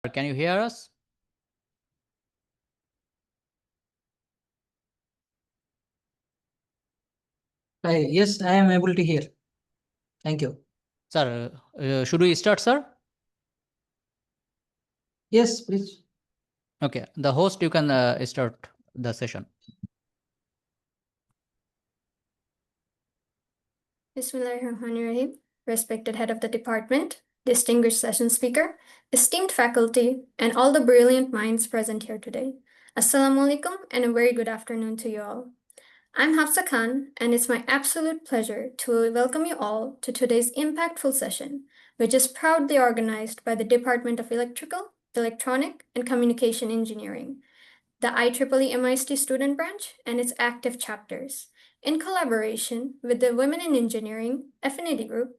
Can you hear us? Yes, I am able to hear. Thank you. Sir, should we start, sir? Yes, please. Okay, the host, you can start the session. Bismillahirrahmanirrahim. Respected head of the department, distinguished session speaker, esteemed faculty, and all the brilliant minds present here today. Assalamu alaikum and a very good afternoon to you all. I'm Hafsa Khan, and it's my absolute pleasure to welcome you all to today's impactful session, which is proudly organized by the Department of Electrical, Electronic, and Communication Engineering, the IEEE MIST student branch, and its active chapters, in collaboration with the Women in Engineering Affinity Group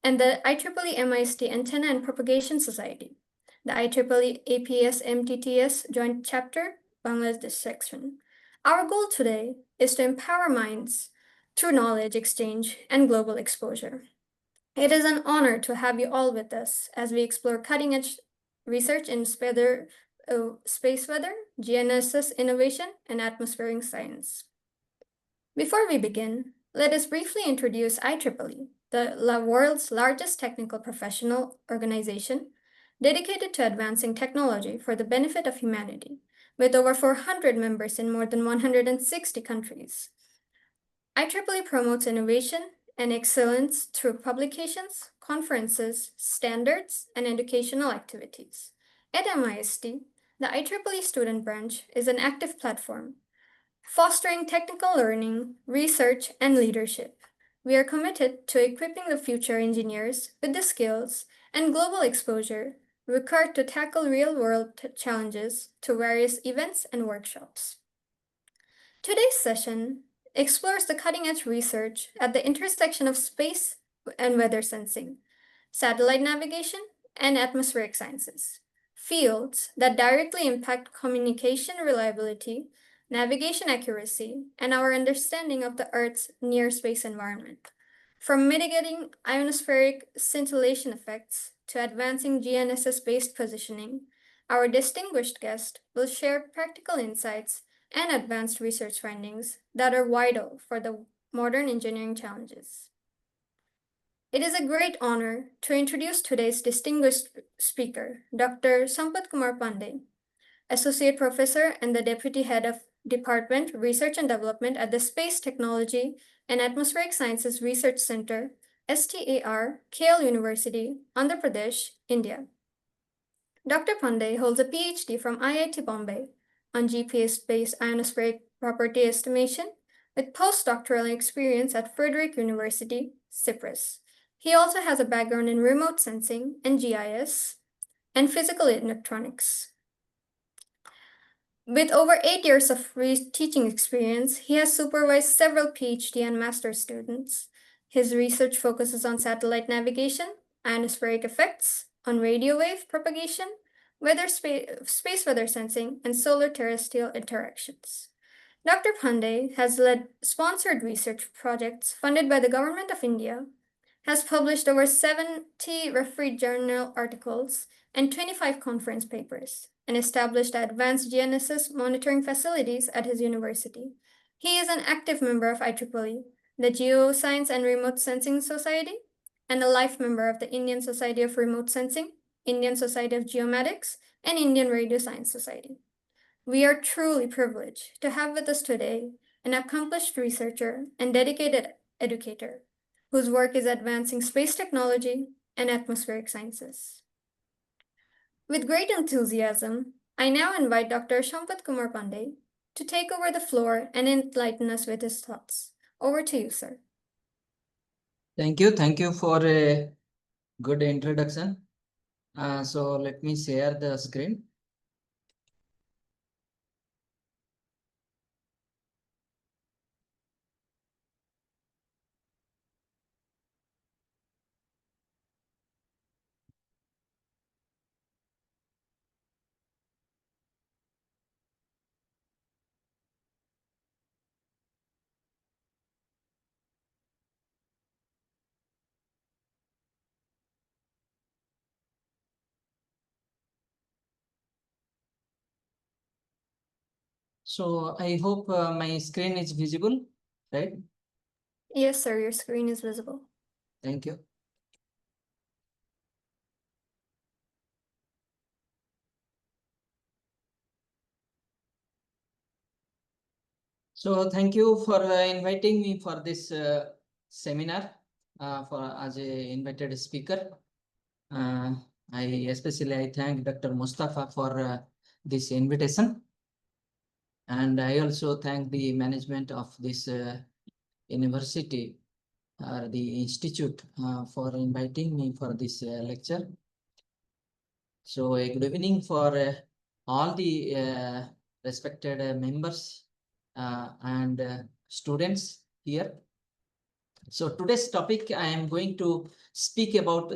and the IEEE MIST Antenna and Propagation Society, the IEEE APS MTTS Joint Chapter, Bangladesh section. Our goal today is to empower minds through knowledge exchange and global exposure. It is an honor to have you all with us as we explore cutting-edge research in space weather, GNSS innovation, and atmospheric science. Before we begin, let us briefly introduce IEEE, the world's largest technical professional organization dedicated to advancing technology for the benefit of humanity, with over 400 members in more than 160 countries. IEEE promotes innovation and excellence through publications, conferences, standards, and educational activities. At MIST, the IEEE student branch is an active platform, fostering technical learning, research, and leadership. We are committed to equipping the future engineers with the skills and global exposure required to tackle real-world challenges through various events and workshops. Today's session explores the cutting-edge research at the intersection of space and weather sensing, satellite navigation, and atmospheric sciences, fields that directly impact communication reliability, navigation accuracy, and our understanding of the Earth's near-space environment. From mitigating ionospheric scintillation effects to advancing GNSS-based positioning, our distinguished guest will share practical insights and advanced research findings that are vital for the modern engineering challenges. It is a great honor to introduce today's distinguished speaker, Dr. Sampad Kumar Panda, Associate Professor and the Deputy Head of Department, Research and Development at the Space Technology and Atmospheric Sciences Research Center, STAR, KL University, Andhra Pradesh, India. Dr. Panda holds a Ph.D. from IIT Bombay on GPS-based ionospheric property estimation with postdoctoral experience at Frederick University, Cyprus. He also has a background in remote sensing and GIS and physical electronics. With over 8 years of teaching experience, he has supervised several PhD and master's students. His research focuses on satellite navigation, ionospheric effects, on radio wave propagation, space weather sensing, and solar-terrestrial interactions. Dr. Panda has led sponsored research projects funded by the Government of India, has published over 70 refereed journal articles and 25 conference papers, and established advanced GNSS monitoring facilities at his university. He is an active member of IEEE, the Geoscience and Remote Sensing Society, and a life member of the Indian Society of Remote Sensing, Indian Society of Geomatics, and Indian Radio Science Society. We are truly privileged to have with us today an accomplished researcher and dedicated educator whose work is advancing space technology and atmospheric sciences. With great enthusiasm, I now invite Dr. Sampad Kumar Panda to take over the floor and enlighten us with his thoughts. Over to you, sir. Thank you. Thank you for a good introduction. So let me share the screen. So I hope my screen is visible, right? Yes, sir, your screen is visible. Thank you. So thank you for inviting me for this seminar as a invited speaker. I thank Dr. Mustafa for this invitation. And I also thank the management of this university or the institute for inviting me for this lecture. So good evening for all the respected members and students here. So today's topic, I am going to speak about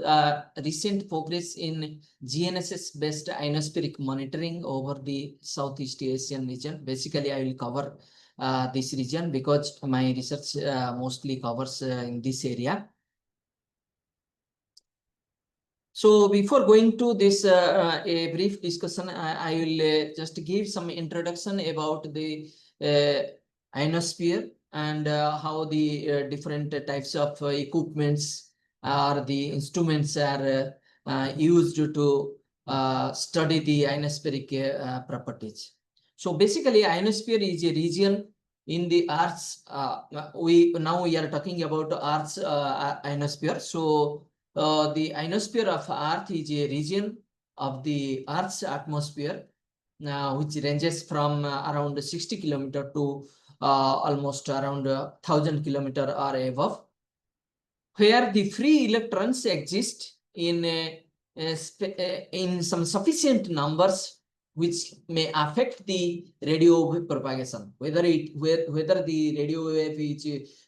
recent progress in GNSS-based ionospheric monitoring over the Southeast Asian region. Basically, I will cover this region because my research mostly covers in this area. So before going to this a brief discussion, I will just give some introduction about the ionosphere and how the different types of equipments or the instruments are used to study the ionospheric properties. So basically, ionosphere is a region in the Earth's. We are talking about Earth's ionosphere. So the ionosphere of Earth is a region of the Earth's atmosphere, which ranges from around 60 kilometer to almost around 1,000 kilometer or above, where the free electrons exist in some sufficient numbers, which may affect the radio wave propagation. Whether the radio wave is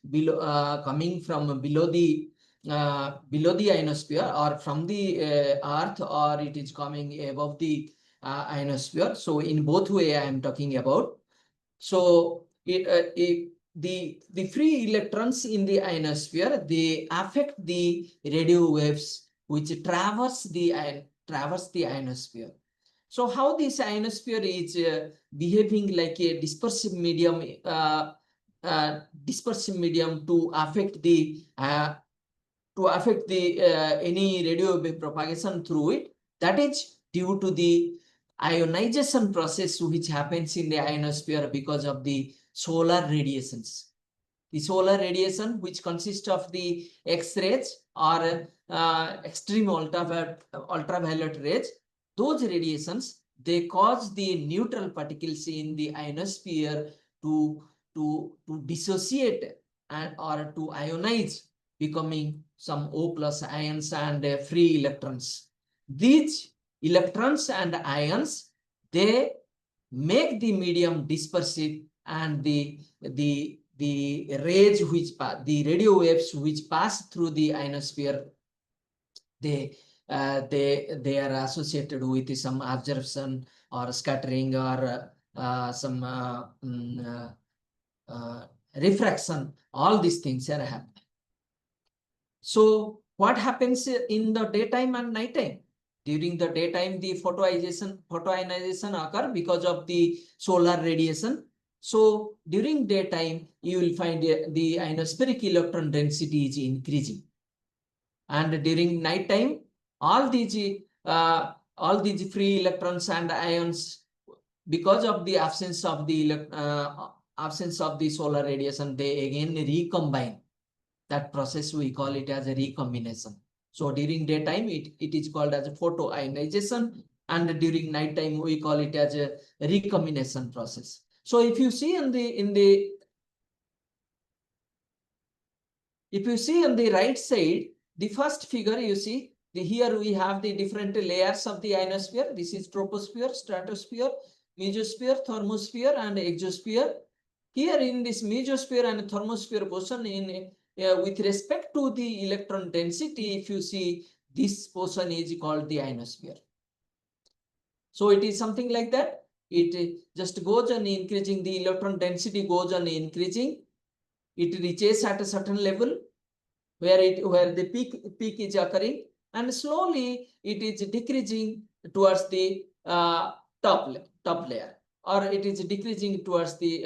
below coming from below the ionosphere or from the Earth, or it is coming above the ionosphere. So in both way I am talking about. So the free electrons in the ionosphere, they affect the radio waves which traverse the ionosphere. So how this ionosphere is behaving like a dispersive medium to affect the any radio wave propagation through it. That is due to the ionization process which happens in the ionosphere because of the solar radiations. The solar radiation, which consists of the X-rays or extreme ultraviolet rays, those radiations, they cause the neutral particles in the ionosphere to dissociate or to ionize, becoming some O+ ions and free electrons. These electrons and ions, they make the medium dispersive, and the rays the radio waves which pass through the ionosphere, they are associated with some absorption or scattering or some refraction. All these things are happening. So what happens in the daytime and nighttime? During the daytime, the photoionization occur because of the solar radiation. So during daytime, you will find the ionospheric electron density is increasing. And during nighttime, all these free electrons and ions, because of the absence of the solar radiation, they again recombine. That process we call it as a recombination. So during daytime, it is called as a photoionization, and during nighttime we call it as a recombination process. So if you see on the right side, the first figure, you see here we have the different layers of the ionosphere. This is troposphere, stratosphere, mesosphere, thermosphere, and exosphere. Here in this mesosphere and thermosphere portion, with respect to the electron density, if you see, this portion is called the ionosphere. So it is something like that. It just goes on increasing. The electron density goes on increasing. It reaches at a certain level where the peak is occurring, and slowly it is decreasing towards the top layer or it is decreasing towards the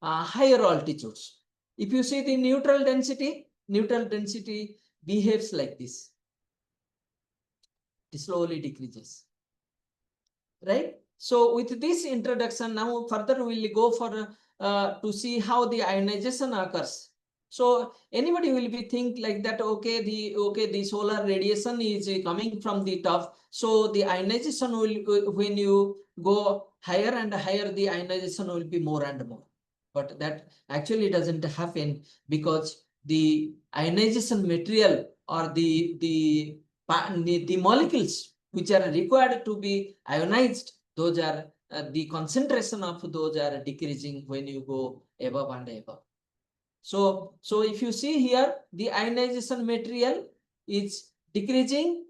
higher altitudes. If you see the neutral density behaves like this. It slowly decreases. Right? So with this introduction, now further we will go for to see how the ionization occurs. So anybody will be think like that, okay, the solar radiation is coming from the top. So the ionization will, when you go higher and higher, the ionization will be more and more. But that actually doesn't happen, because the ionization material or the molecules which are required to be ionized, those are the concentration of those are decreasing when you go above and above. So if you see here, the ionization material is decreasing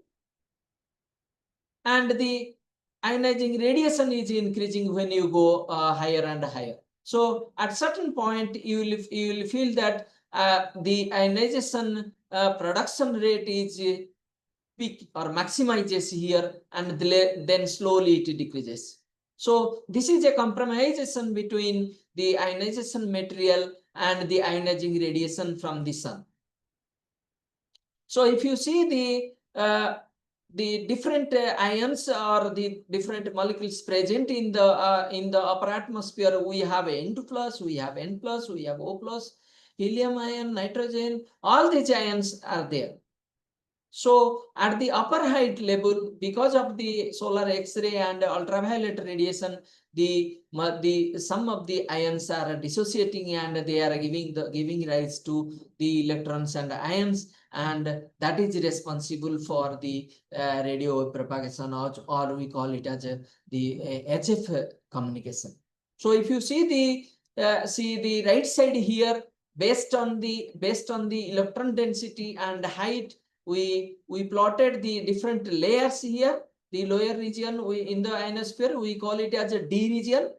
and the ionizing radiation is increasing when you go higher and higher. So at certain point, you will feel that the ionization production rate is peak or maximizes here, and then slowly it decreases. So this is a compromisation between the ionization material and the ionizing radiation from the sun. So if you see the different ions or the different molecules present in the upper atmosphere, we have N2 plus, we have N plus, we have O plus, helium ion, nitrogen, all these ions are there. So at the upper height level, because of the solar X-ray and ultraviolet radiation, the some of the ions are dissociating and they are giving rise to the electrons and ions, and that is responsible for the radio propagation, or we call it as the HF communication. So if you see the right side here, based on the electron density and height, we plotted the different layers here. The lower region in the ionosphere, we call it as a D region,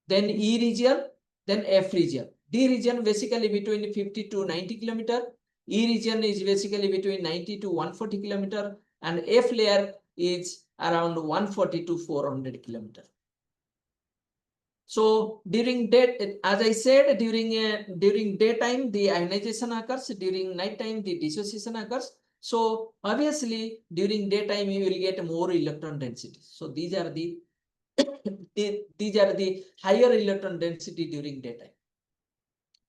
then E region, then F region. D region basically between 50 to 90 kilometer. E region is basically between 90 to 140 kilometer, and F layer is around 140 to 400 kilometer. So during as I said, during daytime the ionization occurs, during nighttime the dissociation occurs. So obviously during daytime you will get more electron density. So these are the higher electron density during daytime.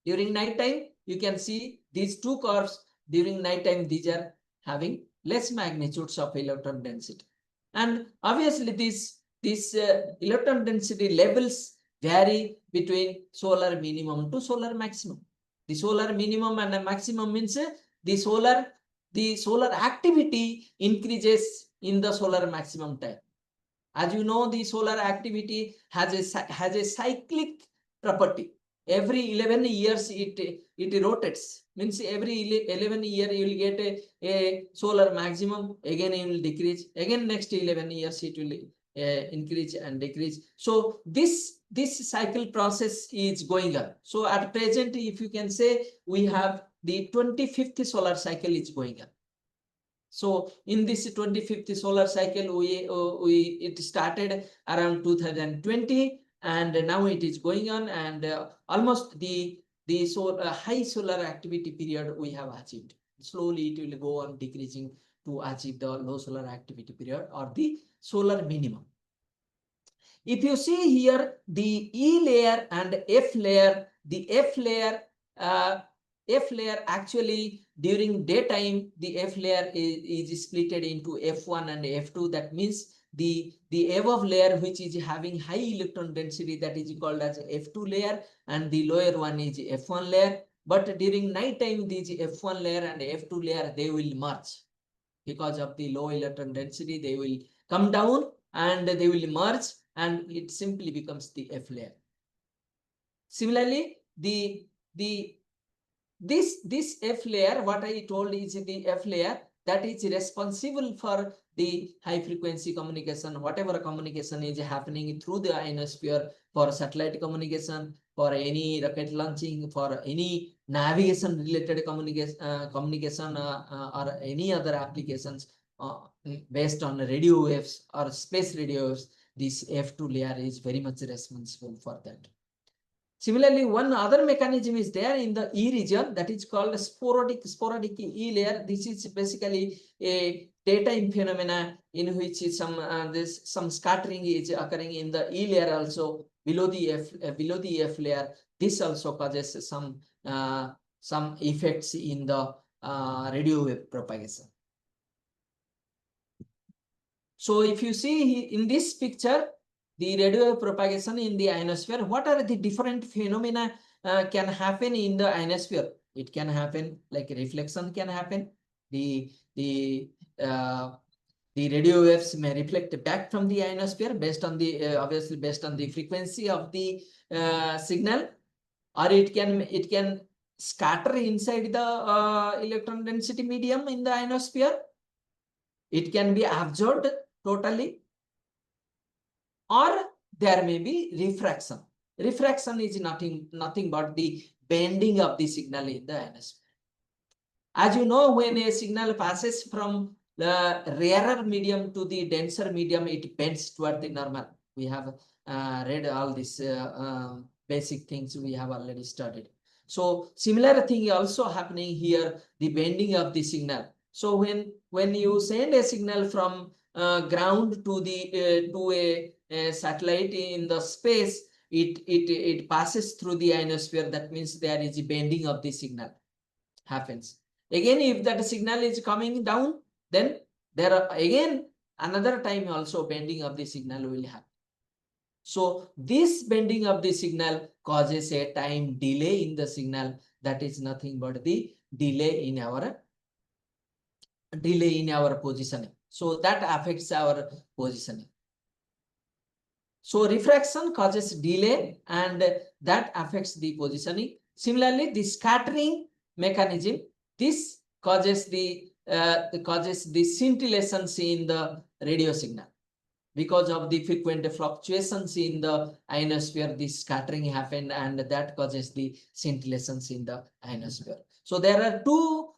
During nighttime you can see these two curves. During nighttime these are having less magnitudes of electron density, and obviously these electron density levels vary between solar minimum to solar maximum. The solar minimum and the maximum means the solar activity increases in the solar maximum time. As you know, the solar activity has a cyclic property. Every 11 years it rotates. Means every 11 years you will get a solar maximum, again it will decrease, again next 11 years it will increase and decrease. So this cycle process is going on. So at present, if you can say, we have the 25th solar cycle is going on. So in this 25th solar cycle, it started around 2020, and now it is going on, and almost the high solar activity period we have achieved. Slowly it will go on decreasing to achieve the low solar activity period or the solar minimum. If you see here the E layer and F layer, the F layer actually during daytime, the F layer is split into F1 and F2. That means the above layer, which is having high electron density, that is called as F2 layer, and the lower one is F1 layer. But during night time, these F1 layer and F2 layer, they will merge. Because of the low electron density, they will come down and they will merge, and it simply becomes the F layer. Similarly, this F layer, what I told is the F layer, that is responsible for the high frequency communication, whatever communication is happening through the ionosphere, for satellite communication, for any rocket launching, for any navigation related communication or any other applications based on radio waves or space radio waves. this F2 layer is very much responsible for that. Similarly, one other mechanism is there in the E region, that is called sporadic E layer. This is basically a daytime phenomena in which some scattering is occurring in the E layer also below the F layer. This also causes some effects in the radio wave propagation. So if you see in this picture, the radio wave propagation in the ionosphere, what are the different phenomena can happen in the ionosphere? It can happen like reflection can happen. The radio waves may reflect back from the ionosphere based on the obviously based on the frequency of the signal, or it can scatter inside the electron density medium in the ionosphere. It can be absorbed totally, or there may be refraction. Refraction is nothing but the bending of the signal in the ionosphere. As you know, when a signal passes from the rarer medium to the denser medium, it bends toward the normal. We have read all these basic things we have already studied. So similar thing also happening here, the bending of the signal. So when you send a signal from ground to the a satellite in the space, it passes through the ionosphere. That means there is a bending of the signal happens. Again, if that signal is coming down, then there are again another time also bending of the signal will happen. So this bending of the signal causes a time delay in the signal. That is nothing but the delay in our positioning. So that affects our positioning. So refraction causes delay and that affects the positioning. Similarly, the scattering mechanism, this causes the scintillations in the radio signal. Because of the frequent fluctuations in the ionosphere, this scattering happened and that causes the scintillations in the ionosphere. So there are two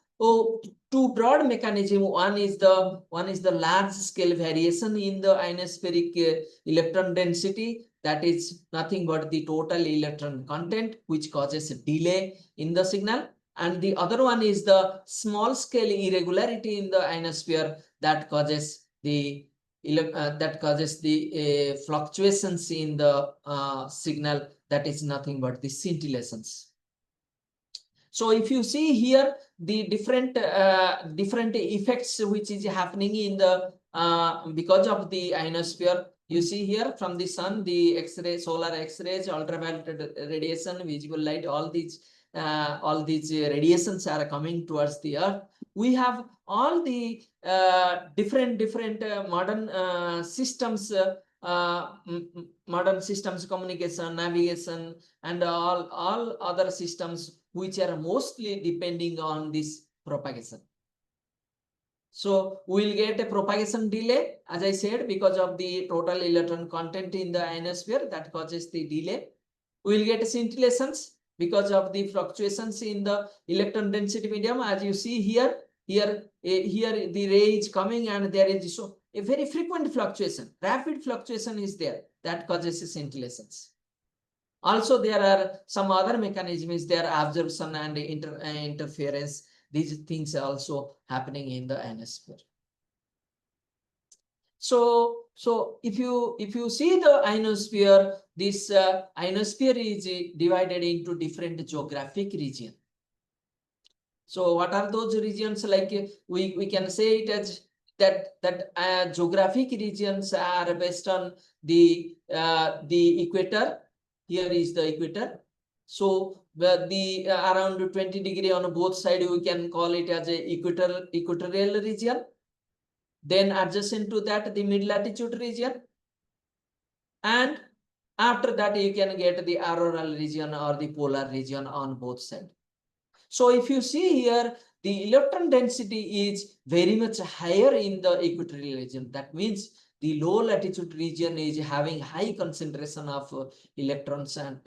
broad mechanisms. One is the large scale variation in the ionospheric electron density. That is nothing but the total electron content, which causes a delay in the signal. And the other one is the small scale irregularity in the ionosphere that causes the fluctuations in the signal. That is nothing but the scintillations. So if you see here the different effects which is happening in the because of the ionosphere, you see here from the sun, the X-ray, solar X-rays, ultraviolet radiation, visible light, all these radiations are coming towards the earth. We have all the different modern systems, communication, navigation, and all other systems which are mostly depending on this propagation. So we will get a propagation delay, as I said, because of the total electron content in the ionosphere that causes the delay. We will get scintillations because of the fluctuations in the electron density medium. As you see here the ray is coming and there is a very frequent fluctuation, rapid fluctuation is there that causes scintillations. Also, there are some other mechanisms there, absorption and interference. These things are also happening in the ionosphere. So if you see the ionosphere, this ionosphere is divided into different geographic regions. So what are those regions? Like we can say it as that geographic regions are based on the equator. Here is the equator. So the around 20 degree on both sides, we can call it as a equatorial region. Then adjacent to that, the mid-latitude region. And after that, you can get the auroral region or the polar region on both sides. So if you see here, the electron density is very much higher in the equatorial region. That means the low latitude region is having high concentration of electrons and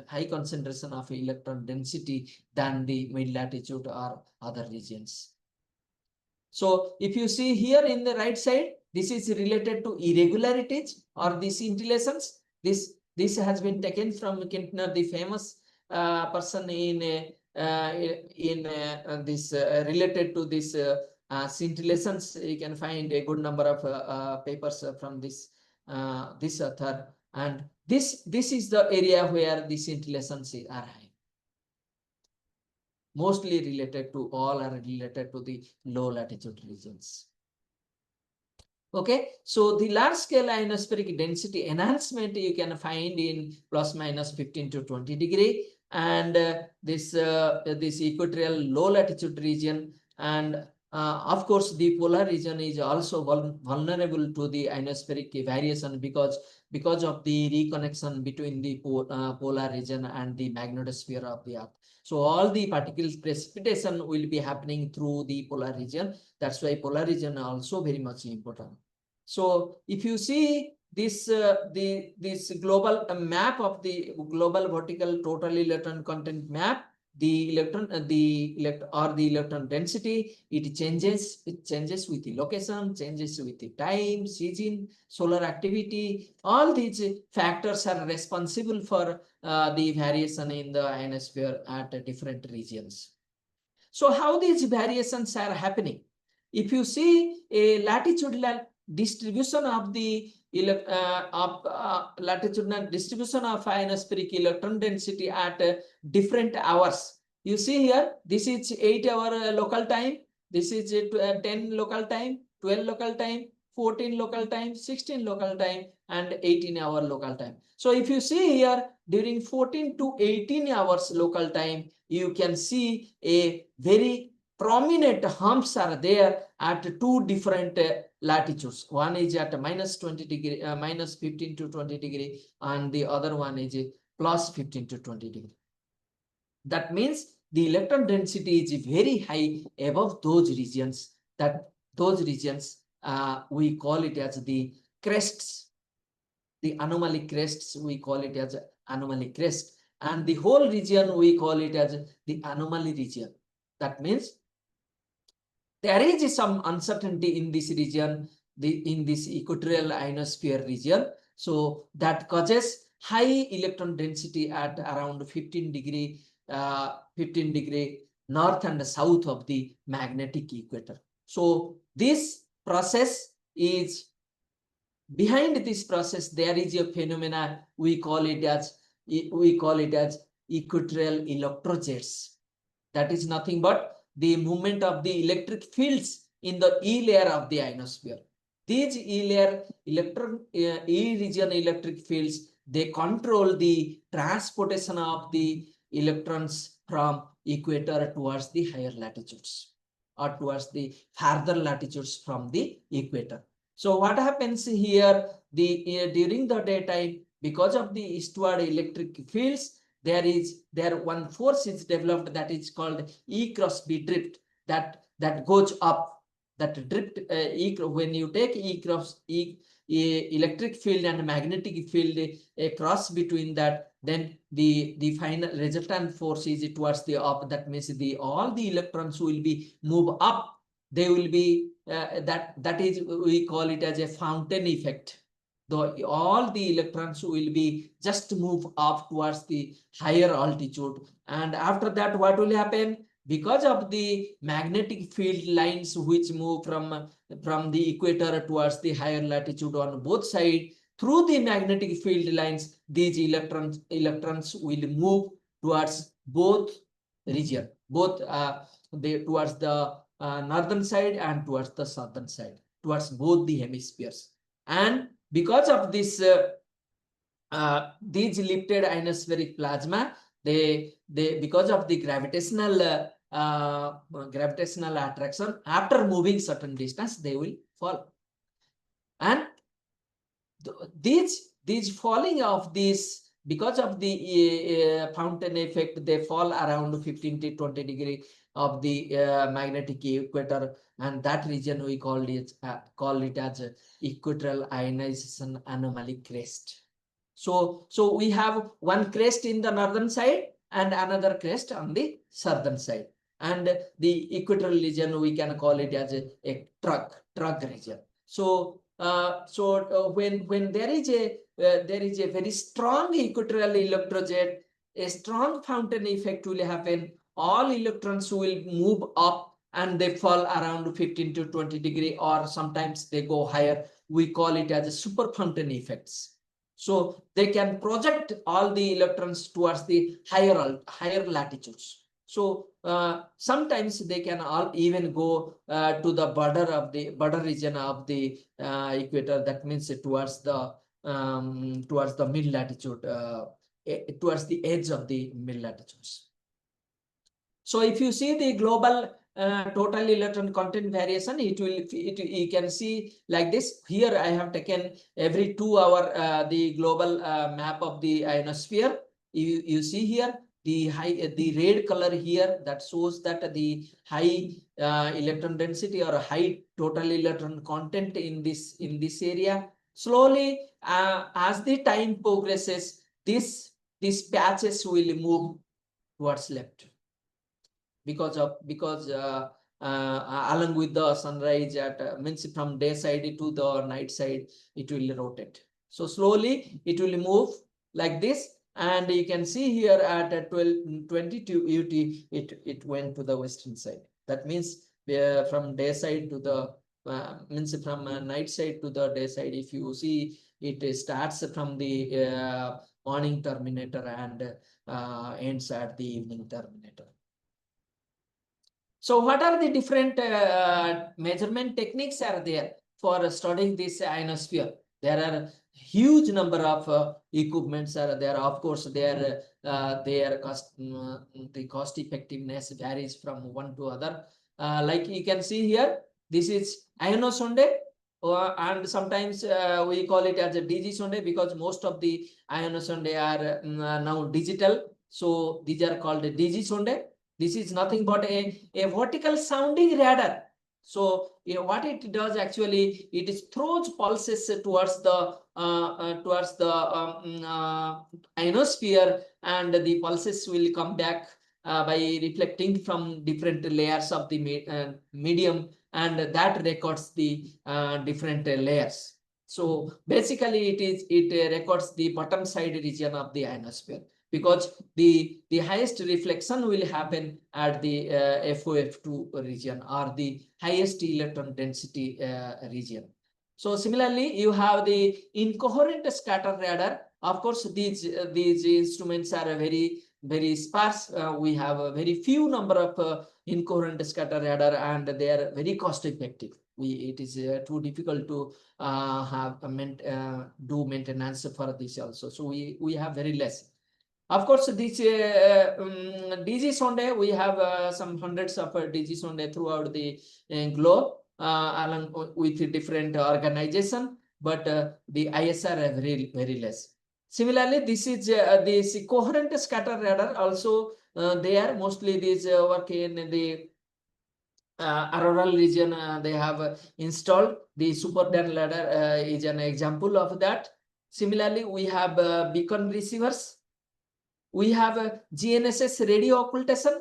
high concentration of electron density than the mid latitude or other regions. So if you see here in the right side, This is related to irregularities or the scintillations. This has been taken from Kintner, the famous person in this related to this scintillations. You can find a good number of papers from this author, and this is the area where the scintillations are high. Mostly related to, all are related to the low latitude regions. Okay, so the large scale ionospheric density enhancement you can find in plus minus 15 to 20 degree, and this equatorial low latitude region, and of course the polar region is also vulnerable to the ionospheric variation because of the reconnection between the polar region and the magnetosphere of the Earth. So all the particles precipitation will be happening through the polar region. That's why polar region are also very much important. So if you see this this global map of the global vertical total electron content map, the electron density, it changes with the location, changes with the time, season, solar activity. All these factors are responsible for the variation in the ionosphere at different regions. So how these variations are happening? If you see a latitudinal distribution of the latitudinal distribution of ionospheric electron density at different hours. You see here, this is 8-hour local time, this is 10 local time, 12 local time, 14 local time, 16 local time, and 18-hour local time. So if you see here, during 14 to 18 hours local time, you can see a very prominent humps are there at two different latitudes. One is at minus 20 degree, minus 15 to 20 degree, and the other one is plus 15 to 20 degree. That means the electron density is very high above those regions. We call it as the crests, the anomaly crests. We call it as anomaly crest, and the whole region we call it as the anomaly region. That means there is some uncertainty in this region, in this equatorial ionosphere region. So that causes high electron density at around 15 degree north and south of the magnetic equator. So this process is, behind this process there is a phenomena we call it as equatorial electrojets. That is nothing but the movement of the electric fields in the E layer of the ionosphere. These E region electric fields, they control the transportation of the electrons from equator towards the higher latitudes or towards the farther latitudes from the equator. So what happens here, during the daytime, because of the eastward electric fields, one force is developed that is called E cross B drift, that goes up. That drift, when you take electric field and magnetic field, a cross between that, then the final resultant force is towards the up. That means all the electrons will be move up. They will be that is, we call it as a fountain effect. All the electrons will be just move up towards the higher altitude, and after that what will happen? Because of the magnetic field lines which move from the equator towards the higher latitude on both sides, through the magnetic field lines, these electrons will move towards both region, towards the northern side and towards the southern side, towards both the hemispheres. And because of this these lifted ionospheric plasma, they because of the gravitational attraction, after moving certain distance, they will fall. And these falling of this, because of the fountain effect, they fall around 15 to 20 degree of the magnetic equator, and that region we call it as equatorial ionization anomaly crest. So we have one crest in the northern side and another crest on the southern side, and the equatorial region we can call it as a trug region. So When there is a very strong equatorial electrojet, a strong fountain effect will happen. All electrons will move up and they fall around 15 to 20 degree, or sometimes they go higher. We call it as a super fountain effects. So they can project all the electrons towards the higher latitudes. So sometimes they can all even go to the border region of the equator. That means towards the mid latitude, towards the edge of the mid latitudes. So if you see the global total electron content variation, you can see like this. Here I have taken every 2 hour the global map of the ionosphere. You see here the red color here that shows that the high electron density or high total electron content in this area. Slowly as the time progresses, these patches will move towards left, because along with the sunrise means from day side to the night side, it will rotate. So slowly it will move like this, and you can see here at 12:22 UT it went to the western side. That means from day side to the means from night side to the day side. If you see, it starts from the morning terminator and ends at the evening terminator. So what are the different measurement techniques are there for studying this ionosphere? There are huge number of equipments are there. Of course, their cost, the cost effectiveness varies from one to other. Like you can see here, this is ionosonde, and sometimes we call it as a digisonde, because most of the ionosonde are now digital. So these are called digisonde. This is nothing but a vertical sounding radar. So what it does actually, it is throws pulses towards the ionosphere, and the pulses will come back by reflecting from different layers of the medium, and that records the different layers. So basically it records the bottom side region of the ionosphere, because the highest reflection will happen at the FOF2 region, or the highest electron density region. So similarly, you have the incoherent scatter radar. Of course, these instruments are very sparse. We have a very few number of incoherent scatter radar, and they are very cost effective. It is too difficult to do maintenance for this also. So we have very less. Of course, this digisonde, we have some hundreds of digisonde throughout the globe, along with different organization, but the ISR are very less. Similarly, this is this coherent scatter radar also. They are mostly these work in the auroral region. They have installed the super Dan radar is an example of that. Similarly, we have beacon receivers. We have a GNSS radio occultation.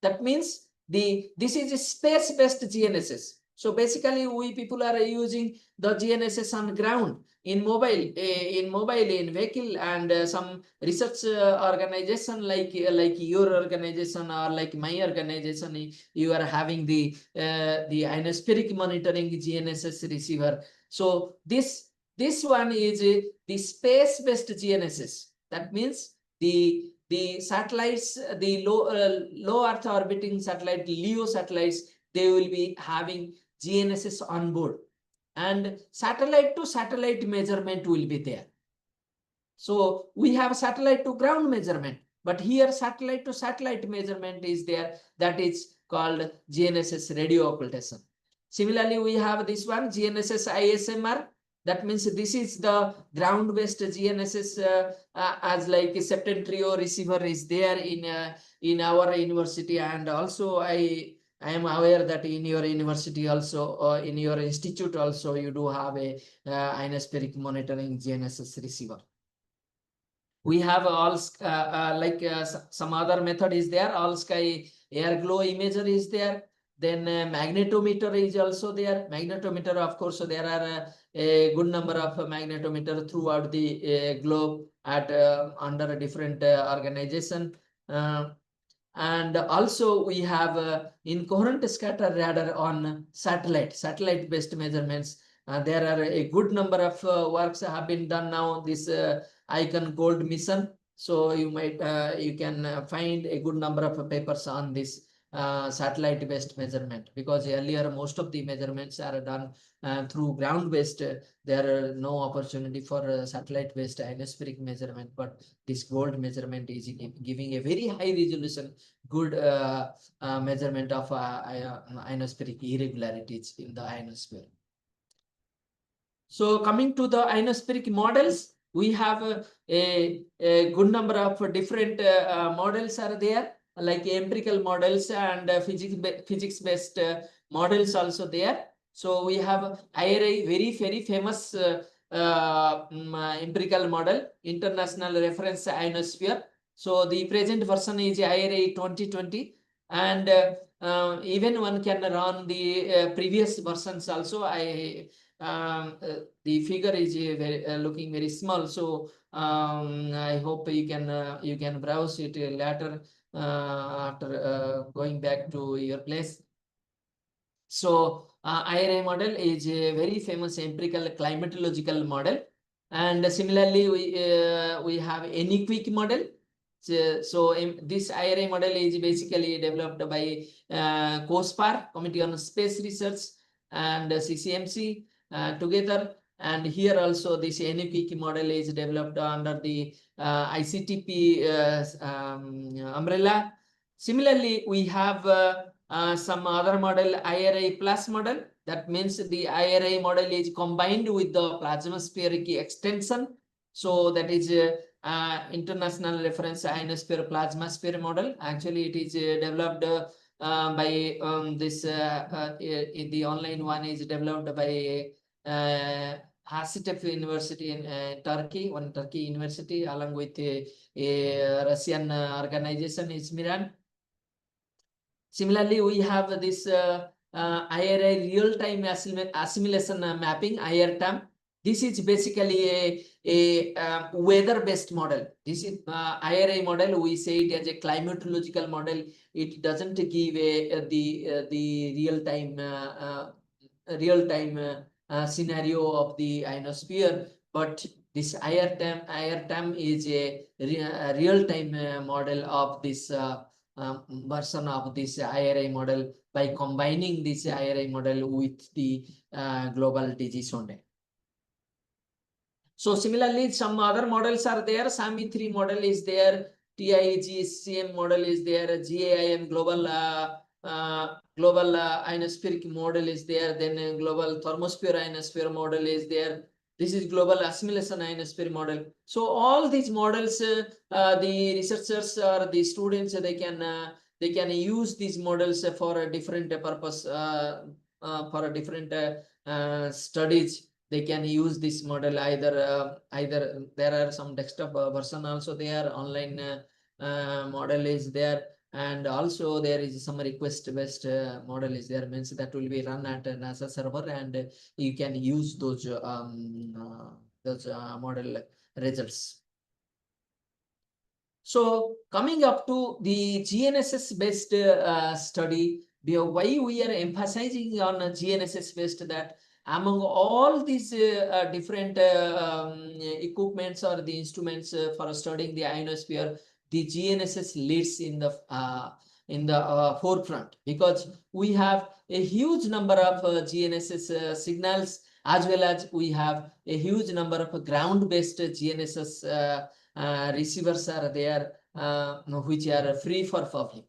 That means this is a space-based GNSS. So basically, we people are using the GNSS on ground, in mobile, in vehicle, and some research organization like your organization or like my organization. You are having the ionospheric monitoring GNSS receiver. So this one is the space-based GNSS. That means the satellites, the low Earth orbiting satellite, LEO satellites, they will be having GNSS on board, and satellite to satellite measurement will be there. So we have satellite to ground measurement, but here satellite to satellite measurement is there. That is called GNSS radio occultation. Similarly, we have this one, GNSS ISMR. That means this is the ground-based GNSS, as like a septentrion receiver is there in our university, and also I am aware that in your university also, in your institute also, you do have a ionospheric monitoring GNSS receiver. We have all some other method is there. All sky air glow imager is there. Then magnetometer is also there. Magnetometer, of course, so there are a good number of magnetometer throughout the globe at under a different organization. And also we have incoherent scatter radar on satellite based measurements. There are a good number of works have been done now. This ICON Gold mission. So you might you can find a good number of papers on this satellite based measurement, because earlier most of the measurements are done through ground based. There are no opportunity for satellite based ionospheric measurement, but this gold measurement is giving a very high resolution, good measurement of ionospheric irregularities in the ionosphere. So coming to the ionospheric models, we have a good number of different models are there, like empirical models and physics based models also there. So we have IRI, very famous empirical model, International Reference Ionosphere. So the present version is IRI 2020, and even one can run the previous versions also. The figure is looking very small, so I hope you can browse it later after going back to your place. So IRI model is a very famous empirical climatological model, and similarly we have NEQUIC model. So this IRI model is basically developed by COSPAR, Committee on Space Research, and CCMC together. And here also this NEQUIC model is developed under the ICTP umbrella. Similarly, we have some other model, IRI plus model. That means the IRI model is combined with the plasmaspheric extension. So that is International Reference Ionosphere Plasmasphere model. Actually, it is developed by this the online one is developed by Hacettepe University in Turkey, one Turkey university, along with a Russian organization, SMIEEE. Similarly, we have this IRI real-time assimilation mapping, IRTAM. This is basically a weather-based model. This is IRI model. We say it as a climatological model. It doesn't give the real-time scenario of the ionosphere, but this IRTAM is a real-time model of this version of this IRI model by combining this IRI model with the global 𝐷𝐺 So similarly, some other models are there. SAMI3 model is there. TIGCM model is there. GAIM global ionospheric model is there. Then global thermosphere ionosphere model is there. This is global assimilation ionosphere model. So all these models, the researchers or the students, they can use these models for a different purpose, for a different studies. They can use this model either there are some desktop version also there, online model is there, and also there is some request based model is there, means that will be run at NASA server, and you can use those model results. So coming up to the GNSS based study, why we are emphasizing on GNSS based, that among all these different equipments or the instruments for studying the ionosphere, the GNSS leads in the forefront, because we have a huge number of GNSS signals, as well as we have a huge number of ground-based GNSS receivers are there, which are free for public.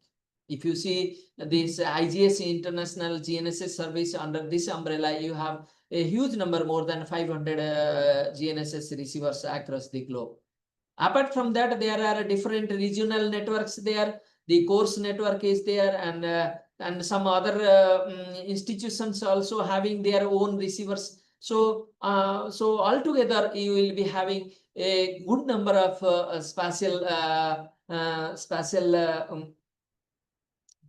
If you see this IGS International GNSS service under this umbrella, you have a huge number, more than 500 GNSS receivers across the globe. Apart from that, there are different regional networks there. The course network is there, and some other institutions also having their own receivers. So altogether, you will be having a good number of spatial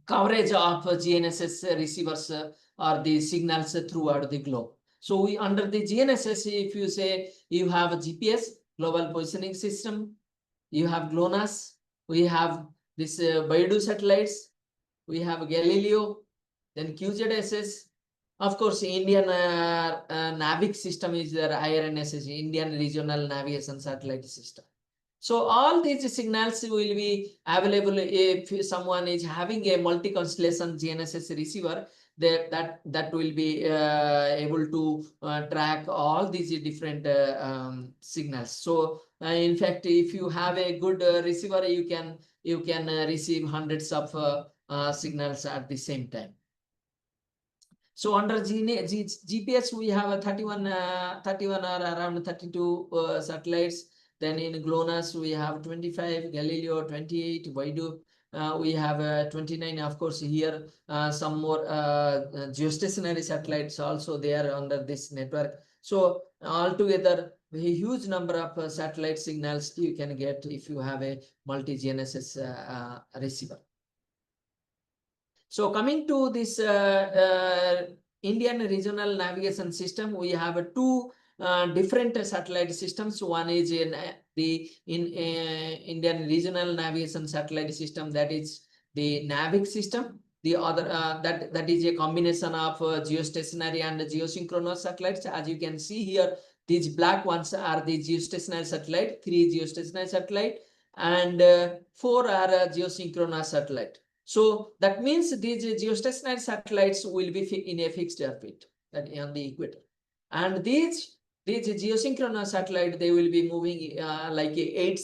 coverage of GNSS receivers or the signals throughout the globe. So we under the GNSS, if you say you have a GPS, global positioning system, you have GLONASS, we have this Beidou satellites, we have Galileo, then QZSS. Of course, Indian NAVIC system is there, IRNSS, Indian Regional Navigation Satellite System. So all these signals will be available if someone is having a multi-constellation GNSS receiver. That will be able to track all these different signals. So in fact, if you have a good receiver, you can receive hundreds of signals at the same time. So under GPS, we have a 31 or around 32 satellites. Then in GLONASS, we have 25, Galileo 28, Beidou. We have 29. Of course, here some more geostationary satellites also there under this network. So altogether, a huge number of satellite signals you can get if you have a multi-GNSS receiver. So coming to this Indian Regional Navigation System, we have two different satellite systems. One is in the Indian Regional Navigation Satellite System, that is the NAVIC system. The other that is a combination of geostationary and geosynchronous satellites. As you can see here, these black ones are the geostationary satellite, 3 geostationary satellite, and 4 are geosynchronous satellite. So that means these geostationary satellites will be in a fixed orbit on the equator, and these geosynchronous satellite, they will be moving like a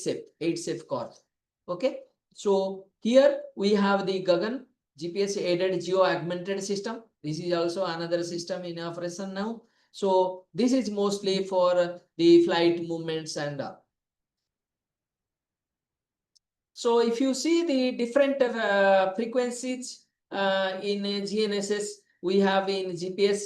8-shape course. Okay, so here we have the GAGAN, GPS aided geo augmented system. This is also another system in operation now. So this is mostly for the flight movements and so if you see the different frequencies in GNSS, we have in GPS,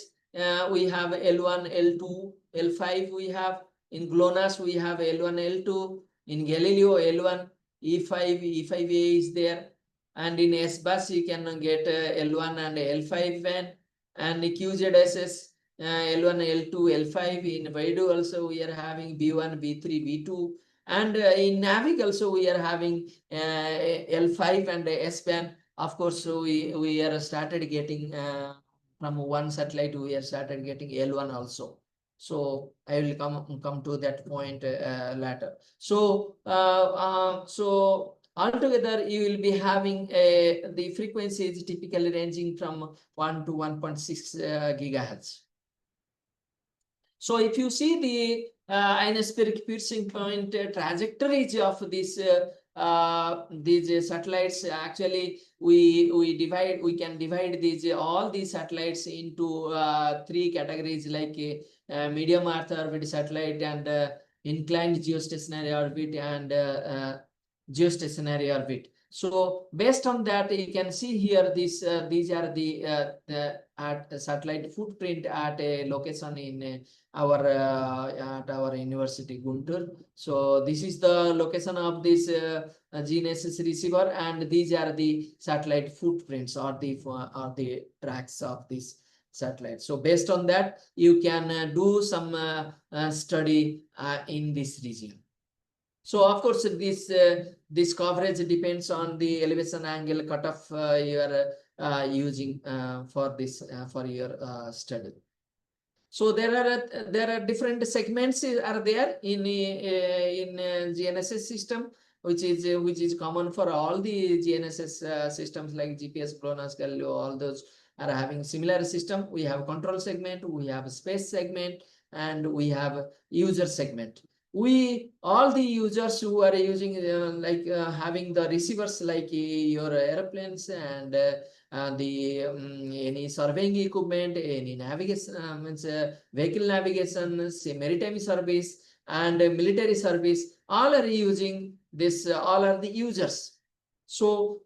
we have L1, L2, L5 we have. In GLONASS, we have L1, L2. In Galileo, L1, E5, E5A is there. And in S-bus, you can get L1 and L5 band. And QZSS, L1, L2, L5. In Beidou also, we are having B1, B3, B2. And in NAVIC also we are having L5 and S-band. Of course, so we are started getting from one satellite, we are started getting L1 also. So I will come to that point later. So so altogether you will be having the frequencies typically ranging from 1 to 1.6 gigahertz. So if you see the ionospheric piercing point trajectories of these satellites, actually we can divide these all these satellites into 3 categories, like medium earth orbit satellite, and inclined geostationary orbit, and geostationary orbit. So based on that, you can see here these are the satellite footprint at a location in at our university Guntur. So this is the location of this GNSS receiver, and these are the satellite footprints or the tracks of this satellite. So based on that, you can do some study in this region. So of course, this coverage depends on the elevation angle cutoff you are using for this for your study. So there are different segments are there in GNSS system, which is common for all the GNSS systems like GPS, GLONASS, Galileo. All those are having similar system. We have control segment, we have space segment, and we have user segment. All the users who are using having the receivers like your airplanes and any surveying equipment, any navigation, vehicle navigation, say maritime service and military service, all are using this. All are the users. So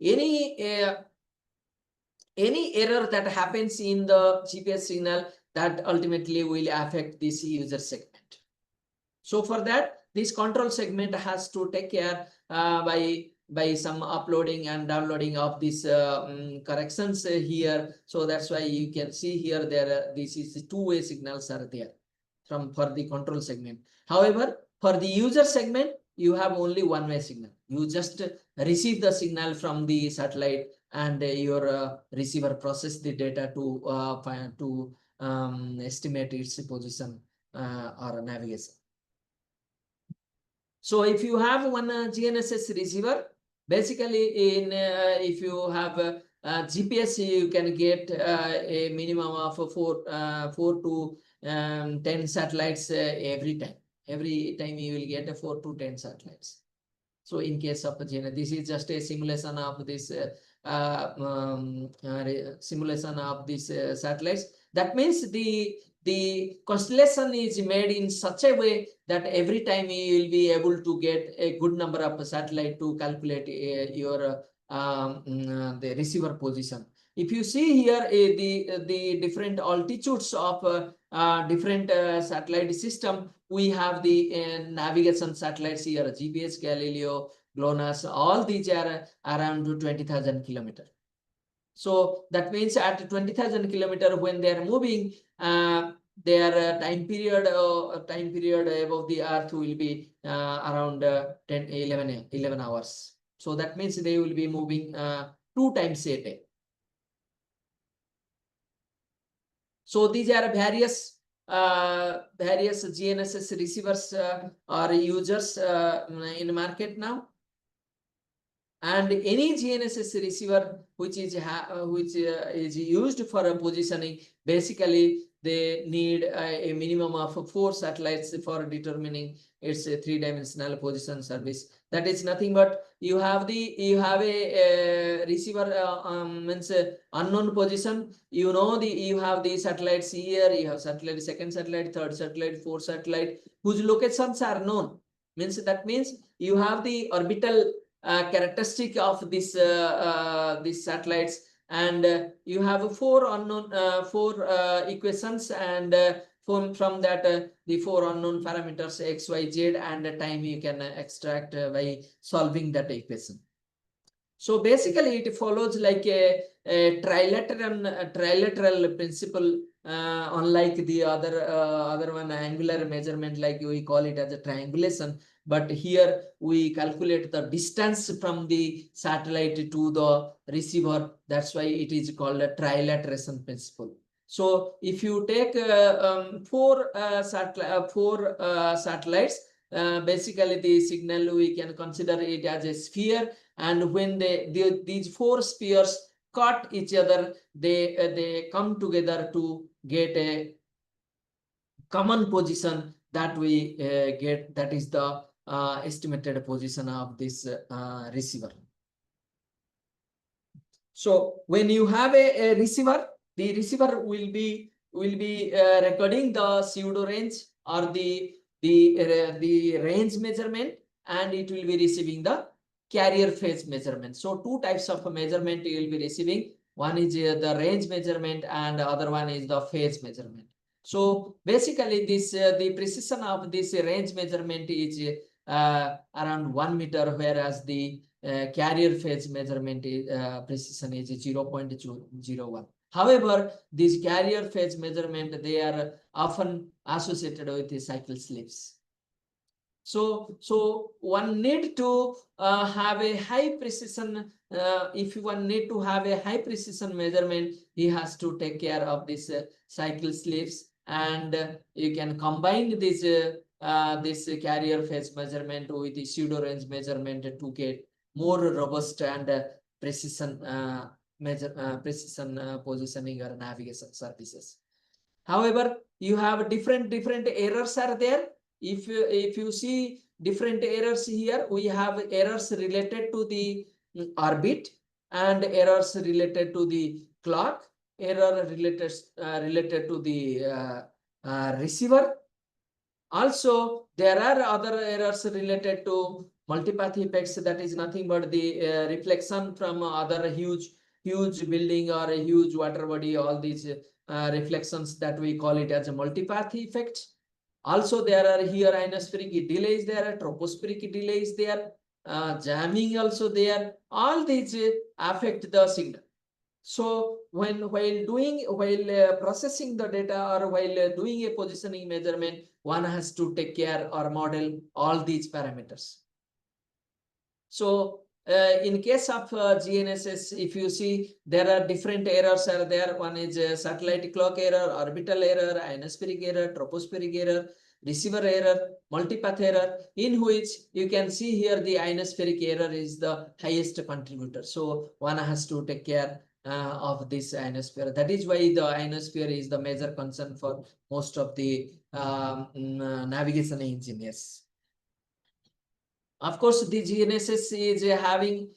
any error that happens in the GPS signal, that ultimately will affect this user segment. So for that, this control segment has to take care by by some uploading and downloading of these corrections here. So that's why you can see here this is two-way signals are there for the control segment. However, for the user segment, you have only one-way signal. You just receive the signal from the satellite, and your receiver process the data to estimate its position or navigation. So if you have one GNSS receiver, basically if you have GPS, you can get a minimum of 4 to 10 satellites every time. Every time you will get 4 to 10 satellites. So in case of GNSS, this is just a simulation of this satellites. That means the constellation is made in such a way that every time you will be able to get a good number of satellite to calculate your the receiver position. If you see here the different altitudes of different satellite system, we have the navigation satellites here: GPS, Galileo, GLONASS. All these are around 20,000 kilometers. So that means at 20,000 kilometers, when they are moving, their time period above the Earth will be around 11 hours. So that means they will be moving 2 times a day. So these are various GNSS receivers or users in the market now. And any GNSS receiver which is used for positioning, basically they need a minimum of 4 satellites for determining its 3-dimensional position service. That is nothing but you have a receiver means unknown position. You know you have the satellites here. You have satellite, second satellite, third satellite, fourth satellite, whose locations are known. That means you have the orbital characteristic of these satellites, and you have 4 unknown equations, and from that the 4 unknown parameters x, y, z, and time you can extract by solving that equation. So basically it follows like a trilateral principle, unlike the other one, angular measurement, like we call it as a triangulation. But here we calculate the distance from the satellite to the receiver. That's why it is called a trilateration principle. So if you take 4 satellites, basically the signal we can consider it as a sphere, and when these 4 spheres cut each other, they come together to get a common position that we get. That is the estimated position of this receiver. So when you have a receiver, the receiver will be recording the pseudo range or the range measurement, and it will be receiving the carrier phase measurement. So 2 types of measurement you will be receiving. One is the range measurement, and the other one is the phase measurement. So basically this the precision of this range measurement is around 1 meter, whereas the carrier phase measurement is, precision is 0.01. However, this carrier phase measurement, they are often associated with the cycle slips. So one need to have a high precision. If one need to have a high precision measurement, he has to take care of this cycle slips, and you can combine this carrier phase measurement with the pseudo range measurement to get more robust and precision positioning or navigation services. However, you have different errors are there. If you see different errors here, we have errors related to the orbit, and errors related to the clock, error related to the receiver. Also, there are other errors related to multipath effects. That is nothing but the reflection from other huge building or a huge water body. All these reflections, that we call it as a multipath effect. Also, there are here ionospheric delays, there are tropospheric delays there, jamming also there. All these affect the signal. So while processing the data or while doing a positioning measurement, one has to take care or model all these parameters. So in case of GNSS, if you see, there are different errors are there. One is satellite clock error, orbital error, ionospheric error, tropospheric error, receiver error, multipath error, in which you can see here the ionospheric error is the highest contributor. So one has to take care of this ionosphere. That is why the ionosphere is the major concern for most of the navigation engineers. Of course, the GNSS is having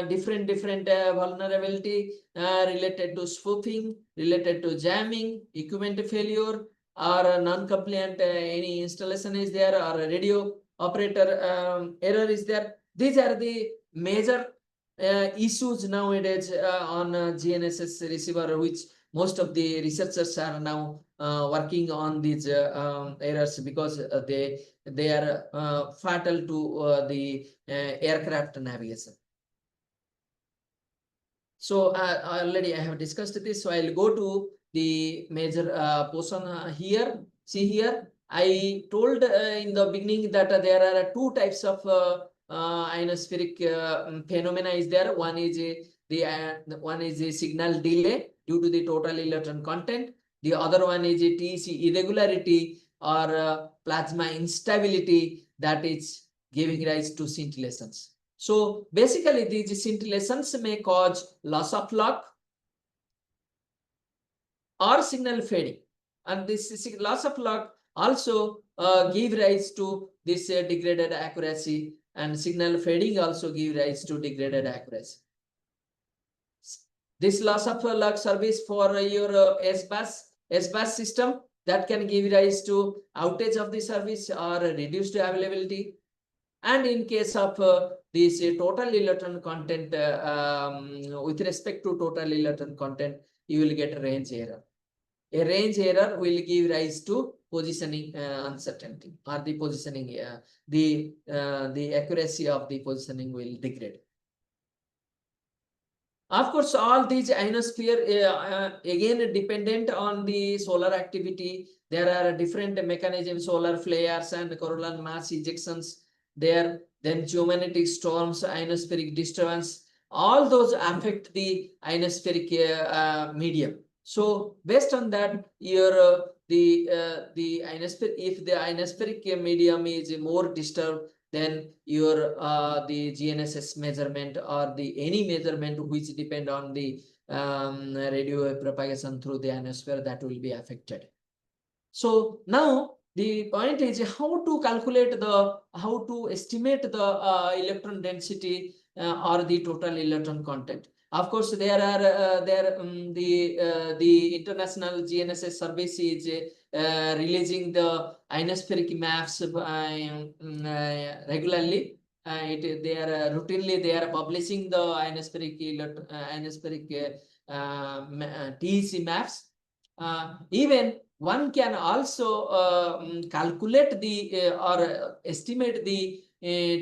different vulnerability related to spoofing, related to jamming, equipment failure, or non-compliant any installation is there, or a radio operator error is there. These are the major issues nowadays on GNSS receiver, which most of the researchers are now working on these errors, because they are fatal to the aircraft navigation. So already I have discussed this, so I'll go to the major portion here. See here, I told in the beginning that there are two types of ionospheric phenomena is there. One is the signal delay due to the total electron content. The other one is a TC irregularity or plasma instability that is giving rise to scintillations. So basically these scintillations may cause loss of log or signal fading, and this loss of log also give rise to this degraded accuracy, and signal fading also give rise to degraded accuracy. This loss of log service for your S-bus system, that can give rise to outage of the service or reduced availability. And in case of this total electron content, with respect to total electron content, you will get a range error. A range error will give rise to positioning uncertainty, or the positioning, the accuracy of the positioning will degrade. Of course, all these ionosphere again dependent on the solar activity. There are different mechanisms, solar flares and coronal mass ejections there, then geomagnetic storms, ionospheric disturbance, all those affect the ionospheric medium. So based on that, your the ionosphere, if the ionospheric medium is more disturbed, then your the GNSS measurement or the any measurement which depend on the radio propagation through the ionosphere, that will be affected. So now the point is how to calculate how to estimate the electron density or the total electron content. Of course, there are the international GNSS service is releasing the ionospheric maps regularly. They are routinely they are publishing the ionospheric TEC maps. Even one can also calculate the or estimate the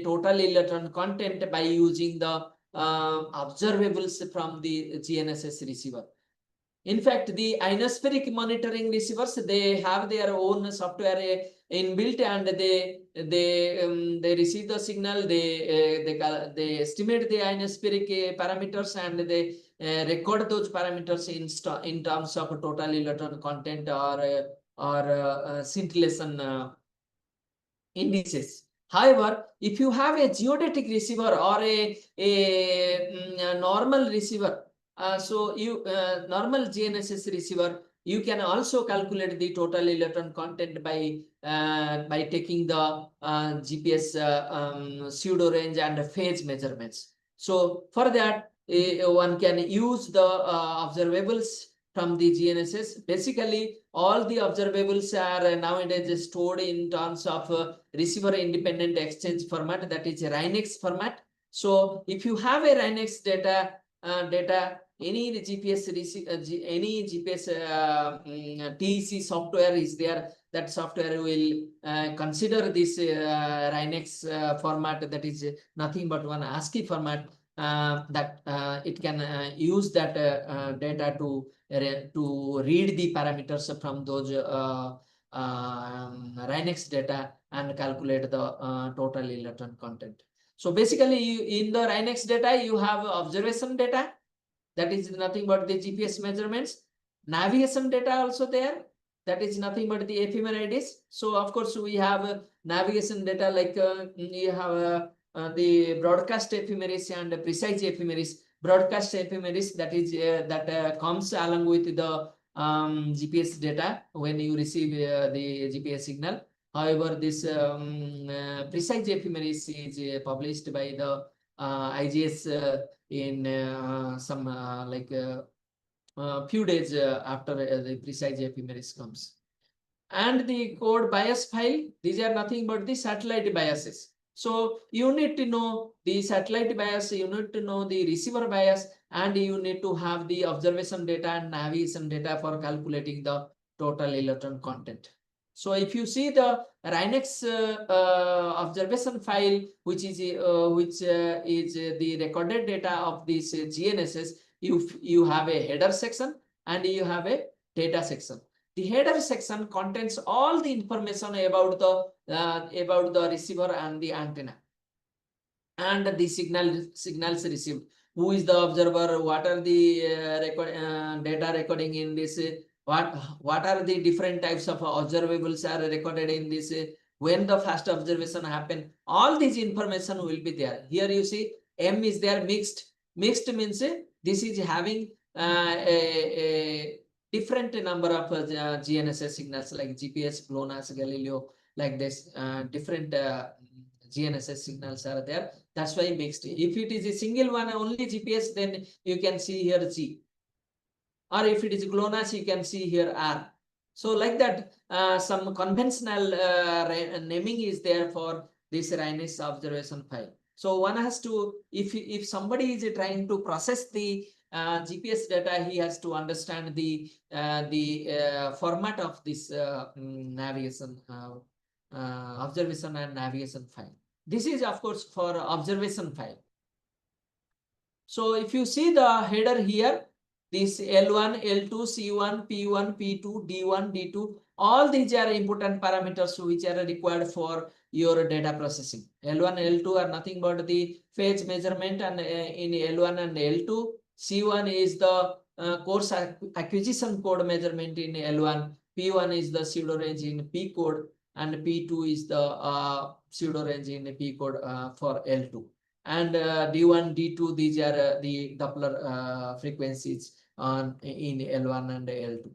total electron content by using the observables from the GNSS receiver. In fact, the ionospheric monitoring receivers, they have their own software inbuilt, and they receive the signal, they estimate the ionospheric parameters, and they record those parameters in terms of total electron content or scintillation indices. However, if you have a geodetic receiver or a normal receiver, so you normal GNSS receiver, you can also calculate the total electron content by taking the GPS pseudo range and phase measurements. So for that, one can use the observables from the GNSS. Basically, all the observables are nowadays stored in terms of receiver independent exchange format, that is RINEX format. So if you have a RINEX data, any GPS any GPS TEC software is there, that software will consider this RINEX format, that is nothing but one ASCII format, that it can use that data to read the parameters from those RINEX data and calculate the total electron content. So basically, in the RINEX data, you have observation data, that is nothing but the GPS measurements, navigation data also there, that is nothing but the ephemerides. So of course we have navigation data, like you have the broadcast ephemeris and precise ephemeris. Broadcast ephemeris, that is that comes along with the GPS data when you receive the GPS signal. However, this precise ephemeris is published by the IGS in some like few days after the precise ephemeris comes. And the code bias file, these are nothing but the satellite biases. So you need to know the satellite bias, you need to know the receiver bias, and you need to have the observation data and navigation data for calculating the total electron content. So if you see the RINEX observation file, which is the recorded data of this GNSS, you have a header section and you have a data section. The header section contains all the information about the receiver and the antenna, and the signals received. Who is the observer? What are the data recording in this? What are the different types of observables are recorded in this? When the first observation happened? All these information will be there. Here you see M is there, mixed. Mixed means this is having a different number of GNSS signals like GPS, GLONASS, Galileo, like this. Different GNSS signals are there. That's why mixed. If it is a single one, only GPS, then you can see here G. Or if it is GLONASS, you can see here R. So like that, some conventional naming is there for this RINEX observation file. So one has to, if somebody is trying to process the GPS data, he has to understand the format of this navigation observation and navigation file. This is of course for observation file. So if you see the header here, this L1, L2, C1, P1, P2, D1, D2, all these are important parameters which are required for your data processing. L1, L2 are nothing but the phase measurement, and in L1 and L2, C1 is the coarse acquisition code measurement in L1, P1 is the pseudo range in P code, and P2 is the pseudo range in P code for L2. And D1, D2, these are the Doppler frequencies in L1 and L2.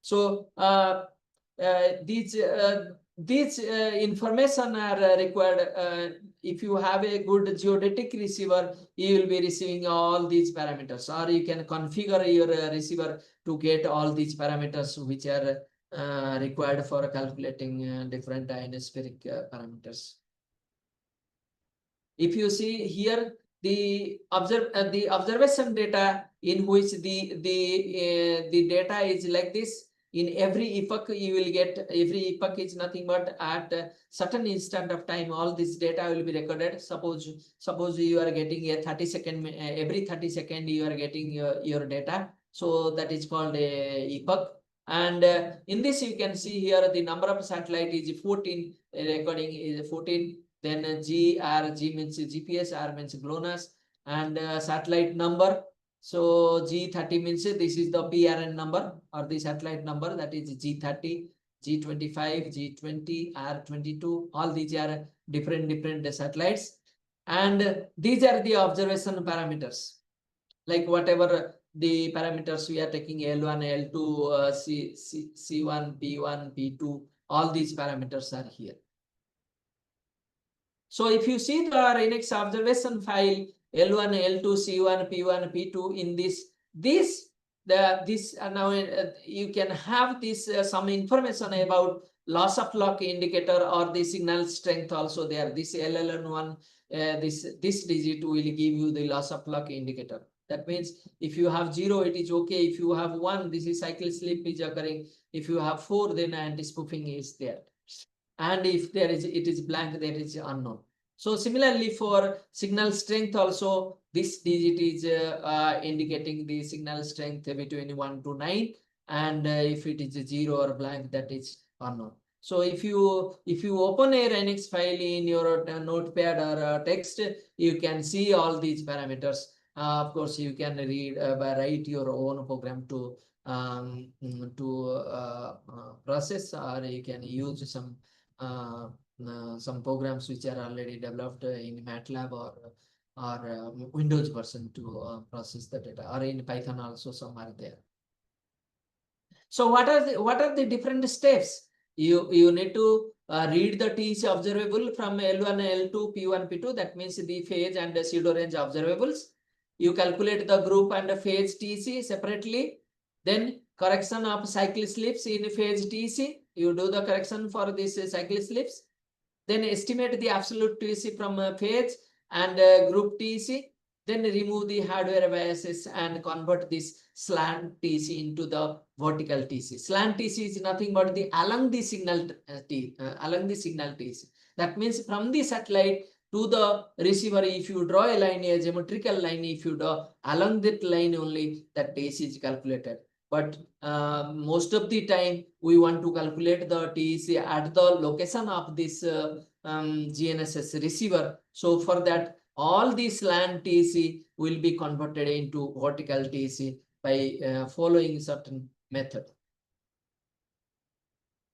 So these information are required. If you have a good geodetic receiver, you will be receiving all these parameters, or you can configure your receiver to get all these parameters which are required for calculating different ionospheric parameters. If you see here, the observation data in which the data is like this. In every epoch, you will get, every epoch is nothing but at a certain instant of time, all this data will be recorded. Suppose you are getting a 30-second, every 30 seconds you are getting your data. So that is called a epoch. And in this you can see here the number of satellite is 14, recording is 14. Then G means GPS, R means GLONASS, and satellite number. So G30 means this is the PRN number or the satellite number, that is G30, G25, G20, R22. All these are different satellites, and these are the observation parameters. Like whatever the parameters we are taking, L1, L2, C1, P1, P2, all these parameters are here. So if you see the RINEX observation file, L1, L2, C1, P1, P2, in this now you can have this some information about loss of luck indicator or the signal strength also there. This LLN1, this digit will give you the loss of luck indicator. That means if you have 0, it is okay. If you have 1, this is cycle slip is occurring. If you have 4, then anti-spoofing is there. And if there is, it is blank, that is unknown. So similarly for signal strength also, this digit is indicating the signal strength between 1 to 9. And if it is 0 or blank, that is unknown. So if you open a RNX file in your notepad or text, you can see all these parameters. Of course, you can read write your own program to process, or you can use some programs which are already developed in MATLAB or Windows version to process the data, or in Python also some are there. So what are the different steps? You need to read the TC observable from L1, L2, P1, P2. That means the phase and the pseudo range observables. You calculate the group and the phase TC separately. Then correction of cycle slips in phase TC. You do the correction for this cycle slips. Then estimate the absolute TC from phase and group TC. Then remove the hardware biases and convert this slant TC into the vertical TC. Slant TC is nothing but the along the signal TC. That means from the satellite to the receiver, if you draw a line, a geometrical line, if you draw along that line only, that TC is calculated. But most of the time we want to calculate the TC at the location of this GNSS receiver. So for that, all these slant TC will be converted into vertical TC by following certain method.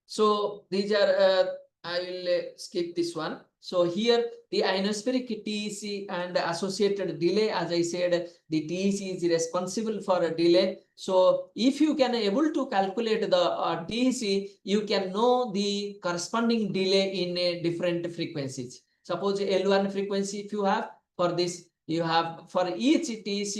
So these are, I will skip this one. So here the ionospheric TEC and associated delay, as I said, the TEC is responsible for a delay. So if you can able to calculate the TEC, you can know the corresponding delay in a different frequencies. Suppose L1 frequency, if you have, for this, you have for each TEC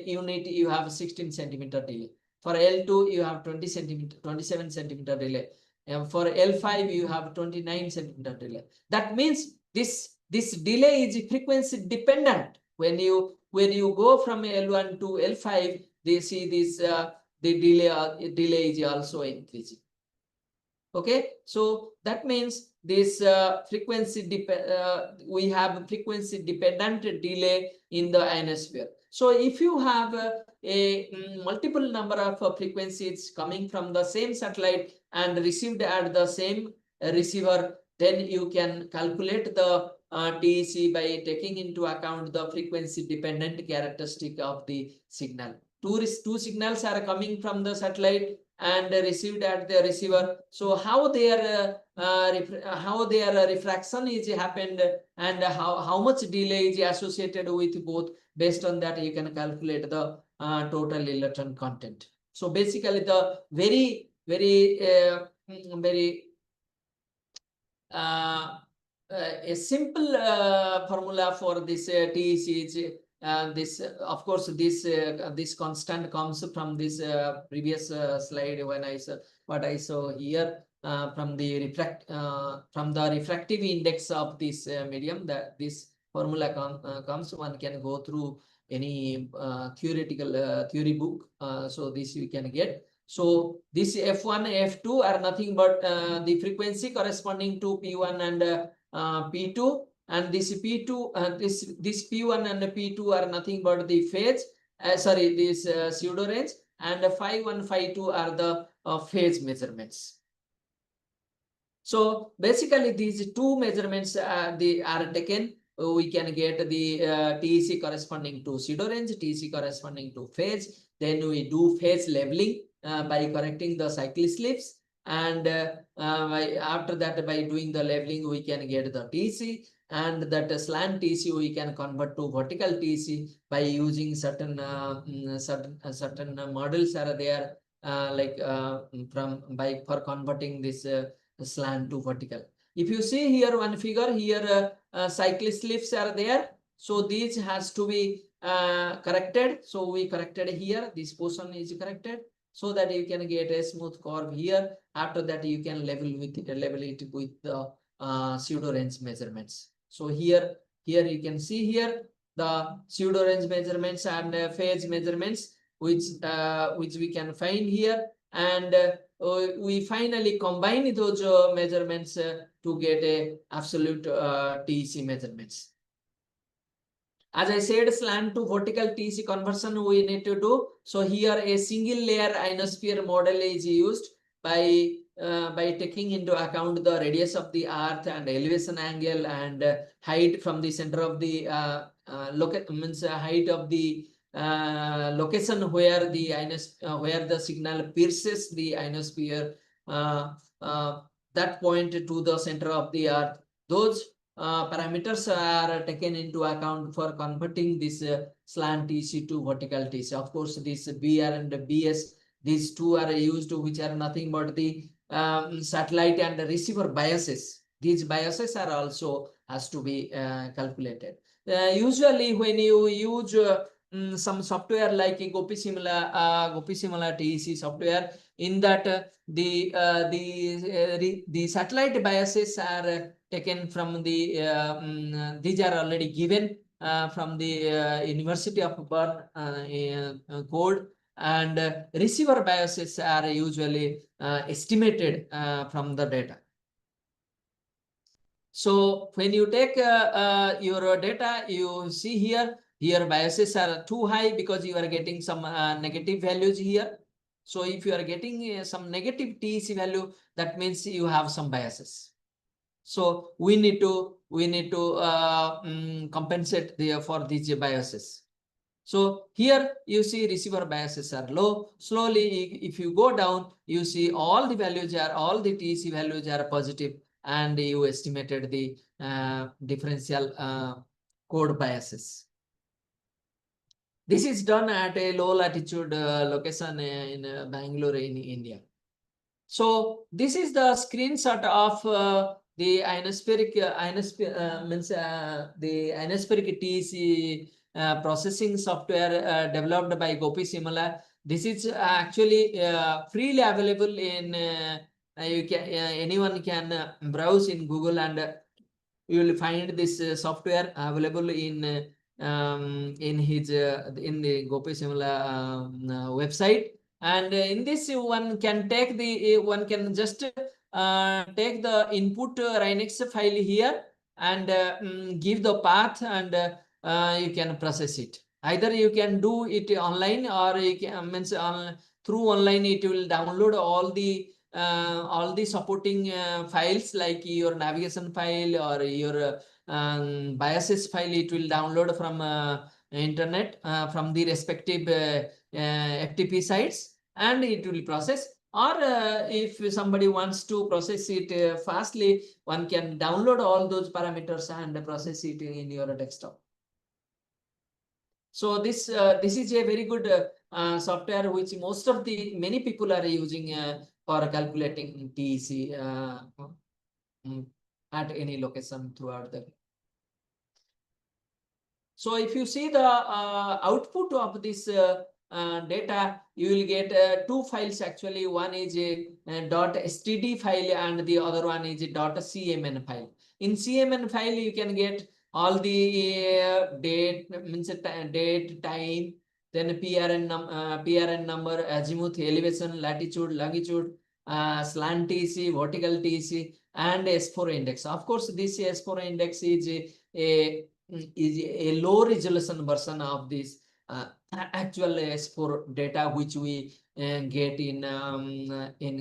unit, you have 16 centimeter delay. For L2, you have 27 centimeter delay. And for L5, you have 29 centimeter delay. That means this delay is frequency dependent. When you go from L1 to L5, they see this the delay is also increasing. Okay, so that means this we have frequency dependent delay in the ionosphere. So if you have a multiple number of frequencies coming from the same satellite and received at the same receiver, then you can calculate the TEC by taking into account the frequency dependent characteristic of the signal. Two signals are coming from the satellite and received at the receiver. So how their refraction is happened and how much delay is associated with both. Based on that, you can calculate the total electron content. So basically, the very a simple formula for this TEC is this. Of course, this constant comes from this previous slide when I saw what I saw here from the refractive index of this medium. That this formula comes. One can go through any theoretical theory book. So this you can get. So this F1, F2 are nothing but the frequency corresponding to P1 and P2, and this P2 this P1 and P2 are nothing but the phase. This pseudo range, and Phi1, Phi2 are the phase measurements. So basically, these two measurements they are taken. We can get the TEC corresponding to pseudo range, TEC corresponding to phase. Then we do phase leveling by correcting the cycle slips, and after that, by doing the leveling, we can get the TEC, and that slant TEC we can convert to vertical TEC by using certain models are there for converting this slant to vertical. If you see here one figure here, cycle slips are there. So these has to be corrected. So we corrected here. This portion is corrected so that you can get a smooth curve here. After that, you can level it with the pseudo range measurements. So here you can see here the pseudo range measurements and phase measurements, which we can find here, and we finally combine those measurements to get a absolute TEC measurements. As I said, slant to vertical TEC conversion we need to do. So here a single layer ionosphere model is used by taking into account the radius of the earth and elevation angle and height from the center of the height of the location where the where the signal pierces the ionosphere, that point to the center of the earth. Those parameters are taken into account for converting this slant TC to vertical TC. Of course, this BR and BS, these two are used, which are nothing but the satellite and receiver biases. These biases are also has to be calculated. Usually, when you use some software like 𝐺𝐒-𝐒𝐿 TEC software, in that the satellite biases are taken from the these are already given from the University of Bern code, and receiver biases are usually estimated from the data. So when you take your data, you see here biases are too high because you are getting some negative values here. So if you are getting some negative TEC value, that means you have some biases. So we need to compensate for these biases. So here you see receiver biases are low. Slowly, if you go down, you see all the TEC values are positive, and you estimated the differential code biases. This is done at a low latitude location in Bangalore in India. So this is the screenshot of the ionospheric TEC processing software developed by 𝐺𝐒-𝐒𝐿. This is actually freely available in you can anyone can browse in Google, and you will find this software available in the 𝐺𝐒-𝐒𝐿 website. And in this one can take the just take the input RINEX file here and give the path, and you can process it. Either you can do it online, or you can through online it will download all the supporting files, like your navigation file or your biases file. It will download from internet from the respective FTP sites, and it will process. Or if somebody wants to process it fastly, one can download all those parameters and process it in your desktop. So this is a very good software which many people are using for calculating TEC at any location throughout the. So if you see the output of this data, you will get two files actually. One is a .std file, and the other one is a .cmn file. In cmn file, you can get all the date, time, then PRN number, azimuth, elevation, latitude, longitude, slant TEC, vertical TEC, and S4 index. Of course, this S4 index is a low resolution version of this actual S4 data, which we get in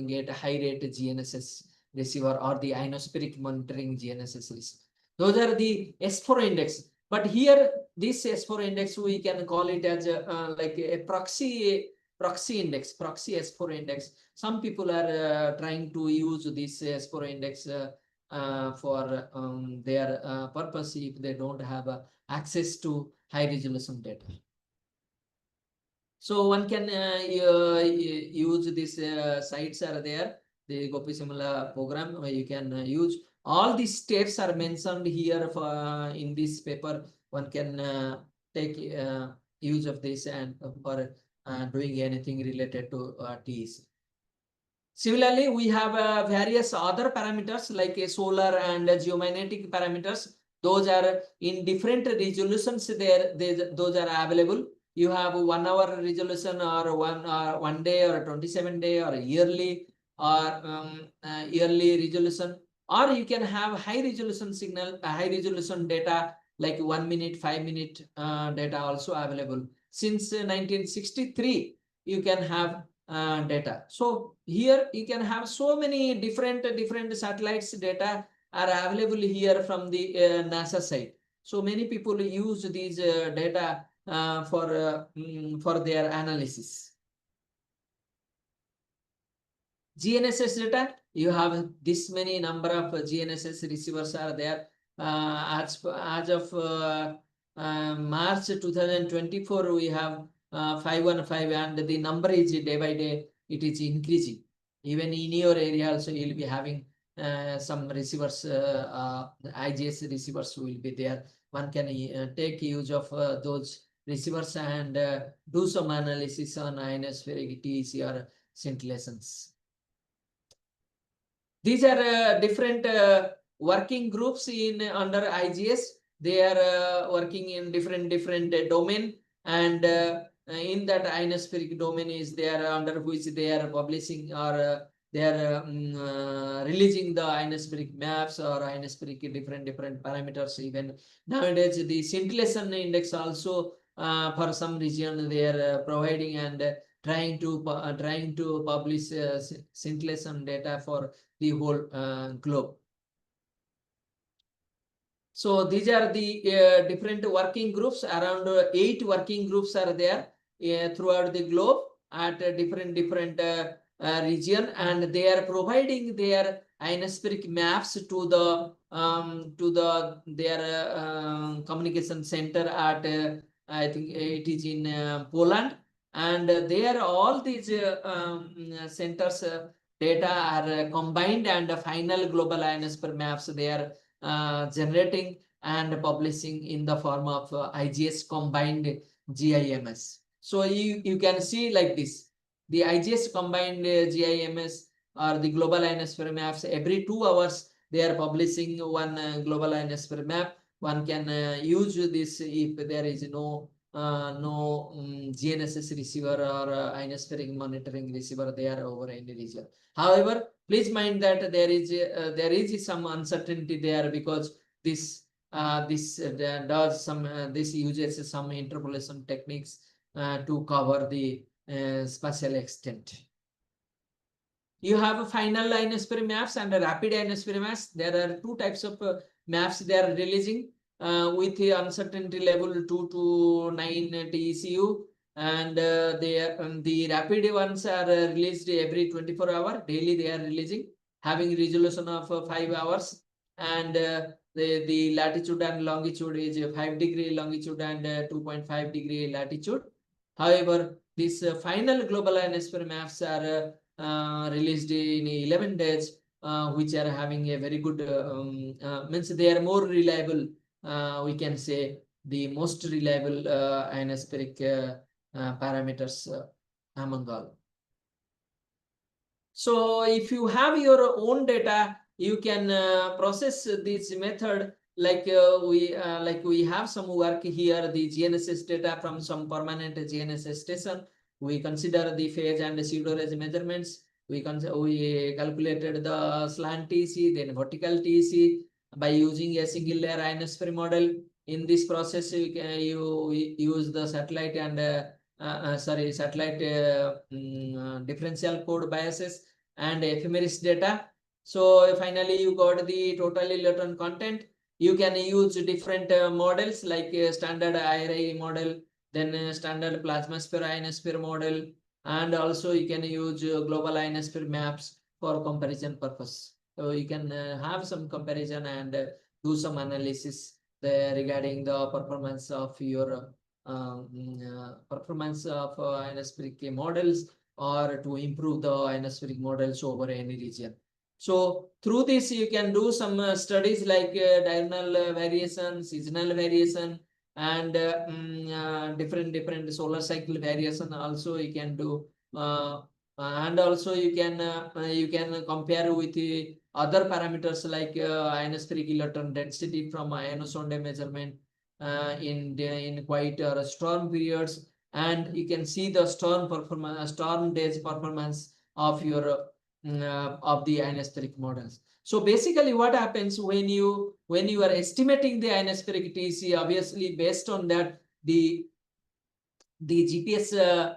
get high rate GNSS receiver or the ionospheric monitoring GNSS receiver. Those are the S4 index. But here, this S4 index, we can call it as like a proxy index, proxy S4 index. Some people are trying to use this S4 index for their purpose if they don't have access to high resolution data. So one can use these sites are there. The 𝐺𝐒-𝐒𝐿 program where you can use. All these steps are mentioned here for in this paper. One can take use of this and for doing anything related to TEC. Similarly, we have various other parameters like solar and geomagnetic parameters. Those are in different resolutions. Those are available. You have 1 hour resolution, or 1 day, or 27 day, or yearly, or yearly resolution, or you can have high resolution signal, high resolution data like 1 minute, 5 minute data also available. Since 1963, you can have data. So here you can have so many different satellites data are available here from the NASA side. So many people use these data for their analysis. GNSS data, you have this many number of GNSS receivers are there. As of March 2024, we have 515, and the number is day by day, it is increasing. Even in your area also, you will be having some receivers, IGS receivers will be there. One can take use of those receivers and do some analysis on ionospheric TEC or scintillations. These are different working groups in under IGS. They are working in different domain, and in that ionospheric domain is there, under which they are publishing, or they are releasing the ionospheric maps or ionospheric different parameters. Even nowadays, the scintillation index also for some region they are providing and trying to publish scintillation data for the whole globe. So these are the different working groups. Around 8 working groups are there throughout the globe at different region, and they are providing their ionospheric maps to their communication center at I think it is in Poland, and there all these centers data are combined, and final global ionosphere maps they are generating and publishing in the form of IGS combined GIMS. So you can see like this, the IGS combined GIMS or the global ionosphere maps. Every 2 hours they are publishing one global ionosphere map. One can use this if there is no GNSS receiver or ionospheric monitoring receiver there over any region. However, please mind that there is some uncertainty there, because this uses some interpolation techniques to cover the spatial extent. You have final ionosphere maps and rapid ionosphere maps. There are 2 types of maps they are releasing with the uncertainty level 2 to 9 TECU, and the rapid ones are released every 24 hours. Daily they are releasing, having resolution of 5 hours, and the latitude and longitude is 5-degree longitude and 2.5-degree latitude. However, these final global ionosphere maps are released in 11 days, which are having a very good means they are more reliable. We can say the most reliable ionospheric parameters among all. So if you have your own data, you can process this method like we have some work here, the GNSS data from some permanent GNSS station. We consider the phase and pseudo range measurements. We calculated the slant TEC, then vertical TEC by using a single layer ionosphere model. In this process, you use the satellite and differential code biases and ephemeris data. So finally, you got the total electron content. You can use different models like standard IRI model, then standard plasmasphere ionosphere model, and also you can use global ionosphere maps for comparison purpose. So you can have some comparison and do some analysis regarding the performance of your ionospheric models, or to improve the ionospheric models over any region. So through this, you can do some studies like diurnal variation, seasonal variation, and different solar cycle variation. Also, you can do, and also you can compare with the other parameters like ionospheric electron density from ionosonde measurement in quite storm periods, and you can see the storm performance, storm days performance of your of the ionospheric models. So basically, what happens when you are estimating the ionospheric TC, obviously based on that the GPS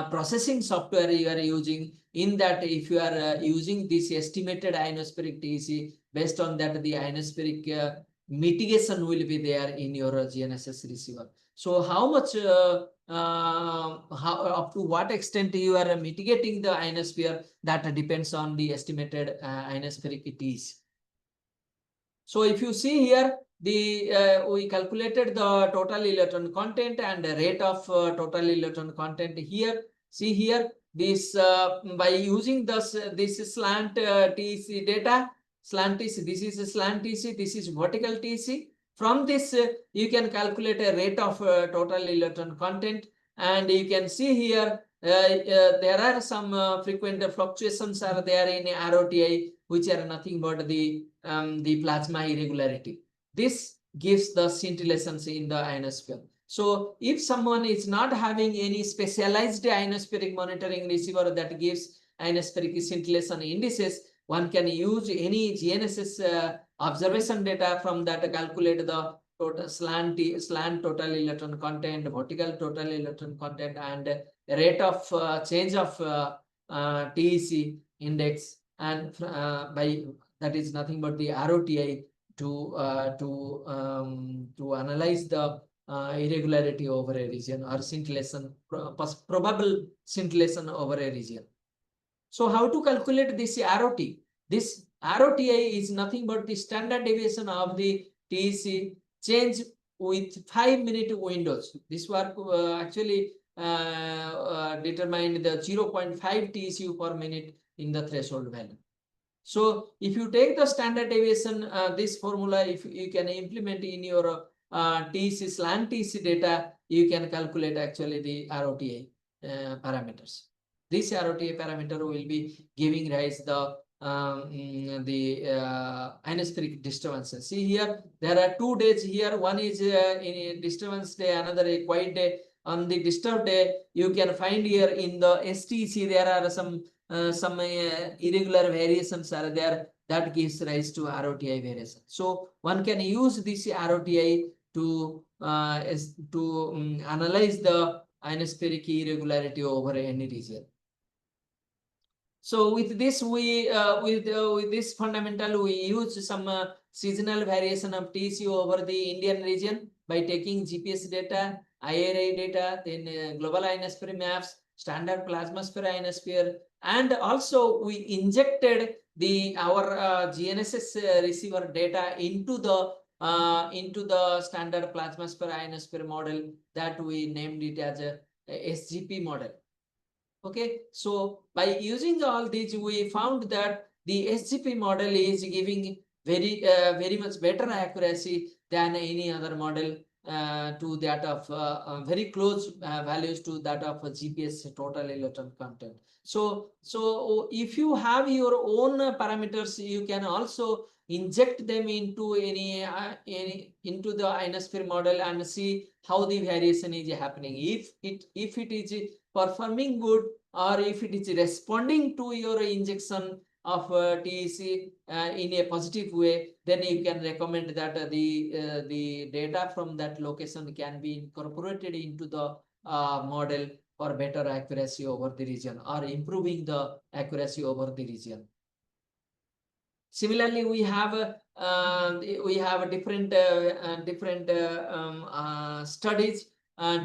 processing software you are using, in that if you are using this estimated ionospheric TC, based on that the ionospheric mitigation will be there in your GNSS receiver. So how much how up to what extent you are mitigating the ionosphere, that depends on the estimated ionospheric TC. So if you see here, the we calculated the total electron content and the rate of total electron content here. See here, this by using this slant TC data, slant TC. This is a slant TC. This is vertical TC. From this, you can calculate a rate of total electron content, and you can see here there are some frequent fluctuations are there in ROTI, which are nothing but the plasma irregularity. This gives the scintillations in the ionosphere. So if someone is not having any specialized ionospheric monitoring receiver that gives ionospheric scintillation indices, one can use any GNSS observation data from that to calculate the total slant total electron content, vertical total electron content, and rate of change of TEC index, and by that is nothing but the ROTI to analyze the irregularity over a region or scintillation, probable scintillation over a region. So how to calculate this ROT? This ROTI is nothing but the standard deviation of the TEC change with 5-minute windows. This work actually determined the 0.5 TCU per minute in the threshold value. So if you take the standard deviation, this formula, if you can implement in your TEC slant TEC data, you can calculate actually the ROTI parameters. This ROTI parameter will be giving rise the ionospheric disturbances. See here, there are 2 days here. One is in a disturbance day, another a quiet day. On the disturbed day, you can find here in the STC there are some irregular variations are there, that gives rise to ROTI variation. So one can use this ROTI to analyze the ionospheric irregularity over any region. So with this, we with this fundamental, we use some seasonal variation of TCU over the Indian region by taking GPS data, IRI data, then global ionosphere maps, standard plasmasphere ionosphere, and also we injected our GNSS receiver data into the standard plasmasphere ionosphere model that we named it as a SGP model. Okay, so by using all these, we found that the SGP model is giving very much better accuracy than any other model, to that of very close values to that of GPS total electron content. So if you have your own parameters, you can also inject them into into the ionosphere model and see how the variation is happening. If it is performing good, or if it is responding to your injection of TEC in a positive way, then you can recommend that the data from that location can be incorporated into the model for better accuracy over the region, or improving the accuracy over the region. Similarly, we have different studies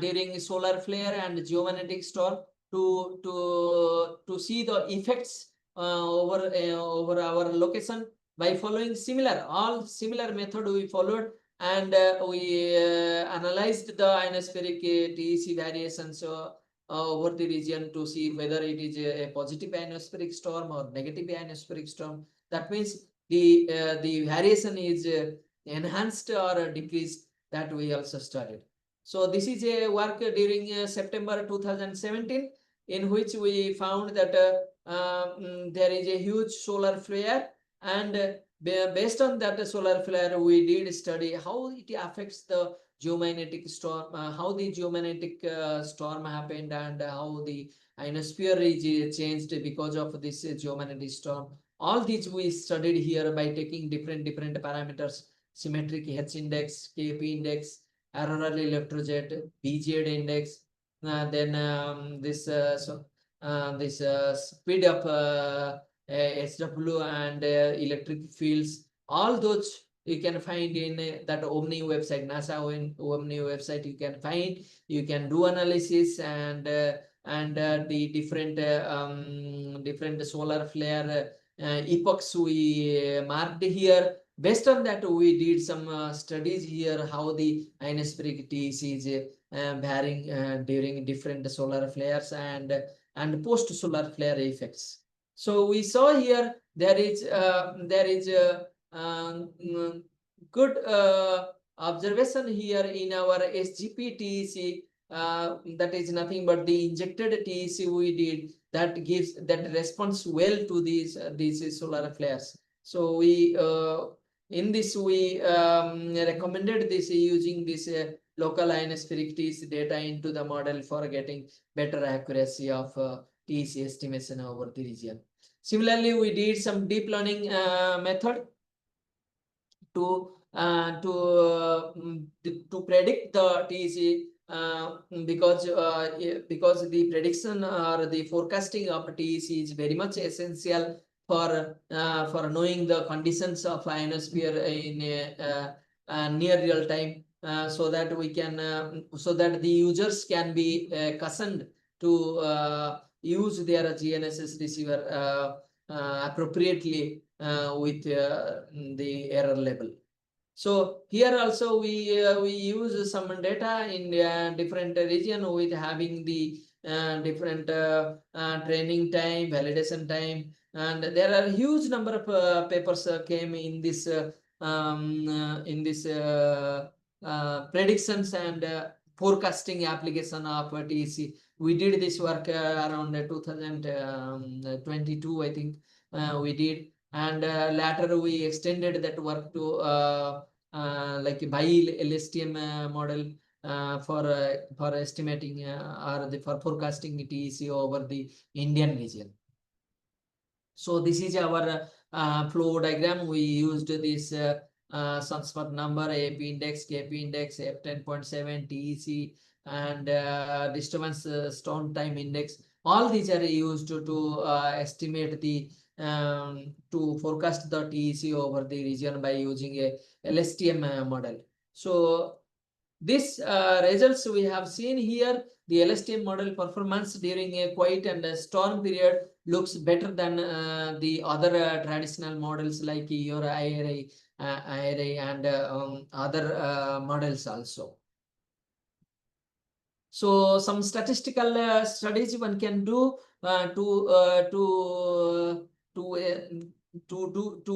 during solar flare and geomagnetic storm to see the effects over our location by following similar method we followed, and we analyzed the ionospheric TEC variations over the region to see whether it is a positive ionospheric storm or negative ionospheric storm. That means the variation is enhanced or decreased, that we also studied. So this is a work during September 2017, in which we found that there is a huge solar flare And based on that solar flare, we did study how it affects the geomagnetic storm, how the geomagnetic storm happened, and how the ionosphere is changed because of this geomagnetic storm. All these we studied here by taking different parameters: symmetric H index, KP index, auroral electrojet, BZ index, then this speed of SW and electric fields. All those you can find in that Omni website, NASA Omni website. You can find, you can do analysis, and the different solar flare epochs we marked here. Based on that, we did some studies here how the ionospheric TEC is varying during different solar flares and post solar flare effects. So we saw here there is good observation here in our SGP TEC. That is nothing but the injected TEC we did, that responds well to these solar flares. So we in this we recommended this using this local ionospheric TEC data into the model for getting better accuracy of TEC estimation over the region. Similarly, we did some deep learning method to predict the TEC, because the prediction or the forecasting of TEC is very much essential for knowing the conditions of ionosphere in near real time, so that we can so that the users can be accustomed to use their GNSS receiver appropriately with the error level. So here also we use some data in different region with having the different training time, validation time, and there are huge number of papers came in this predictions and forecasting application of TEC. We did this work around 2022, I think we did, and later we extended that work to like a bi-LSTM model for estimating or for forecasting TEC over the Indian region. So this is our flow diagram. We used this sunspot number, AP index, KP index, F10.7, TEC, and disturbance stone time index. All these are used to estimate the to forecast the TEC over the region by using a LSTM model. So this results we have seen here, the LSTM model performance during a quiet and a storm period looks better than the other traditional models like your IRI and other models also. So some statistical studies one can do to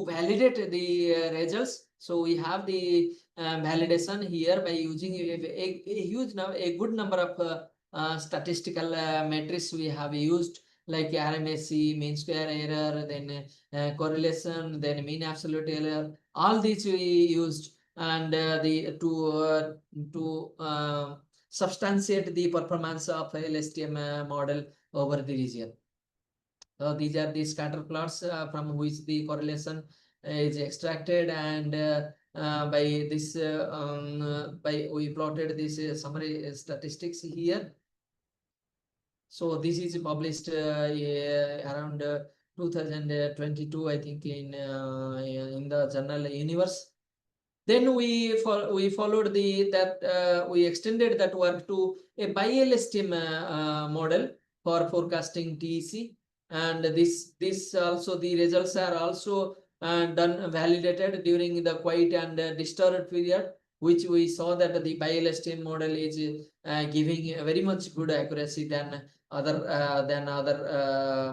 validate the results. So we have the validation here by using a good number of statistical metrics we have used, like RMSE, mean square error, then correlation, then mean absolute error. All these we used, and to substantiate the performance of LSTM model over the region. These are the scatter plots from which the correlation is extracted, and by this we plotted this summary statistics here. So this is published around 2022, I think, in the journal Universe. Then we followed we extended that work to a bi-LSTM model for forecasting TEC, and this also the results are also validated during the quiet and disturbed period, which we saw that the bi-LSTM model is giving a very much good accuracy than other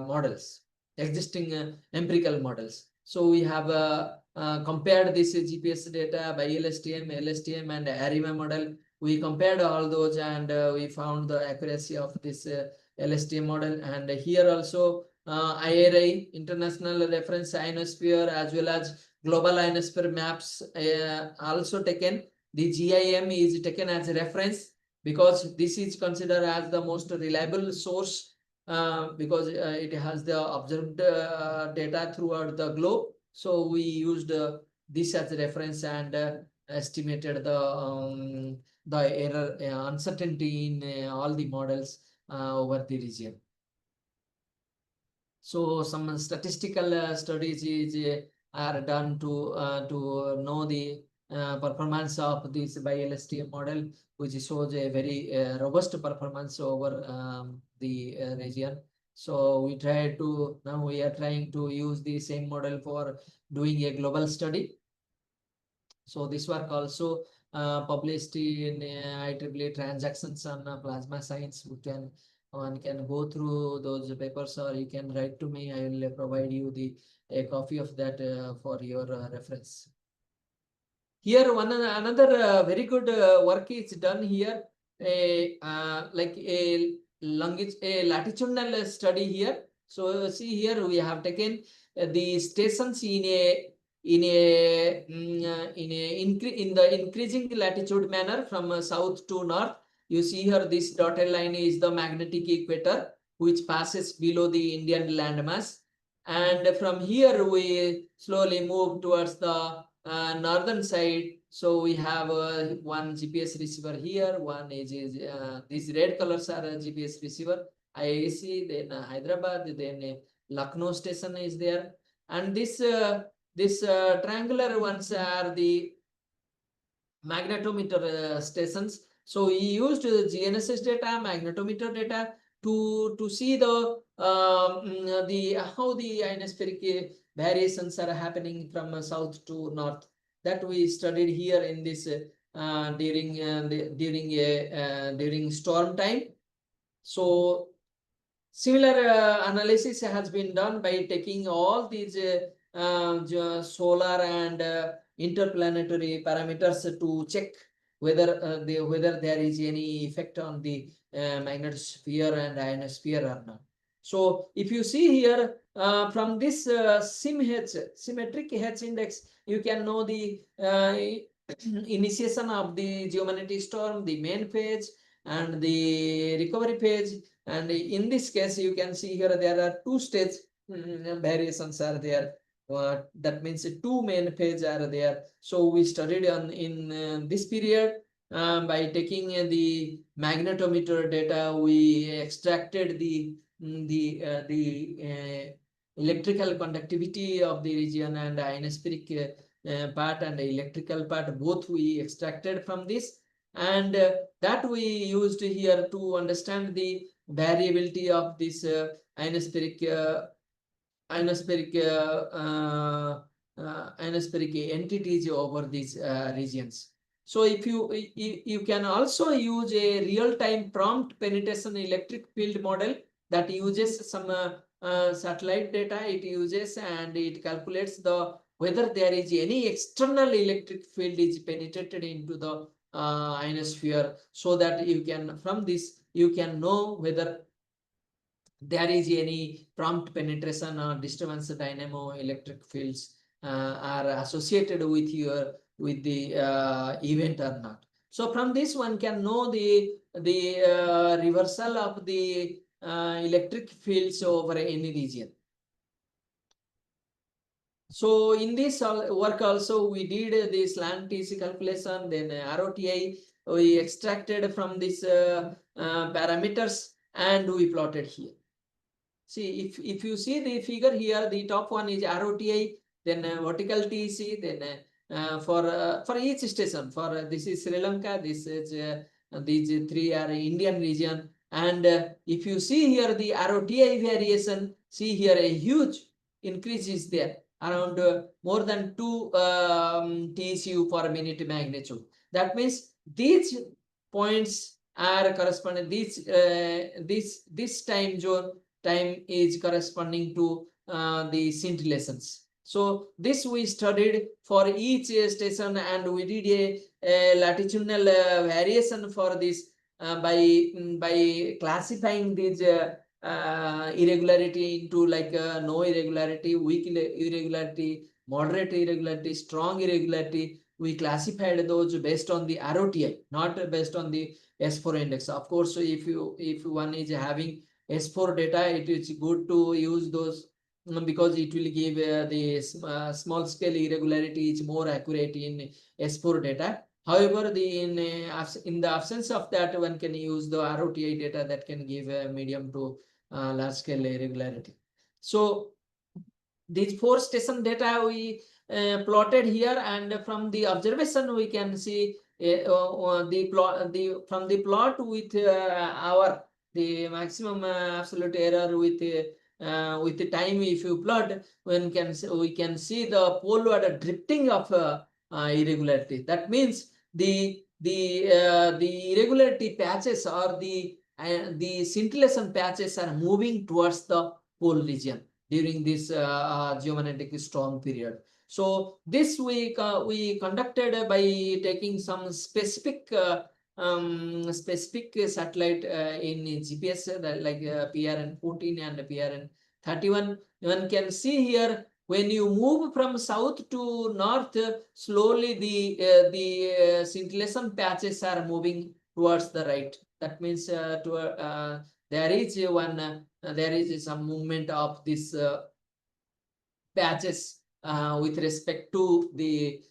models, existing empirical models. So we have compared this GPS data by LSTM, and ARIMA model. We compared all those, and we found the accuracy of this LSTM model. And here also IRI, International Reference Ionosphere, as well as Global Ionosphere maps also taken. The GIM is taken as a reference because this is considered as the most reliable source because it has the observed data throughout the globe. So we used this as a reference and estimated the error uncertainty in all the models over the region. So some statistical studies are done to know the performance of this BiLSTM model, which shows a very robust performance over the region. So we try to, now we are trying to use the same model for doing a global study. So this work also published in IEEE Transactions on Plasma Science. One can go through those papers, or you can write to me. I will provide you a copy of that for your reference. Here, another very good work is done here, like a latitudinal study here. So see here we have taken the stations in the increasing latitude manner from south to north. You see here this dotted line is the magnetic equator, which passes below the Indian landmass. And from here we slowly move towards the northern side. So we have one GPS receiver here. One is these red colors are a GPS receiver, IIC, then Hyderabad, then Lucknow station is there. And this triangular ones are the magnetometer stations. So we used GNSS data, magnetometer data to see the how the ionospheric variations are happening from south to north. That we studied here in this during storm time. So similar analysis has been done by taking all these solar and interplanetary parameters to check whether whether there is any effect on the magnetosphere and ionosphere or not. So if you see here from this symmetric H index, you can know the initiation of the geomagnetic storm, the main phase, and the recovery phase. And in this case, you can see here there are two stage variations are there. That means two main phases are there. So we studied in this period by taking the magnetometer data. We extracted the electrical conductivity of the region and ionospheric part and the electrical part. Both we extracted from this, and that we used here to understand the variability of this ionospheric entities over these regions. So if you can also use a real-time prompt penetration electric field model that uses some satellite data. It uses and it calculates whether there is any external electric field is penetrated into the ionosphere, so that you can, from this you can know whether there is any prompt penetration or disturbance dynamo electric fields are associated with the event or not. So from this one can know the reversal of the electric fields over any region. So in this work also we did this slant TC calculation, then ROTI we extracted from these parameters and we plotted here. See, if you see the figure here, the top one is ROTI, then vertical TC, then for each station, for this is Sri Lanka, this is these three are Indian region, and if you see here the ROTI variation, see here a huge increase is there, around more than 2 TCU per minute magnitude. That means these points are corresponding. This time is corresponding to the scintillations. So this we studied for each station, and we did a latitudinal variation for this by classifying these irregularity into like no irregularity, weak irregularity, moderate irregularity, strong irregularity. We classified those based on the ROTI, not based on the S4 index. Of course, if one is having S4 data, it is good to use those because it will give the small scale irregularity is more accurate in S4 data. However, in the absence of that, one can use the ROTI data that can give a medium to large scale irregularity. So these 4 station data we plotted here, and from the observation we can see from the plot with the maximum absolute error with the time. If you plot, we can see the pole water drifting of irregularity. That means the irregularity patches or the scintillation patches are moving towards the pole region during this geomagnetic storm period. So this we conducted by taking some specific satellite in GPS like PRN-14 and PRN-31. One can see here, when you move from south to north, slowly the scintillation patches are moving towards the right. That means there is some movement of this patches with respect to the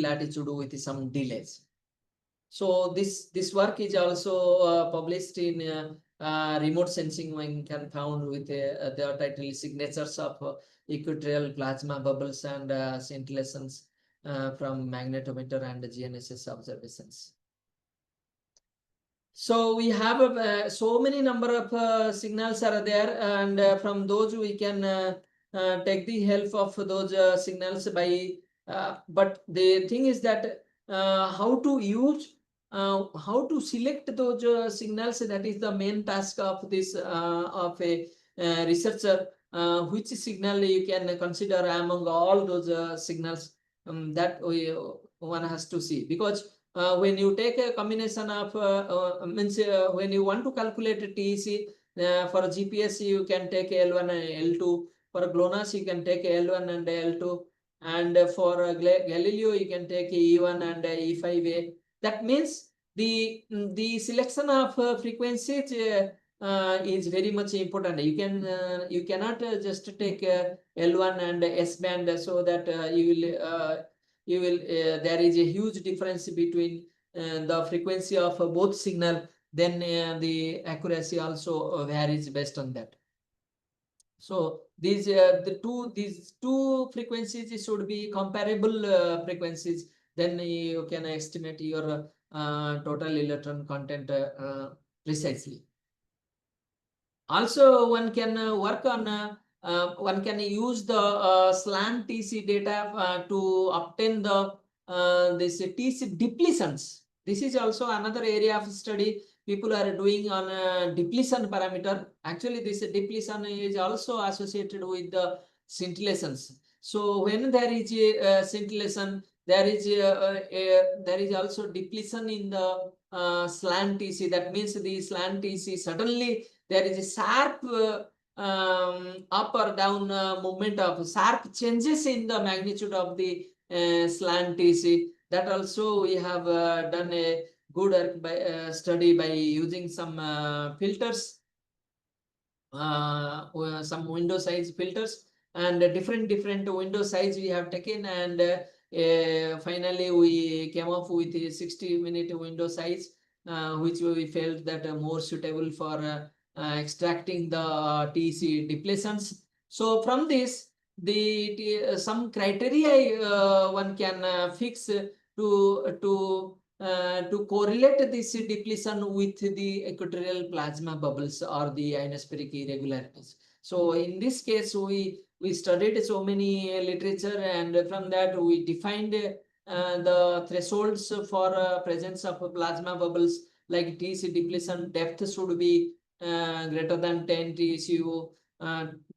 latitude with some delays. So this work is also published in remote sensing. One can found with the title is Signatures of Equatorial Plasma Bubbles and Scintillations from Magnetometer and GNSS observations. So we have so many number of signals are there, and from those we can take the help of those signals by. But the thing is that how to use, how to select those signals. That is the main task of this of a researcher. Which signal you can consider among all those signals that one has to see, because when you take a combination of when you want to calculate a TEC for GPS, you can take L1 and L2. For GLONASS, you can take L1 and L2, and for Galileo, you can take E1 and E5A. That means the selection of frequencies is very much important. You cannot just take L1 and S band, so that you will there is a huge difference between the frequency of both signal. Then the accuracy also varies based on that. So these two frequencies should be comparable frequencies. Then you can estimate your total electron content precisely. Also, one can work on one can use the slant TC data to obtain the this TC depletions. This is also another area of study people are doing on depletion parameter. Actually, this depletion is also associated with the scintillations. So when there is a scintillation, there is also depletion in the slant TC. That means the slant TC suddenly there is a sharp up or down movement of sharp changes in the magnitude of the slant TC. That also we have done a good study by using some filters, some window size filters, and different window size we have taken, and finally we came up with a 60-minute window size, which we felt that more suitable for extracting the TC depletions. So from this, some criteria one can fix to correlate this depletion with the equatorial plasma bubbles or the ionospheric irregularities. So in this case, we studied so many literature, and from that we defined the thresholds for presence of plasma bubbles, like TC depletion depth should be greater than 10 TCU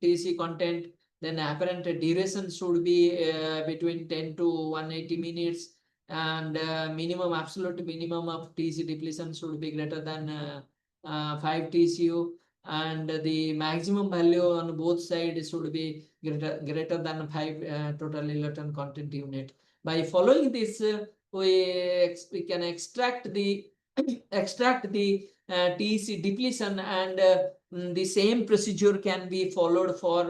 TC content. Then apparent duration should be between 10 to 180 minutes, and absolute minimum of TC depletion should be greater than 5 TCU, and the maximum value on both sides should be greater than 5 total electron content unit. By following this, we can extract the TC depletion, and the same procedure can be followed for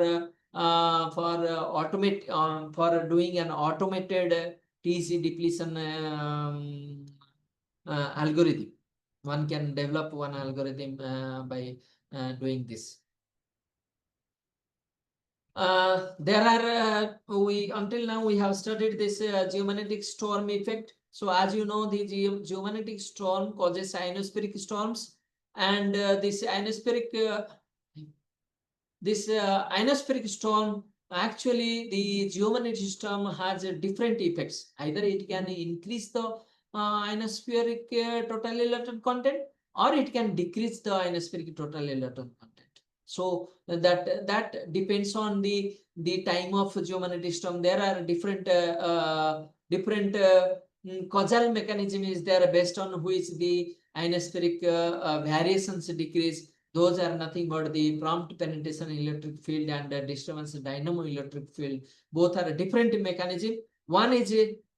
doing an automated TC depletion algorithm. One can develop one algorithm by doing this. There are until now we have studied this geomagnetic storm effect. So as you know, the geomagnetic storm causes ionospheric storms, and this ionospheric storm, actually the geomagnetic storm has different effects. Either it can increase the ionospheric total electron content, or it can decrease the ionospheric total electron content. So that depends on the time of geomagnetic storm. There are different causal mechanism is there based on which the ionospheric variations decrease. Those are nothing but the prompt penetration electric field and disturbance dynamo electric field. Both are a different mechanism. One is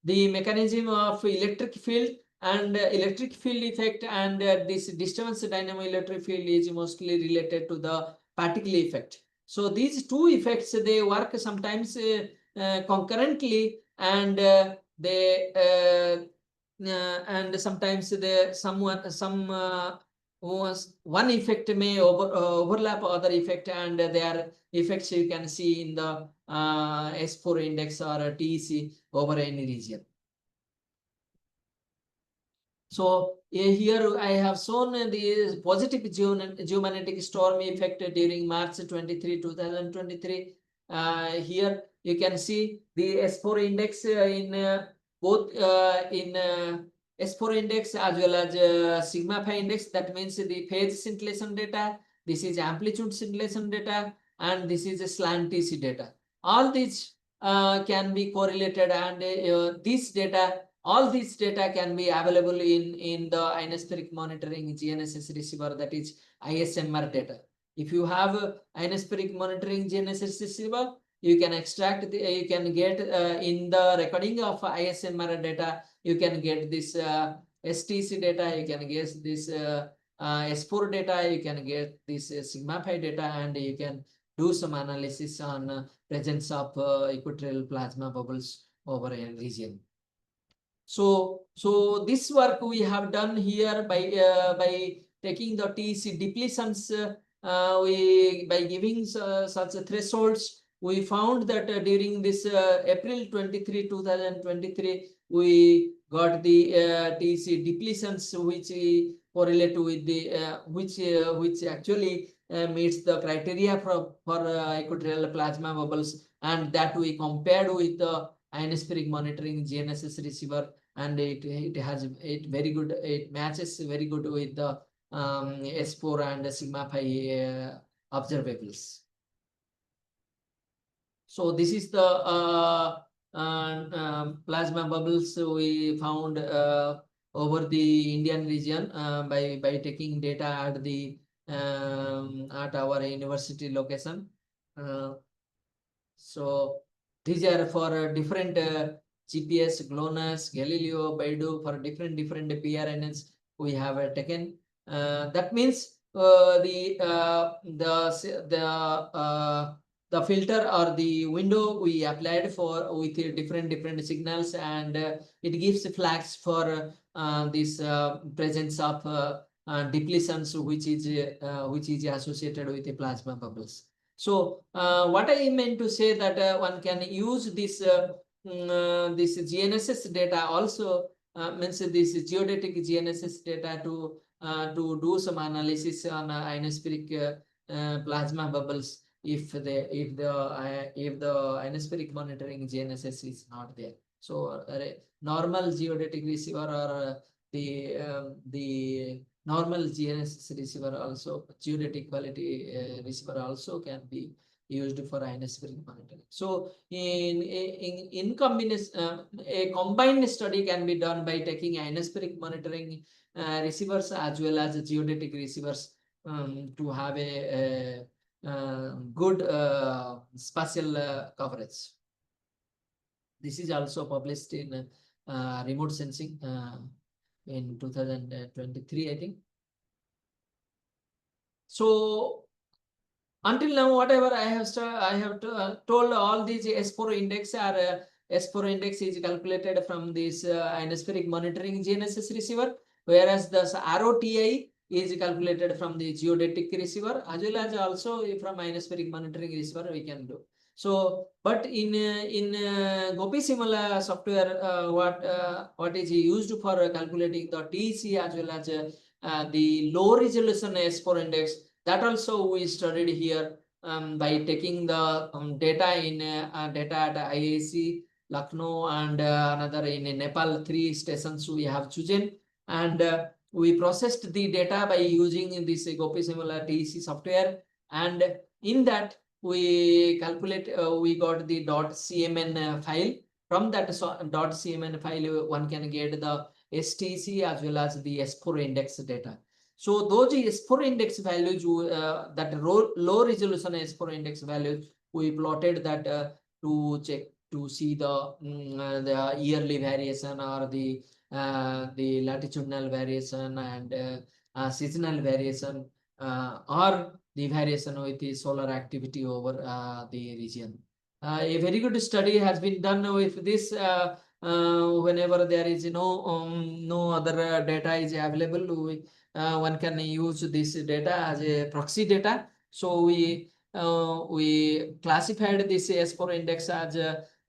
the mechanism of electric field and electric field effect, and this disturbance dynamo electric field is mostly related to the particle effect. So these two effects, they work sometimes concurrently, and sometimes one effect may overlap other effect, and their effects you can see in the S4 index or TEC over any region. So here I have shown the positive geomagnetic storm effect during March 23, 2023. Here you can see the S4 index in both S4 index as well as sigma phi index. That means the phase scintillation data. This is amplitude scintillation data, and this is slant TC data. All these can be correlated, and all these data can be available in the ionospheric monitoring GNSS receiver, that is ISMR data. If you have ionospheric monitoring GNSS receiver, you can extract you can get in the recording of ISMR data, you can get this STC data, you can get this S4 data, you can get this sigma phi data, and you can do some analysis on presence of equatorial plasma bubbles over a region. So this work we have done here by taking the TEC depletions, by giving such thresholds, we found that during this April 23, 2023, we got the TEC depletions which correlate with the which actually meets the criteria for equatorial plasma bubbles, and that we compared with the ionospheric monitoring GNSS receiver, and it matches very good with the S4 and sigma phi observables. So this is the plasma bubbles we found over the Indian region by taking data at the at our university location. So these are for different GPS, GLONASS, Galileo, Beidou, for different PRNNs we have taken. That means the filter or the window we applied for with different signals, and it gives flags for this presence of depletions which is associated with the plasma bubbles. So what I meant to say that one can use this this GNSS data also, means this geodetic GNSS data to do some analysis on ionospheric plasma bubbles if the ionospheric monitoring GNSS is not there. So normal geodetic receiver or the normal GNSS receiver also, geodetic quality receiver also can be used for ionospheric monitoring. So in combination, a combined study can be done by taking ionospheric monitoring receivers as well as geodetic receivers to have a good spatial coverage. This is also published in remote sensing in 2023, I think. So until now, whatever I have told, all these S4 index are S4 index is calculated from this ionospheric monitoring GNSS receiver, whereas the ROTI is calculated from the geodetic receiver, as well as also from ionospheric monitoring receiver we can do. So, but in 𝐶𝐚𝐬𝐞𝐝 software, what is used for calculating the TEC as well as the low resolution S4 index, that also we studied here by taking the data in data at IIT Lucknow and another in Nepal. 3 stations we have chosen, and we processed the data by using this 𝐶𝐚𝐬𝐞𝐝 TEC software, and in that we calculate we got the .cmn file. From that .cmn file one can get the STC as well as the S4 index data. So those S4 index values, that low resolution S4 index values, we plotted that to check to see the yearly variation or the latitudinal variation and seasonal variation or the variation with the solar activity over the region. A very good study has been done with this. Whenever there is no other data is available, one can use this data as a proxy data. So we classified this S4 index as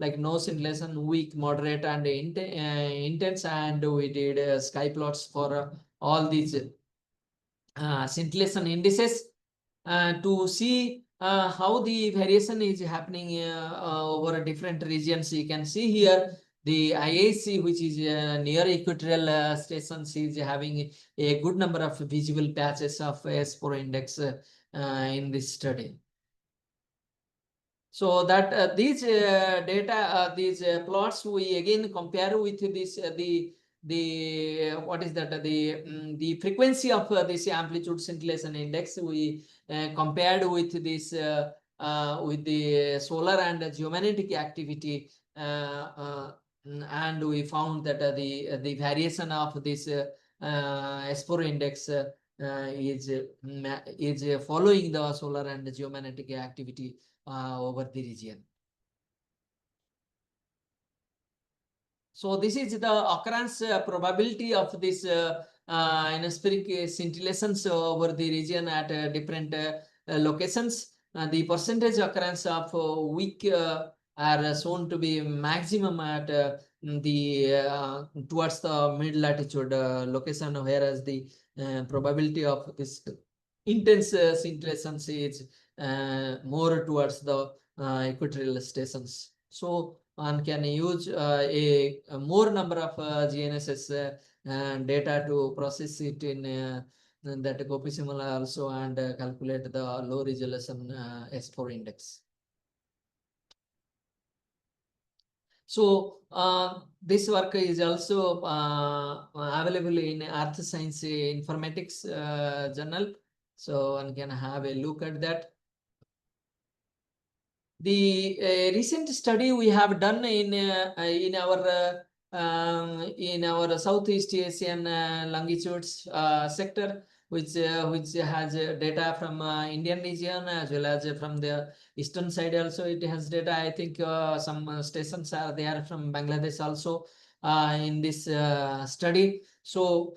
like no scintillation, weak, moderate, and intense, and we did sky plots for all these scintillation indices to see how the variation is happening over different regions. You can see here the IAC, which is near equatorial stations, is having a good number of visible patches of S4 index in this study. So that these data, these plots, we again compare with this what is that the frequency of this amplitude scintillation index. We compared with this with the solar and geomagnetic activity, and we found that the variation of this S4 index is following the solar and geomagnetic activity over the region. So this is the occurrence probability of this ionospheric scintillations over the region at different locations. The percentage occurrence of weak are shown to be maximum at the towards the mid latitude location, whereas the probability of this intense scintillations is more towards the equatorial stations. So one can use a more number of GNSS data to process it in that 𝐶𝐚𝐬𝐞𝐝 also, and calculate the low resolution S4 index. So this work is also available in Earth Science Informatics journal. So one can have a look at that. The recent study we have done in our Southeast Asian longitudes sector, which has data from Indian region as well as from the eastern side also. It has data. I think some stations are there from Bangladesh also in this study. So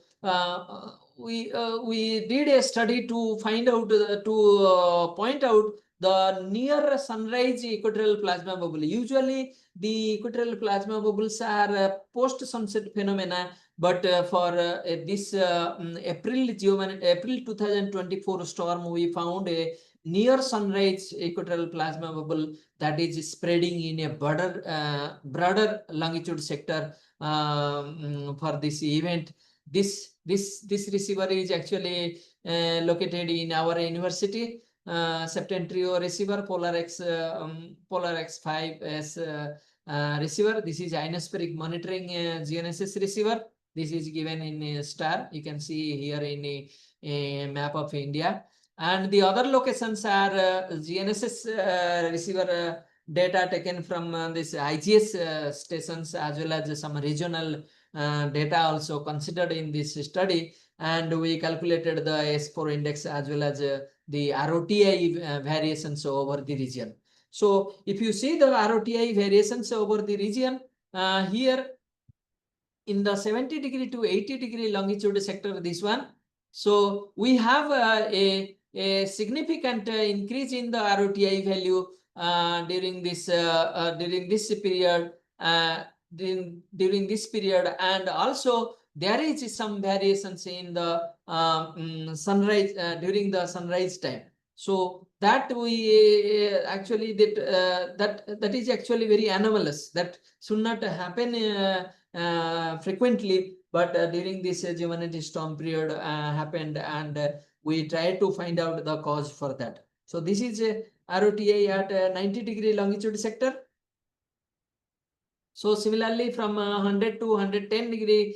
we did a study to find out to point out the near sunrise equatorial plasma bubble. Usually the equatorial plasma bubbles are post sunset phenomena, but for this April 2024 storm, we found a near sunrise equatorial plasma bubble that is spreading in a broader longitude sector for this event. This receiver is actually located in our university. septentrion receiver, polar X5 as receiver. This is ionospheric monitoring GNSS receiver. This is given in a star. You can see here in a map of India. And the other locations are GNSS receiver data taken from this IGS stations, as well as some regional data also considered in this study. And we calculated the S4 index as well as the ROTI variations over the region. So if you see the ROTI variations over the region, here in the 70° to 80° longitude sector, this one. So we have a significant increase in the ROTI value during this period. During this period, and also there is some variations in the sunrise during the sunrise time. So that we actually that is actually very anomalous. That should not happen frequently, but during this geomagnetic storm period happened, and we tried to find out the cause for that. So this is a ROTI at 90° longitude sector. So similarly, from 100 to 110°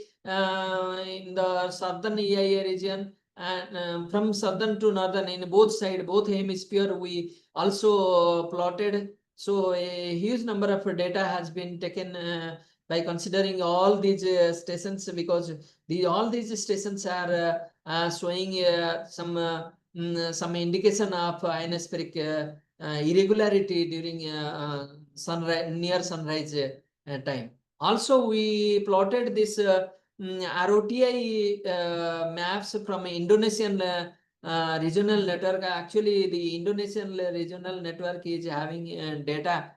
in the southern EIA region, and from southern to northern in both hemisphere, we also plotted. So a huge number of data has been taken by considering all these stations, because all these stations are showing some indication of ionospheric irregularity during sunrise, near sunrise time. Also, we plotted this ROTI maps from Indonesian regional network. Actually, the Indonesian regional network is having data,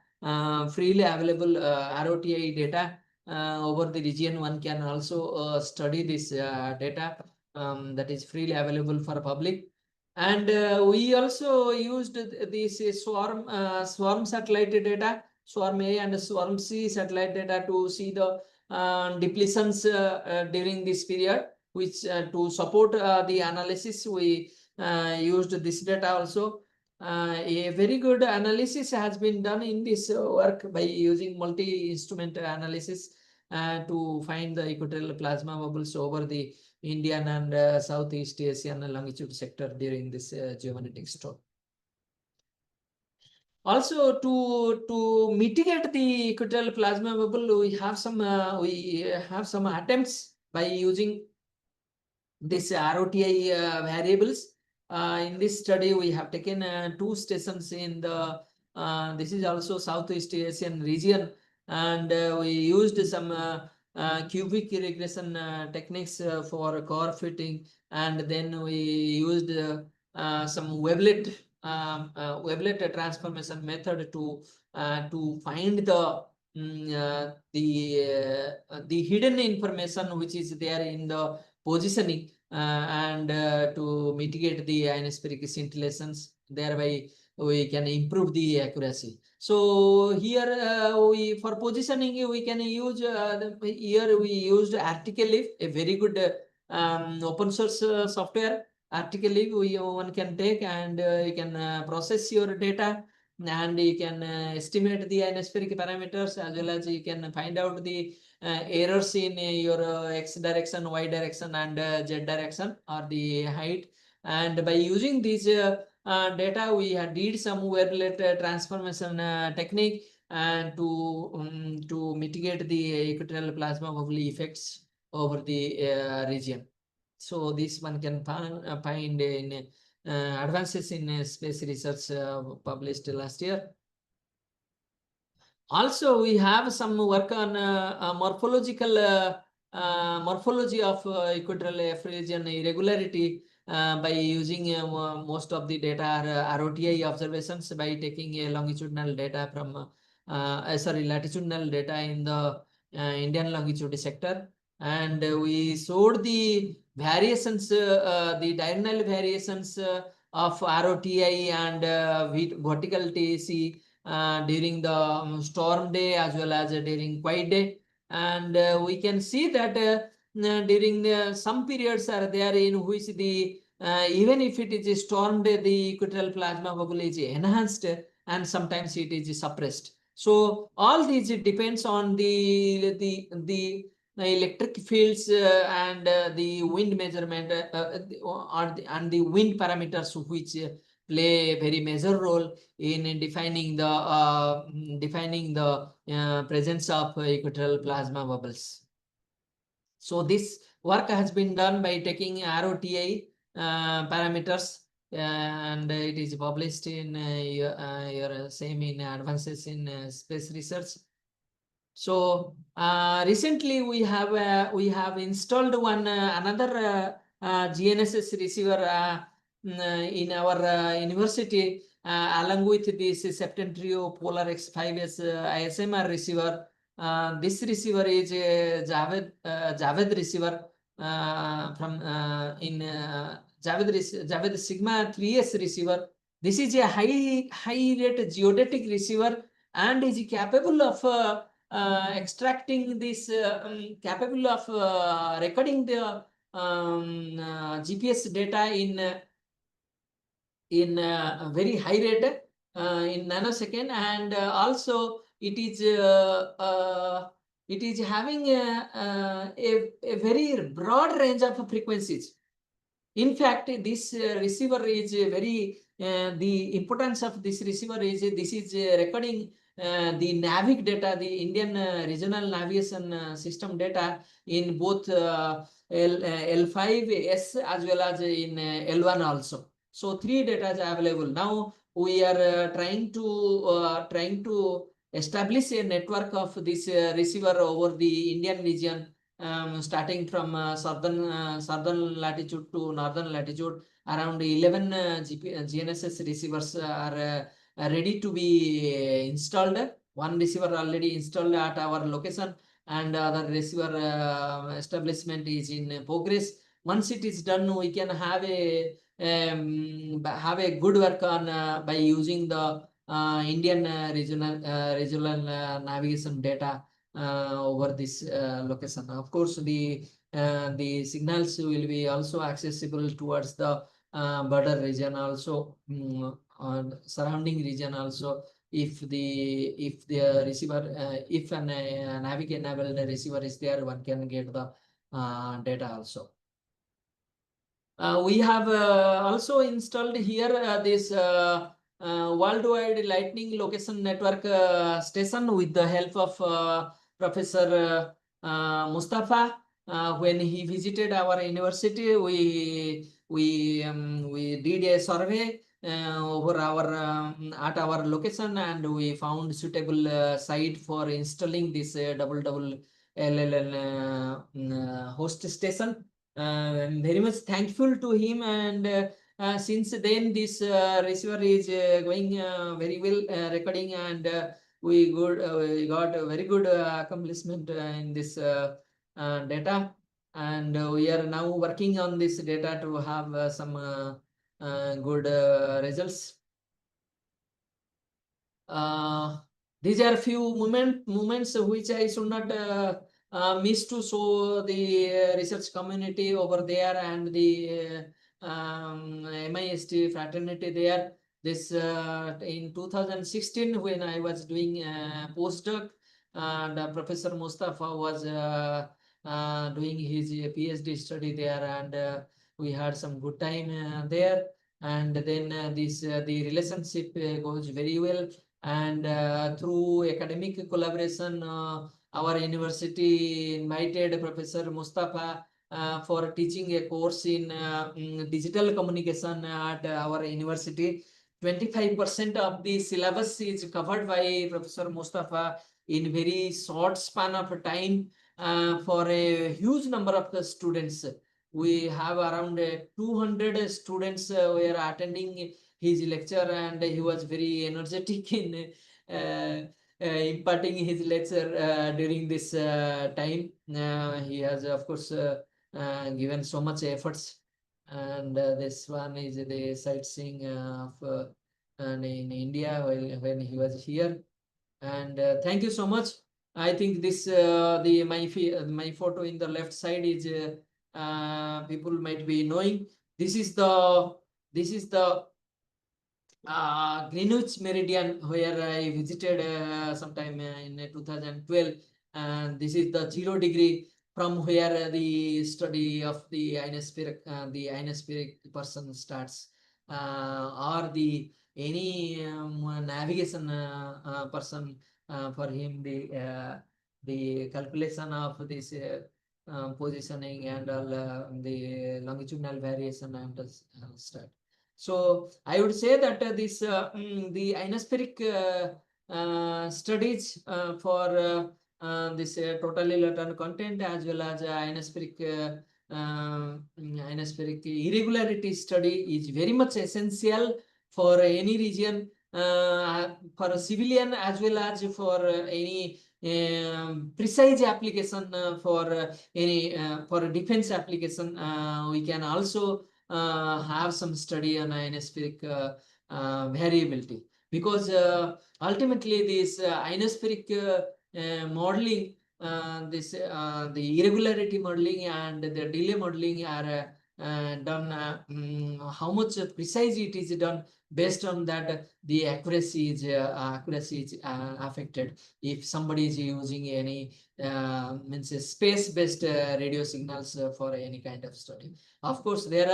freely available ROTI data over the region. One can also study this data that is freely available for public. And we also used this swarm satellite data, swarm A and swarm C satellite data, to see the depletions during this period, which to support the analysis we used this data also. A very good analysis has been done in this work by using multi-instrument analysis to find the equatorial plasma bubbles over the Indian and Southeast Asian longitude sector during this geomagnetic storm. Also, to mitigate the equatorial plasma bubble, we have some attempts by using this ROTI variables. In this study, we have taken 2 stations in the this is also Southeast Asian region, and we used some cubic regression techniques for core fitting, and then we used some wavelet transformation method to find the hidden information which is there in the positioning, and to mitigate the ionospheric scintillations. Thereby we can improve the accuracy. So here for positioning we can use here we used Article-Leaf, a very good open source software. Article-Leaf one can take, and you can process your data, and you can estimate the ionospheric parameters, as well as you can find out the errors in your X direction, Y direction, and Z direction, or the height. And by using these data, we did some wavelet transformation technique, and to mitigate the equatorial plasma bubble effects over the region. So this one can find in advances in space research published last year. Also, we have some work on morphological morphology of equatorial F region irregularity by using most of the data are ROTI observations, by taking a longitudinal data from latitudinal data in the Indian longitude sector, and we showed the variations, the diurnal variations of ROTI and vertical TC during the storm day as well as during quiet day. And we can see that during some periods are there in which the even if it is stormed, the equatorial plasma bubble is enhanced and sometimes it is suppressed. So all these depends on the electric fields and the wind measurement and the wind parameters which play a very major role in defining the presence of equatorial plasma bubbles. So this work has been done by taking ROTI parameters, and it is published in your same in Advances in Space Research. So recently we have installed another GNSS receiver in our university along with this Septentrion Polar X5S ISMR receiver. This receiver is 𝐆𝐍𝐻 receiver from 𝐆𝐍𝐻 Sigma 3S receiver. This is a high rate geodetic receiver and is capable of extracting this, capable of recording the GPS data in a very high rate in nanosecond, and also it is having a very broad range of frequencies. In fact, this receiver is very the importance of this receiver is this is recording the NAVIC data, the Indian regional navigation system data in both L5S as well as in L1 also. So 3 data is available. Now we are trying to establish a network of this receiver over the Indian region, starting from southern latitude to northern latitude. Around 11 GNSS receivers are ready to be installed. One receiver already installed at our location, and other receiver establishment is in progress. Once it is done, we can have a good work on by using the Indian regional navigation data over this location. Of course, the signals will be also accessible towards the border region also, surrounding region also. If the receiver, if an NAVIC-enabled receiver is there, one can get the data also. We have also installed here this worldwide lightning location network station with the help of Professor Mustafa. When he visited our university, we did a survey over at our location, and we found suitable site for installing this double LLN host station. I'm very much thankful to him, and since then this receiver is going very well recording, and we got a very good accomplishment in this data, and we are now working on this data to have some good results. These are few moments which I should not miss to show the research community over there and the MIST fraternity there. This in 2016, when I was doing postdoc, and Professor Mustafa was doing his PhD study there, and we had some good time there. And then the relationship goes very well, and through academic collaboration, our university invited Professor Mustafa for teaching a course in digital communication at our university. 25% of the syllabus is covered by Professor Mustafa in very short span of time for a huge number of the students. We have around 200 students were attending his lecture, and he was very energetic in imparting his lecture during this time. He has, of course, given so much efforts, and this one is the sightseeing of in India when he was here. And thank you so much. I think this my photo in the left side is people might be knowing. This is the Greenwich Meridian, where I visited sometime in 2012, and this is the 0 degree from where the study of the ionospheric person starts, or the any navigation person, for him the calculation of this positioning and all the longitudinal variation and start. So I would say that the ionospheric studies for this totally latent content, as well as ionospheric irregularity study is very much essential for any region, for a civilian as well as for any precise application, for any for a defense application. We can also have some study on ionospheric variability, because ultimately this ionospheric modeling, the irregularity modeling and the delay modeling are done, how much precise it is done, based on that the accuracy is affected. If somebody is using any means space-based radio signals for any kind of study. Of course, there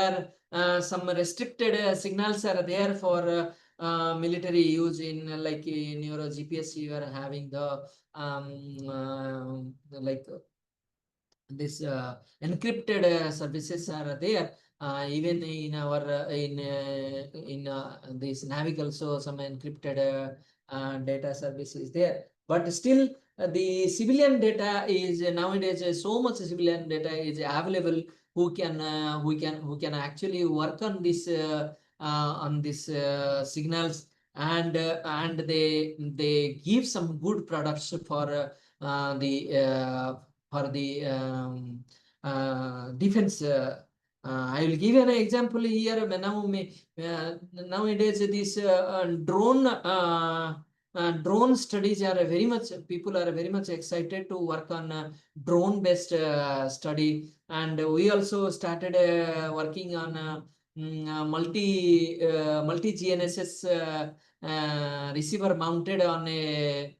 are some restricted signals are there for military use, in like in your GPS you are having the like this encrypted services are there. Even in our in this Navic also some encrypted data service is there, but still the civilian data is nowadays so much civilian data is available, who can actually work on this signals, and they give some good products for the defense. I will give you an example here. Nowadays this drone studies are very much, people are very much excited to work on drone based study, and we also started working on multi GNSS receiver mounted on a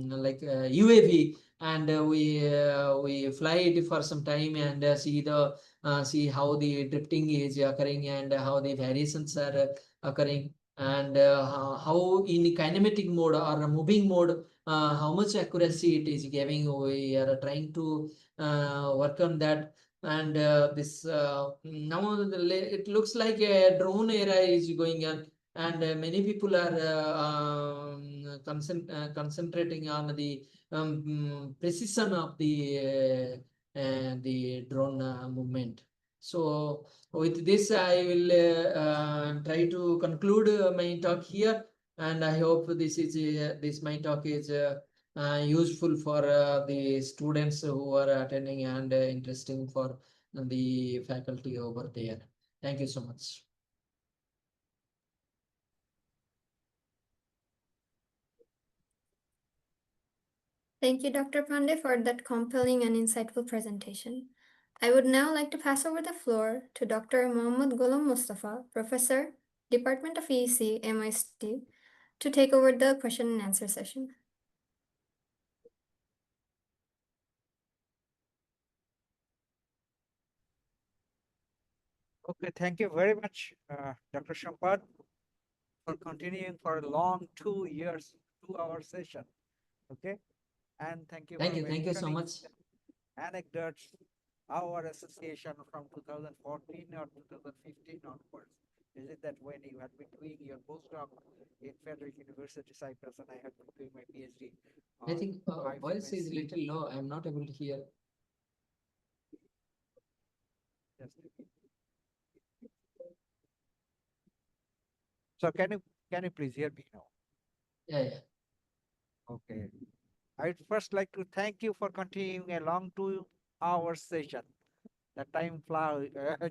like UAV, and we fly it for some time and see how the drifting is occurring and how the variations are occurring, and how in kinematic mode or moving mode, how much accuracy it is giving. We are trying to work on that, and this now it looks like a drone era is going on, and many people are concentrating on the precision of the drone movement. So with this, I will try to conclude my talk here, and I hope this my talk is useful for the students who are attending, and interesting for the faculty over there. Thank you so much. Thank you, Dr. Pandey, for that compelling and insightful presentation. I would now like to pass over the floor to Dr. Mohammad Ghulam Mustafa, Professor, Department of EEC, MIT, to take over the question and answer session. Okay, thank you very much, Dr. Sampad, for continuing for a long 2 years, 2-hour session. Okay, and thank you Thank you so much. Anecdotes, our association from 2014 or 2015 onwards. Is it that when you had been doing your postdoc in Frederick University, Cyprus, and I had been doing my PhD? I think voice is little low. I'm not able to hear. Just so can you please hear me now? Yeah. Okay. I'd first like to thank you for continuing a long 2-hour session. The time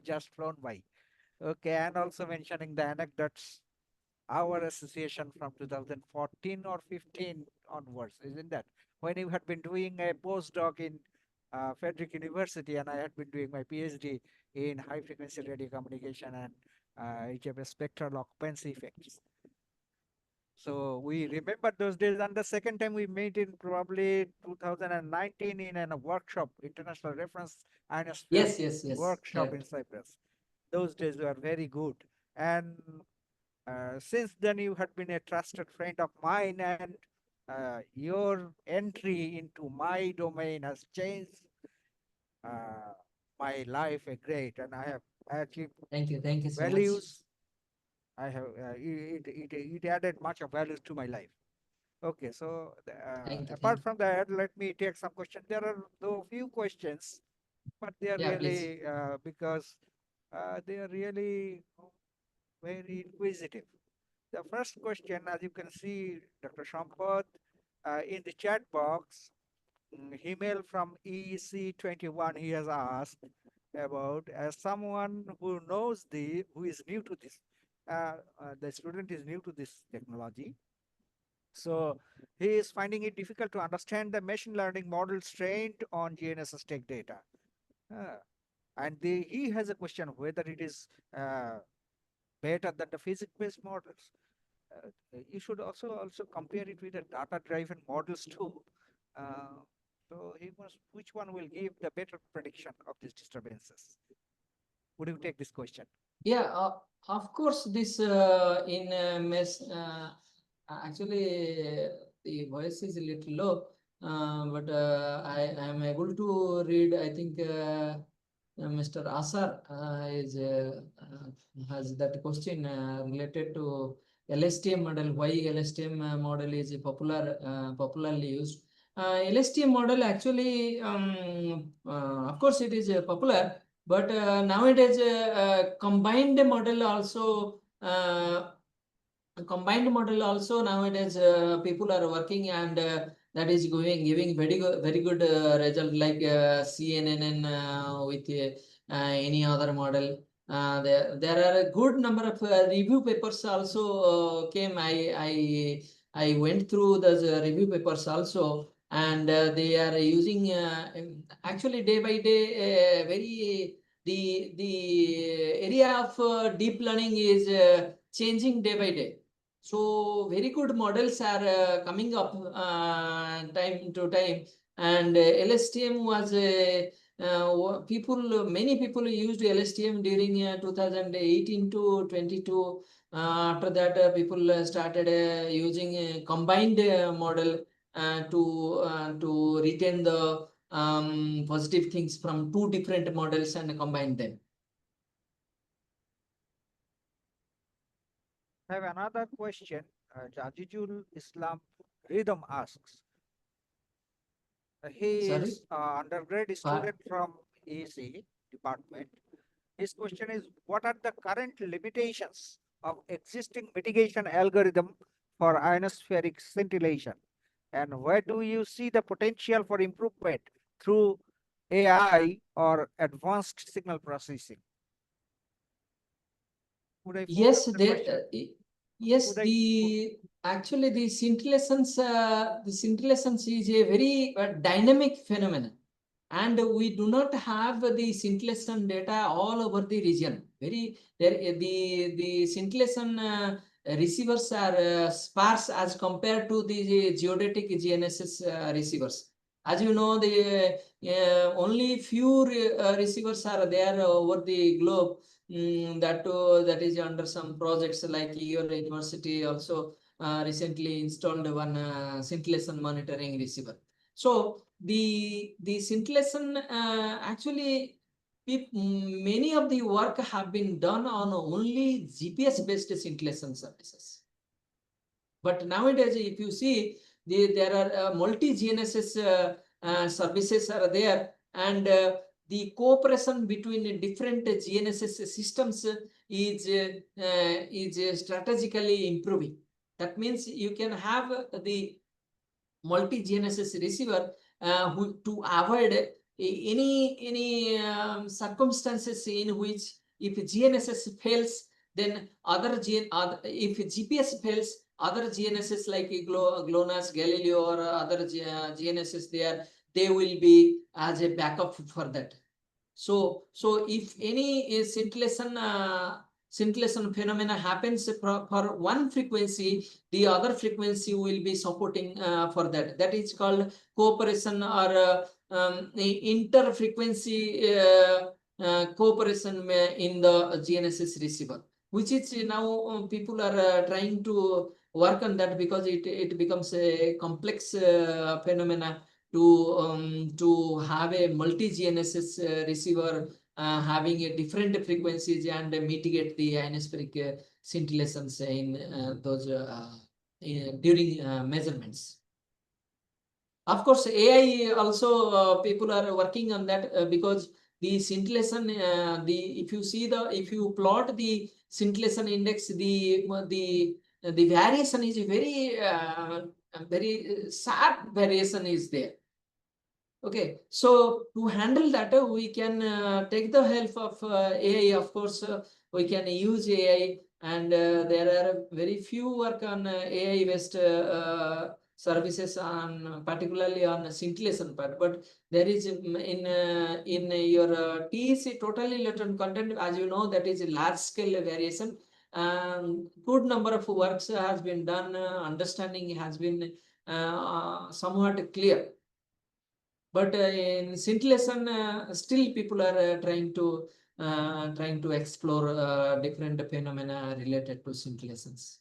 just flown by. Okay, and also mentioning the anecdotes, our association from 2014 or 15 onwards, isn't that? When you had been doing a postdoc in Frederick University, and I had been doing my PhD in high frequency radio communication and HF spectral occupancy effects. So we remember those days, and the second time we met in probably 2019 in a workshop, international reference ionosphere Yes. workshop in Correct. Cyprus. Those days were very good, and since then you had been a trusted friend of mine, and your entry into my domain has changed my life a great, and I have achieved Thank you. Thank you so much. values. I have it added much of values to my life. Okay, so Thank you. apart from that, let me take some questions. There are though few questions, but they are Yeah, please. really because they are really very inquisitive. The first question, as you can see, Dr. Sampad, in the chat box, email from EC21, he has asked about, as someone who knows who is new to this, the student is new to this technology. So he is finding it difficult to understand the machine learning models trained on GNSS tech data. And he has a question whether it is better than the physics-based models. You should also compare it with the data-driven models too. So which one will give the better prediction of these disturbances? Would you take this question? Yeah, of course, this actually the voice is a little low, but I am able to read. I think Mr. Asar has that question related to LSTM model. Why LSTM model is popularly used? LSTM model actually, of course, it is popular. But nowadays, combined model also nowadays people are working, and that is giving very good result, like CNN with any other model. There are a good number of review papers also came. I went through those review papers also, and they are using actually day by day very the area of deep learning is changing day by day. So very good models are coming up time to time, and LSTM was many people used LSTM during 2018 to 22. After that, people started using a combined model to retain the positive things from two different models and combine them. I have another question. Jazijul Islam Rhythm asks. He Sorry? is undergrad student from EC department. His question is, what are the current limitations of existing mitigation algorithm for ionospheric scintillation? And where do you see the potential for improvement through AI or advanced signal processing? Would I Yes, forward the question? yes, Would I actually the scintillations is a very dynamic phenomenon, and we do not have the scintillation data all over the region. The scintillation receivers are sparse as compared to the geodetic GNSS receivers. As you know, the only few receivers are there over the globe. That is under some projects, like your university also recently installed one scintillation monitoring receiver. So the scintillation actually many of the work have been done on only GPS based scintillation services. But nowadays, if you see, there are multi GNSS services are there, and the cooperation between different GNSS systems is strategically improving. That means you can have the multi GNSS receiver to avoid any circumstances in which if GNSS fails, then if GPS fails, other GNSS like GLONASS, Galileo, or other GNSS, they will be as a backup for that. So if any scintillation phenomena happens for one frequency, the other frequency will be supporting for that. That is called cooperation or inter-frequency cooperation in the GNSS receiver, which is now people are trying to work on that, because it becomes a complex phenomena to have a multi GNSS receiver having a different frequencies and mitigate the ionospheric scintillations in those during measurements. Of course, AI also people are working on that because the scintillation, if you plot the scintillation index, the variation is very sharp variation is there. Okay, so to handle that, we can take the help of AI. Of course, we can use AI, and there are very few work on AI-based services on, particularly on scintillation part. But there is in your TEC, totally electron content, as you know, that is a large scale variation. Good number of works has been done. Understanding has been somewhat clear. But in scintillation, still people are trying to explore different phenomena related to scintillations.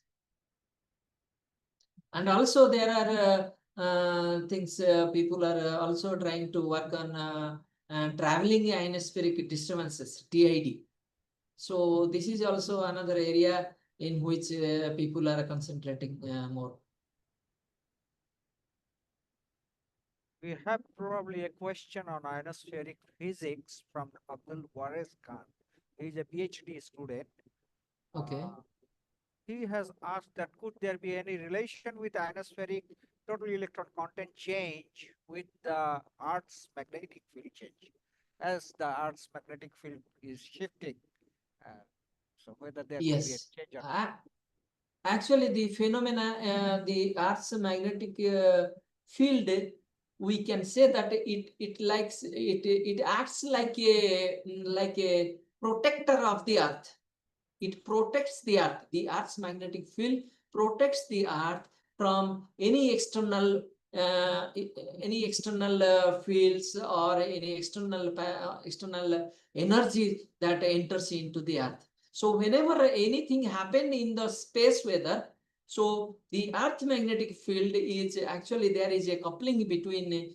And also there are things people are also trying to work on traveling ionospheric disturbances, TID. So this is also another area in which people are concentrating more. We have probably a question on ionospheric physics from Abdul Waris Khan. He is a PhD student. Okay. He has asked that could there be any relation with ionospheric total electron content change with the Earth's magnetic field change, as the Earth's magnetic field is shifting. So whether there could be a Yes. change or not. Actually, the phenomena, the Earth's magnetic field, we can say that it acts like a protector of the Earth. It protects the Earth. The Earth's magnetic field protects the Earth from any external fields or any external energy that enters into the Earth. So whenever anything happened in the space weather, so the Earth magnetic field is actually, there is a coupling between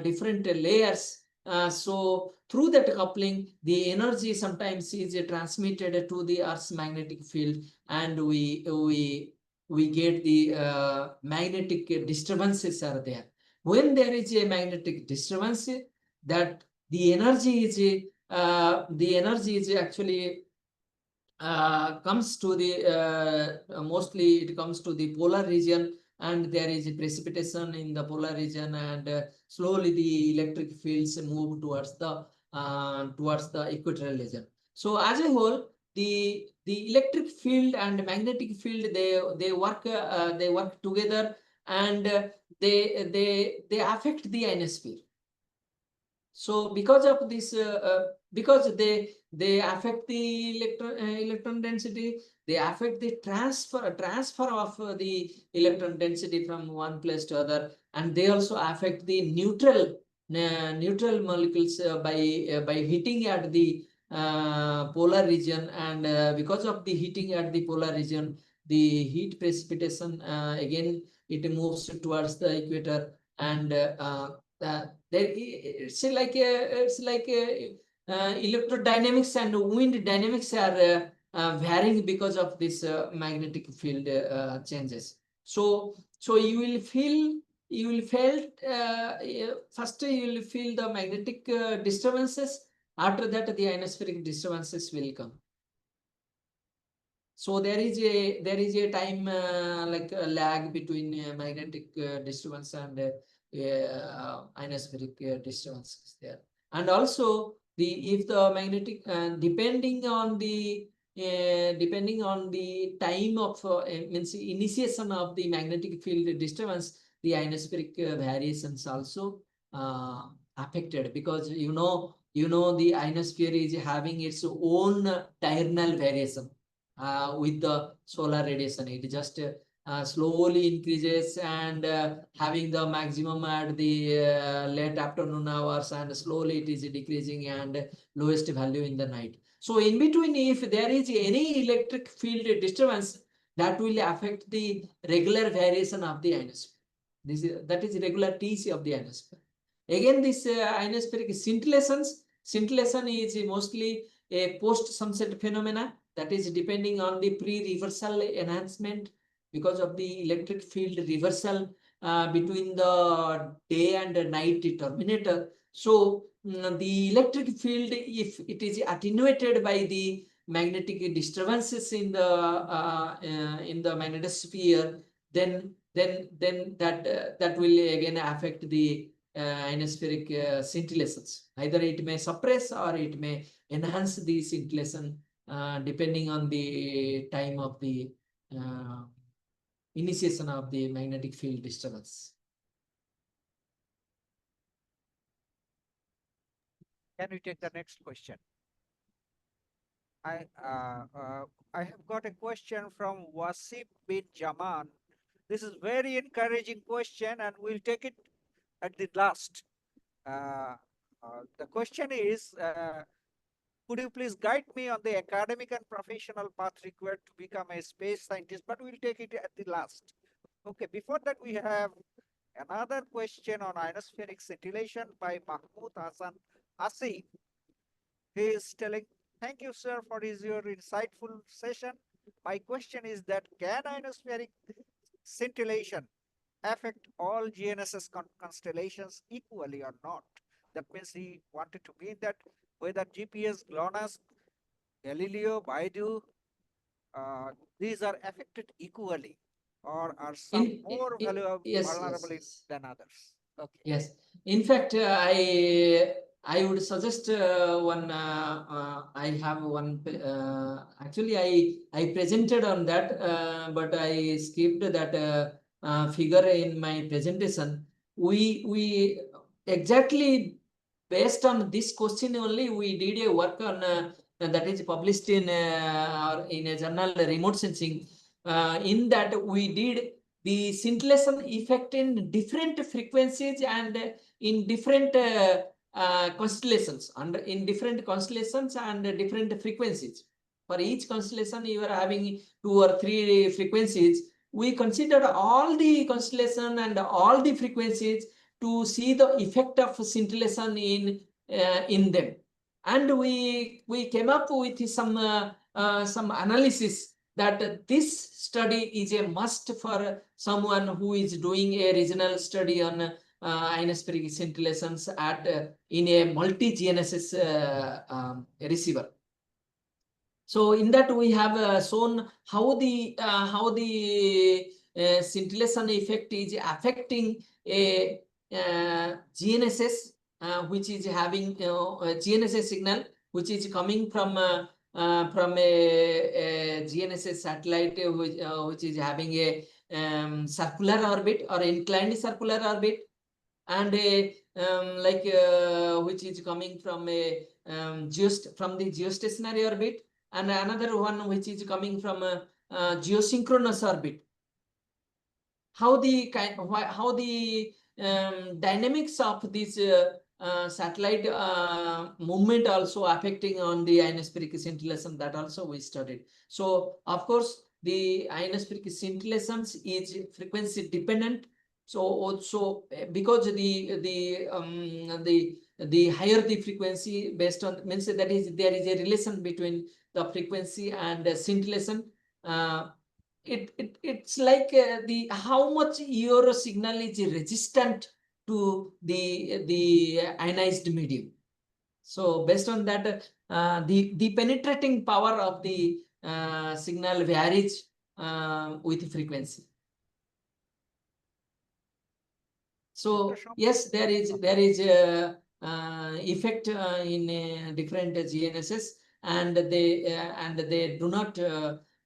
different layers. So through that coupling, the energy sometimes is transmitted to the Earth's magnetic field, and we get the magnetic disturbances are there. When there is a magnetic disturbance, that the energy is actually comes to the mostly it comes to the polar region, and there is a precipitation in the polar region, and slowly the electric fields move towards the equatorial region. So as a whole, the electric field and magnetic field, they work together, and they affect the ionosphere. So because of this, because they affect the electron density, they affect the transfer of the electron density from one place to other, and they also affect the neutral molecules by hitting at the polar region, and because of the heating at the polar region, the heat precipitation again it moves towards the equator, and it's like electrodynamics and wind dynamics are varying because of this magnetic field changes. So you will feel first you will feel the magnetic disturbances. After that, the ionospheric disturbances will come. So there is a time like a lag between magnetic disturbance and ionospheric disturbances there. And also if the magnetic depending on the time of means initiation of the magnetic field disturbance, the ionospheric variations also affected, because the ionosphere is having its own diurnal variation with the solar radiation. It just slowly increases and having the maximum at the late afternoon hours, and slowly it is decreasing and lowest value in the night. So in between, if there is any electric field disturbance, that will affect the regular variation of the ionosphere. That is regular TC of the ionosphere. Again, this ionospheric scintillations. Scintillation is mostly a post-sunset phenomena that is depending on the pre-reversal enhancement because of the electric field reversal between the day and night terminator. So the electric field, if it is attenuated by the magnetic disturbances in the magnetosphere, then that will again affect the ionospheric scintillations. Either it may suppress or it may enhance the scintillation depending on the time of the initiation of the magnetic field disturbance. Can we take the next question? I have got a question from Wasif bin Jaman. This is very encouraging question, and we'll take it at the last. The question is, could you please guide me on the academic and professional path required to become a space scientist? But we'll take it at the last. Okay, before that, we have another question on ionospheric scintillation by Mahmoud Hassan Asi. He is telling, thank you, sir, for your insightful session. My question is that, can ionospheric scintillation affect all GNSS constellations equally or not? That means he wanted to mean that whether GPS, GLONASS, Galileo, Baidu, these are affected equally, or are some more vulnerable than others? Okay. Yes. In fact, I would suggest one. I have one. Actually, I presented on that, but I skipped that figure in my presentation. We exactly based on this question only, we did a work on that is published in a journal, Remote Sensing. In that we did the scintillation effect in different frequencies and in different constellations, and in different constellations and different frequencies. For each constellation, you are having 2 or 3 frequencies. We considered all the constellation and all the frequencies to see the effect of scintillation in them, and we came up with some analysis that this study is a must for someone who is doing a regional study on ionospheric scintillations in a multi-GNSS receiver. So in that we have shown how the scintillation effect is affecting a GNSS which is having a GNSS signal which is coming from a GNSS satellite which is having a circular orbit or inclined circular orbit, and a which is coming from a from the geostationary orbit, and another one which is coming from a geosynchronous orbit. How the dynamics of this satellite movement also affecting on the ionospheric scintillation, that also we studied. So of course the ionospheric scintillations is frequency dependent. So also because the higher the frequency, based on means that is there is a relation between the frequency and scintillation. It's like the how much your signal is resistant to the ionized medium. So based on that, the penetrating power of the signal varies with frequency. So yes, there is a effect in different GNSS, and they do not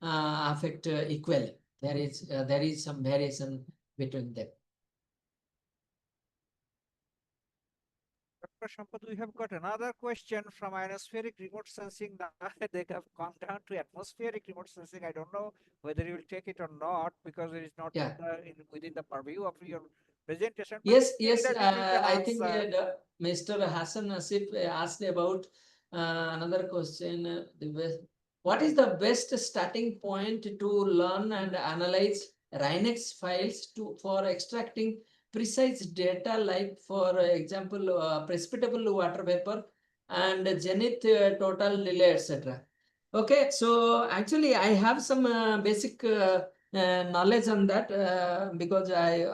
affect equally. There is some variation between them. Dr. Sampad, we have got another question from ionospheric remote sensing. Now they have come down to atmospheric remote sensing. I don't know whether you will take it or not because it is not Yeah. within the purview of your presentation. But Yes, still yes. that if you can I think answer. Mr. Hassan Asif asked about another question. What is the best starting point to learn and analyze RINEX files for extracting precise data, like for example, precipitable water vapor and zenith total delay, etc. Okay, so actually I have some basic knowledge on that because I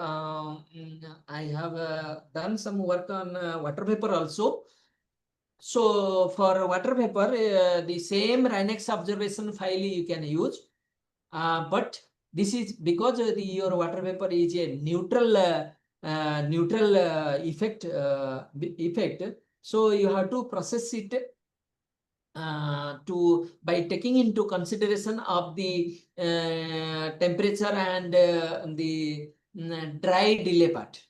have done some work on water vapor also. So for water vapor, the same RINEX observation file you can use, but this is because your water vapor is a neutral effect. So you have to process it by taking into consideration of the temperature and the dry delay part.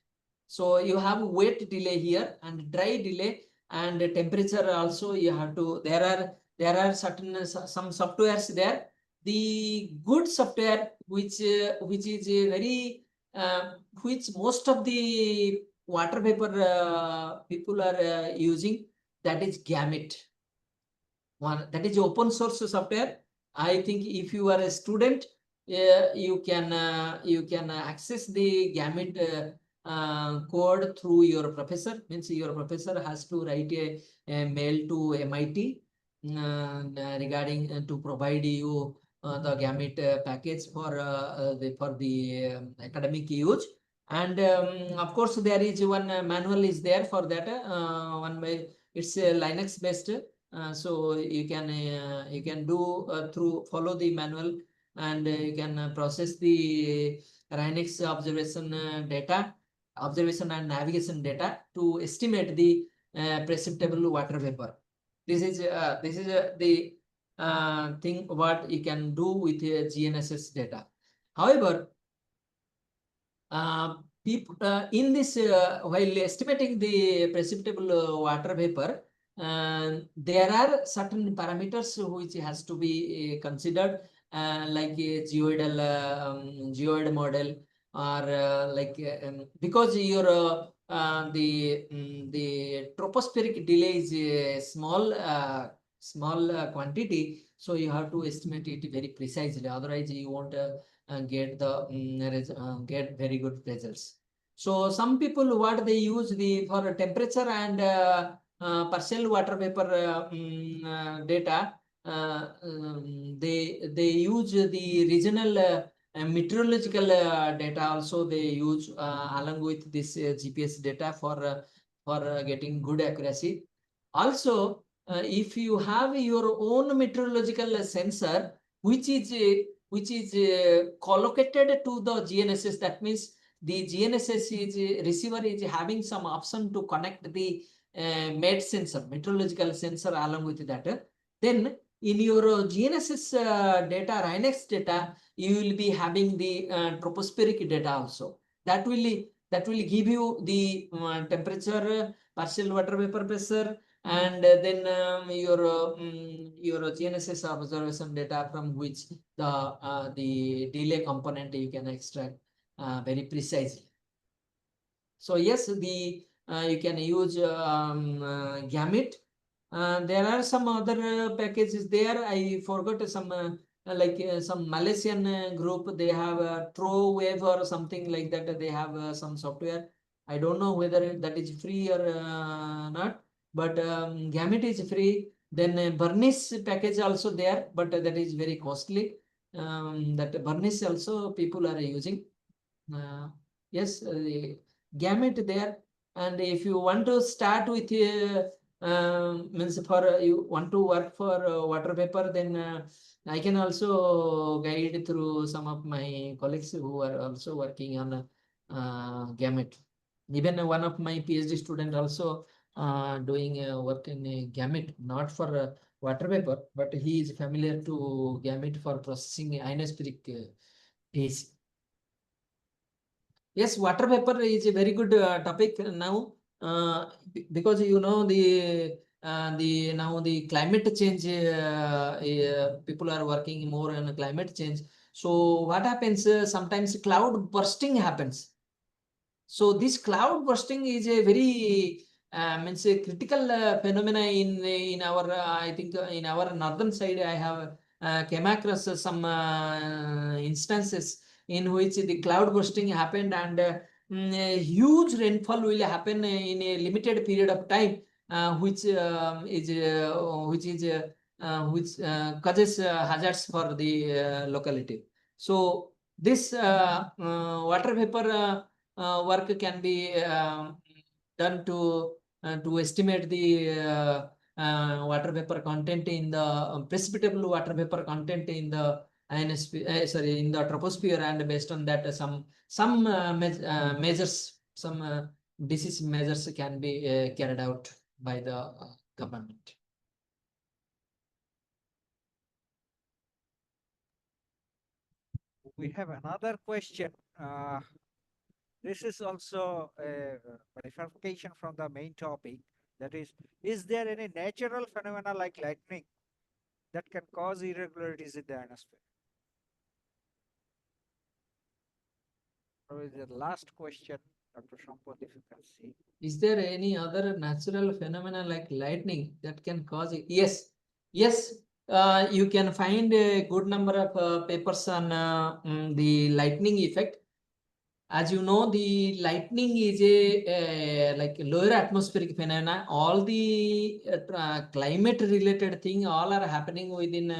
So you have wet delay here and dry delay, and temperature also you have to. There are certain some softwares there. The good software which is very which most of the water vapor people are using, that is 𝐷AMIT. One that is open source software. I think if you are a student, you can access the 𝐷AMIT code through your professor. Means your professor has to write a mail to MIT regarding to provide you the 𝐷AMIT package for the academic use. And of course there is one manual is there for that. One by it's a Linux based. So you can do through follow the manual, and you can process the RINEX observation and navigation data to estimate the precipitable water vapor. This is the thing what you can do with GNSS data. However, people in this while estimating the precipitable water vapor, there are certain parameters which has to be considered, like a geoid model, or because your the tropospheric delay is a small quantity, so you have to estimate it very precisely. Otherwise, you won't get the get very good results. So some people what they use for temperature and partial water vapor data, they use the regional meteorological data also they use along with this GPS data for getting good accuracy. Also, if you have your own meteorological sensor which is collocated to the GNSS, that means the GNSS receiver is having some option to connect the MED sensor, meteorological sensor, along with that. Then in your GNSS data, RINEX data, you will be having the tropospheric data also. That will give you the temperature, partial water vapor pressure, and then your GNSS observation data, from which the delay component you can extract very precisely. So yes, you can use 𝐷AMIT. There are some other packages there. I forgot some some Malaysian group. They have TroWave or something like that. They have some software. I don't know whether that is free or not. But 𝐷AMIT is free. Then Bernice package also there, but that is very costly. That Bernice also people are using. Yes, 𝐷AMIT there. And if you want to start with means for you want to work for water vapor, then I can also guide through some of my colleagues who are also working on 𝐷AMIT. Even one of my PhD student also doing work in 𝐷AMIT, not for water vapor, but he is familiar to 𝐷AMIT for processing ionospheric phase. Yes, water vapor is a very good topic now. because you know the now the climate change, people are working more on climate change. So what happens, sometimes cloud bursting happens. So this cloud bursting is a very means a critical phenomena in our I think in our northern side. I have came across some instances in which the cloud bursting happened, and a huge rainfall will happen in a limited period of time, which causes hazards for the locality. So this water vapor work can be done to estimate the water vapor content in the precipitable water vapor content in the ionosphere, sorry, in the troposphere, and based on that some measures, some disease measures can be carried out by the government. We have another question. This is also a clarification from the main topic. That is there any natural phenomena like lightning that can cause irregularities in the ionosphere? So is the last question, Dr. Sampad, if you can see. Is there any other natural phenomena like lightning that can cause it? Yes, yes. You can find a good number of papers on the lightning effect. As you know, the lightning is a like lower atmospheric phenomena. All the climate related thing, all are happening within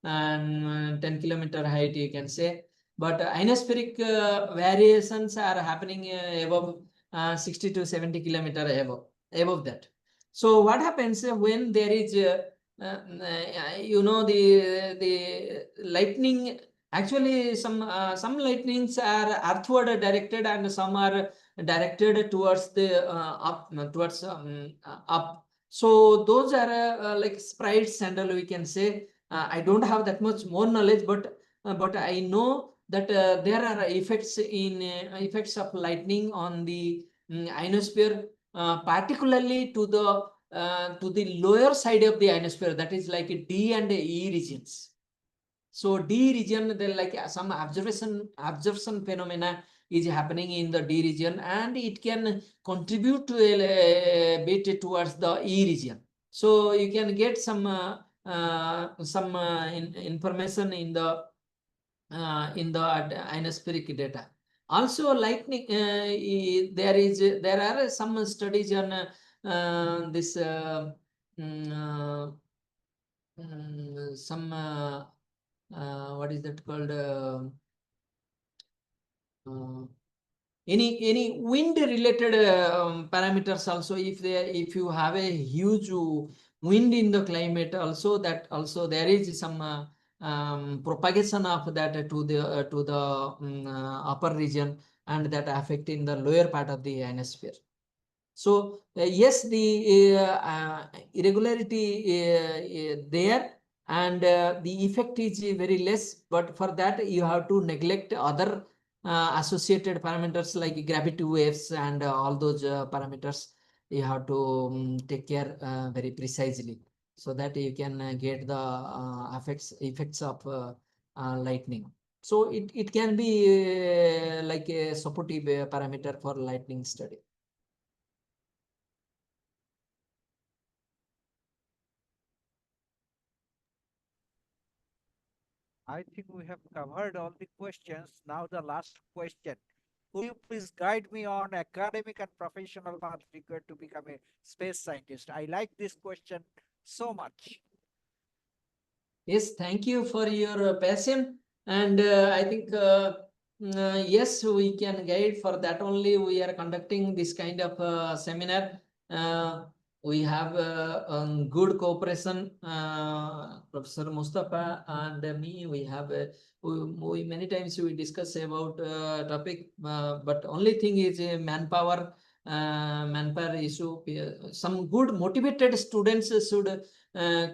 10-kilometer height, you can say. But ionospheric variations are happening above 60 to 70 kilometer above that. So what happens when there is you know, the lightning, actually some lightnings are earthward directed and some are directed towards the up, towards up. So those are like sprites, and we can say I don't have that much more knowledge, but I know that there are effects of lightning on the ionosphere, particularly to the lower side of the ionosphere, that is like D and E regions. So D region, there like some absorption phenomena is happening in the D region, and it can contribute to a bit towards the E region. So you can get some information in the ionospheric data. Also, lightning, there are some studies on this some what is that called? Any wind related parameters also. If you have a huge wind in the climate, also there is some propagation of that to the upper region, and that affecting the lower part of the ionosphere. So yes, the irregularity there, and the effect is very less, but for that you have to neglect other associated parameters like gravity waves and all those parameters. You have to take care very precisely, so that you can get the effects of lightning. So it can be like a supportive parameter for lightning study. I think we have covered all the questions. Now the last question. Could you please guide me on academic and professional path required to become a space scientist? I like this question so much. Yes, thank you for your passion, and I think yes, we can guide. For that only we are conducting this kind of seminar. We have good cooperation, Professor Mustafa and me. We have we many times we discuss about topic, but only thing is manpower issue. Some good motivated students should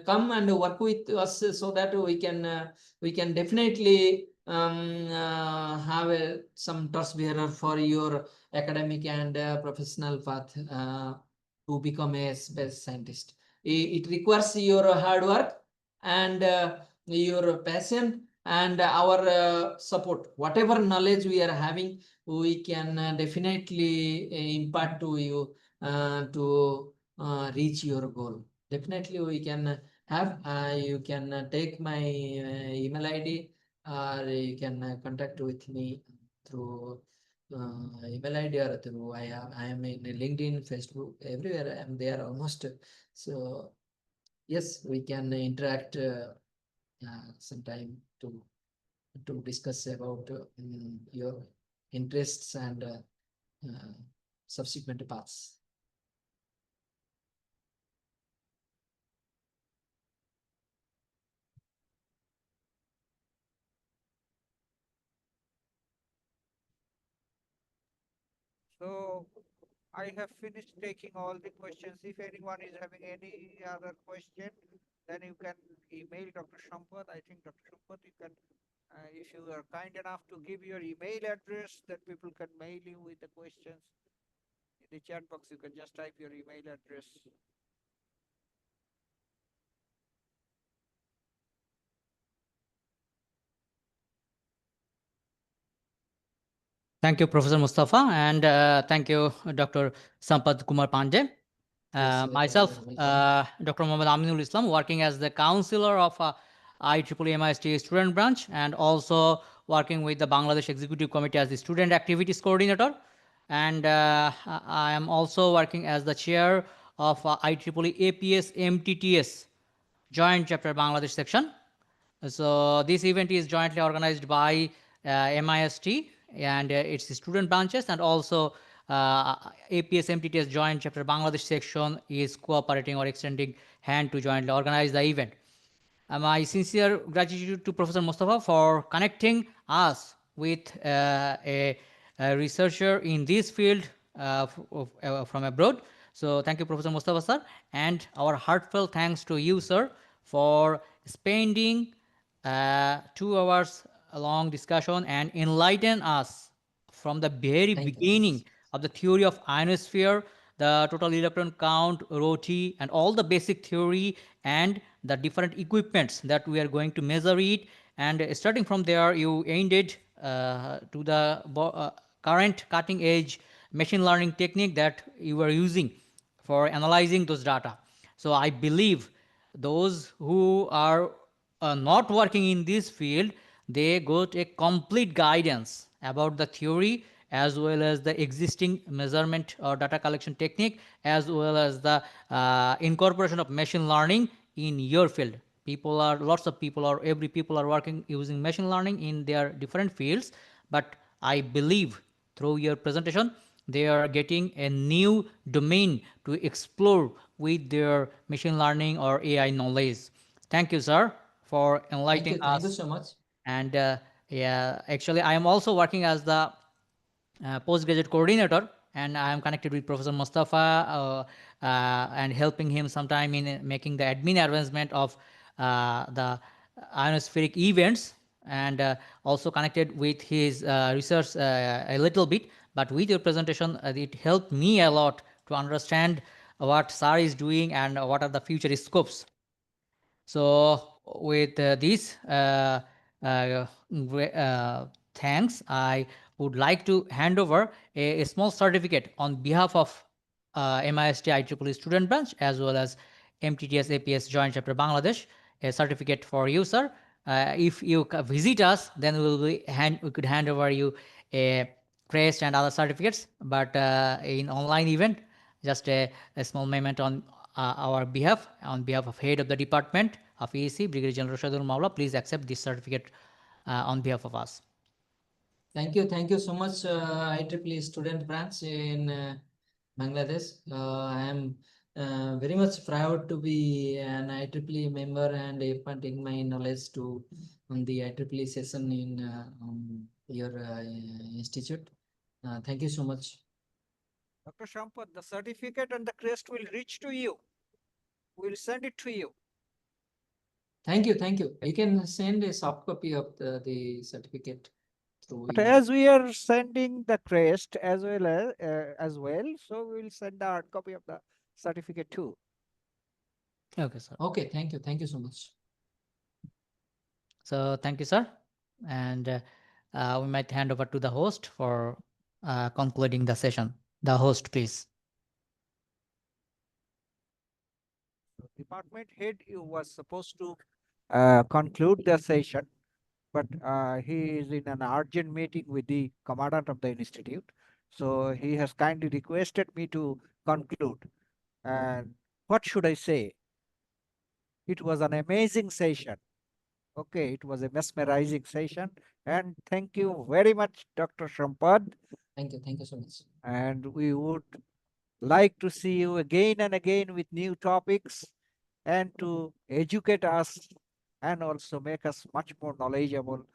come and work with us, so that we can definitely have some trust bearer for your academic and professional path to become a space scientist. It requires your hard work and your passion and our support. Whatever knowledge we are having, we can definitely impart to you to reach your goal. Definitely we can have, you can take my email ID, or you can contact with me through email ID or through I am in LinkedIn, Facebook, everywhere I am there almost. So yes, we can interact sometime to discuss about your interests and subsequent paths. So I have finished taking all the questions. If anyone is having any other question, then you can email Dr. Sampad. I think Dr. Sampad, you can, if you are kind enough to give your email address, that people can mail you with the questions. In the chat box, you can just type your email address. Thank you, Professor Mustafa, and thank you, Dr. Sampad Kumar Panda. Myself, Dr. Muhammad Aminul Islam, working as the counselor of IEEE MIST student branch, and also working with the Bangladesh Executive Committee as the student activities coordinator. And I am also working as the chair of IEEE APS MTTS Joint Chapter Bangladesh section. So this event is jointly organized by MIST and its student branches, and also APS MTTS Joint Chapter Bangladesh section is cooperating or extending hand to jointly organize the event. My sincere gratitude to Professor Mustafa for connecting us with a researcher in this field from abroad. So thank you, Professor Mustafa, sir. And our heartfelt thanks to you, sir, for spending 2 hours long discussion and enlighten us from the very Thank you. beginning of the theory of ionosphere, the total electron count, ROTI, and all the basic theory and the different equipments that we are going to measure it. And starting from there, you ended to the current cutting edge machine learning technique that you are using for analyzing those data. So I believe those who are not working in this field, they got a complete guidance about the theory as well as the existing measurement or data collection technique, as well as the incorporation of machine learning in your field. Lots of people, or every people are working using machine learning in their different fields, but I believe through your presentation, they are getting a new domain to explore with their machine learning or AI knowledge. Thank you, sir, for enlightening us. Thank you so much. And yeah, actually, I am also working as the postgraduate coordinator, and I am connected with Professor Mustafa and helping him sometime in making the admin arrangement of the ionospheric events, and also connected with his research a little bit. But with your presentation, it helped me a lot to understand what SAR is doing and what are the future scopes. So with this thanks, I would like to hand over a small certificate on behalf of MIST IEEE student branch as well as MTTS APS Joint Chapter Bangladesh, a certificate for you, sir. If you visit us, then we could hand over you a crest and other certificates. But in online event, just a small payment on our behalf, on behalf of head of the department of EEC, Brigadier General Shadul Maula, please accept this certificate on behalf of us. Thank you so much, IEEE student branch in Bangladesh. I am very much proud to be an IEEE member and imparting my knowledge to on the IEEE session in your institute. Thank you so much. Dr. Sampad, the certificate and the crest will reach to you. We'll send it to you. Thank you, thank you. You can send a soft copy of the certificate through But email. as we are sending the crest as well, so we will send the hard copy of the certificate too. Okay, sir. Okay, thank you so much. So thank you, sir. And we might hand over to the host for concluding the session. The host, please. Department head was supposed to conclude the session, but he is in an urgent meeting with the commandant of the institute. So he has kindly requested me to conclude. And what should I say? It was an amazing session. Okay, it was a mesmerizing session. And thank you very much, Dr. Sampad. Thank you so much. And we would like to see you again and again with new topics and to educate us and also make us much more knowledgeable.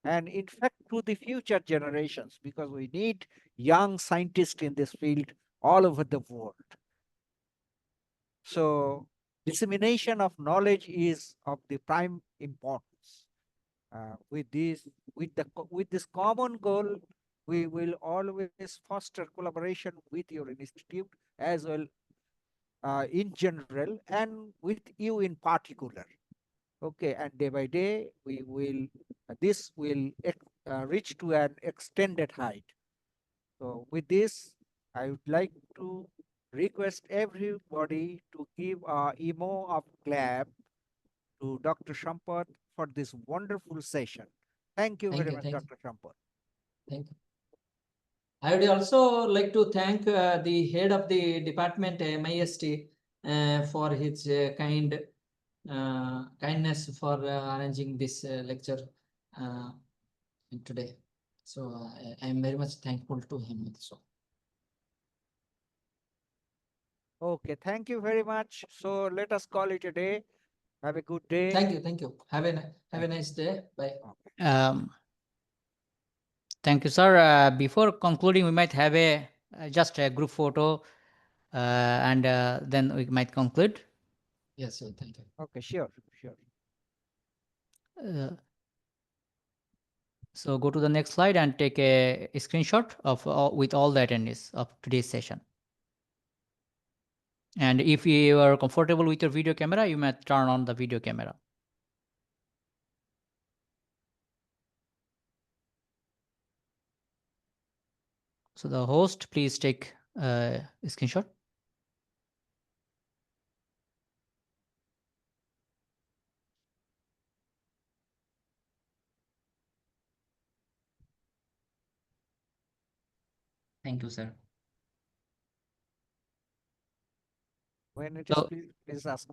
And in fact, to the future generations, because we need young scientists in this field all over the world. So dissemination of knowledge is of the prime importance. With this common goal, we will always foster collaboration with your institute as well in general and with you in particular. Okay, and day by day this will reach to an extended height. So with this, I would like to request everybody to give a emo of clap to Dr. Sampad for this wonderful session. Thank you very much, Thank you. Dr. Sampad. Thank you. I would also like to thank the head of the department, MIST, for his kindness for arranging this lecture today. So I am very much thankful to him also. Okay, thank you very much. So let us call it a day. Have a good day. Thank you. Have a nice day. Bye. Thank you, sir. Before concluding, we might have just a group photo, and then we might conclude. Yes, sir. Thank you. Okay, sure. So go to the next slide and take a screenshot of with all the attendees of today's session. And if you are comfortable with your video camera, you might turn on the video camera. So the host, please take a screenshot. Thank you, sir. When it So- is, please ask.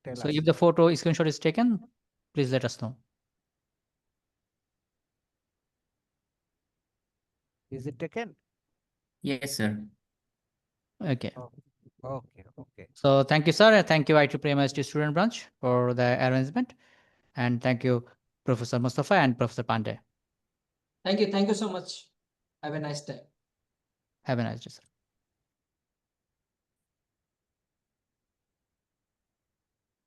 Tell So us. if the photo screenshot is taken, please let us know. Is it taken? Yes, sir. Okay. Okay. So thank you, sir. And thank you, IEEE MIST student branch for the arrangement. And thank you, Professor Mustafa and Professor Pandey. Thank you so much. Have a nice day. Have a nice day, sir.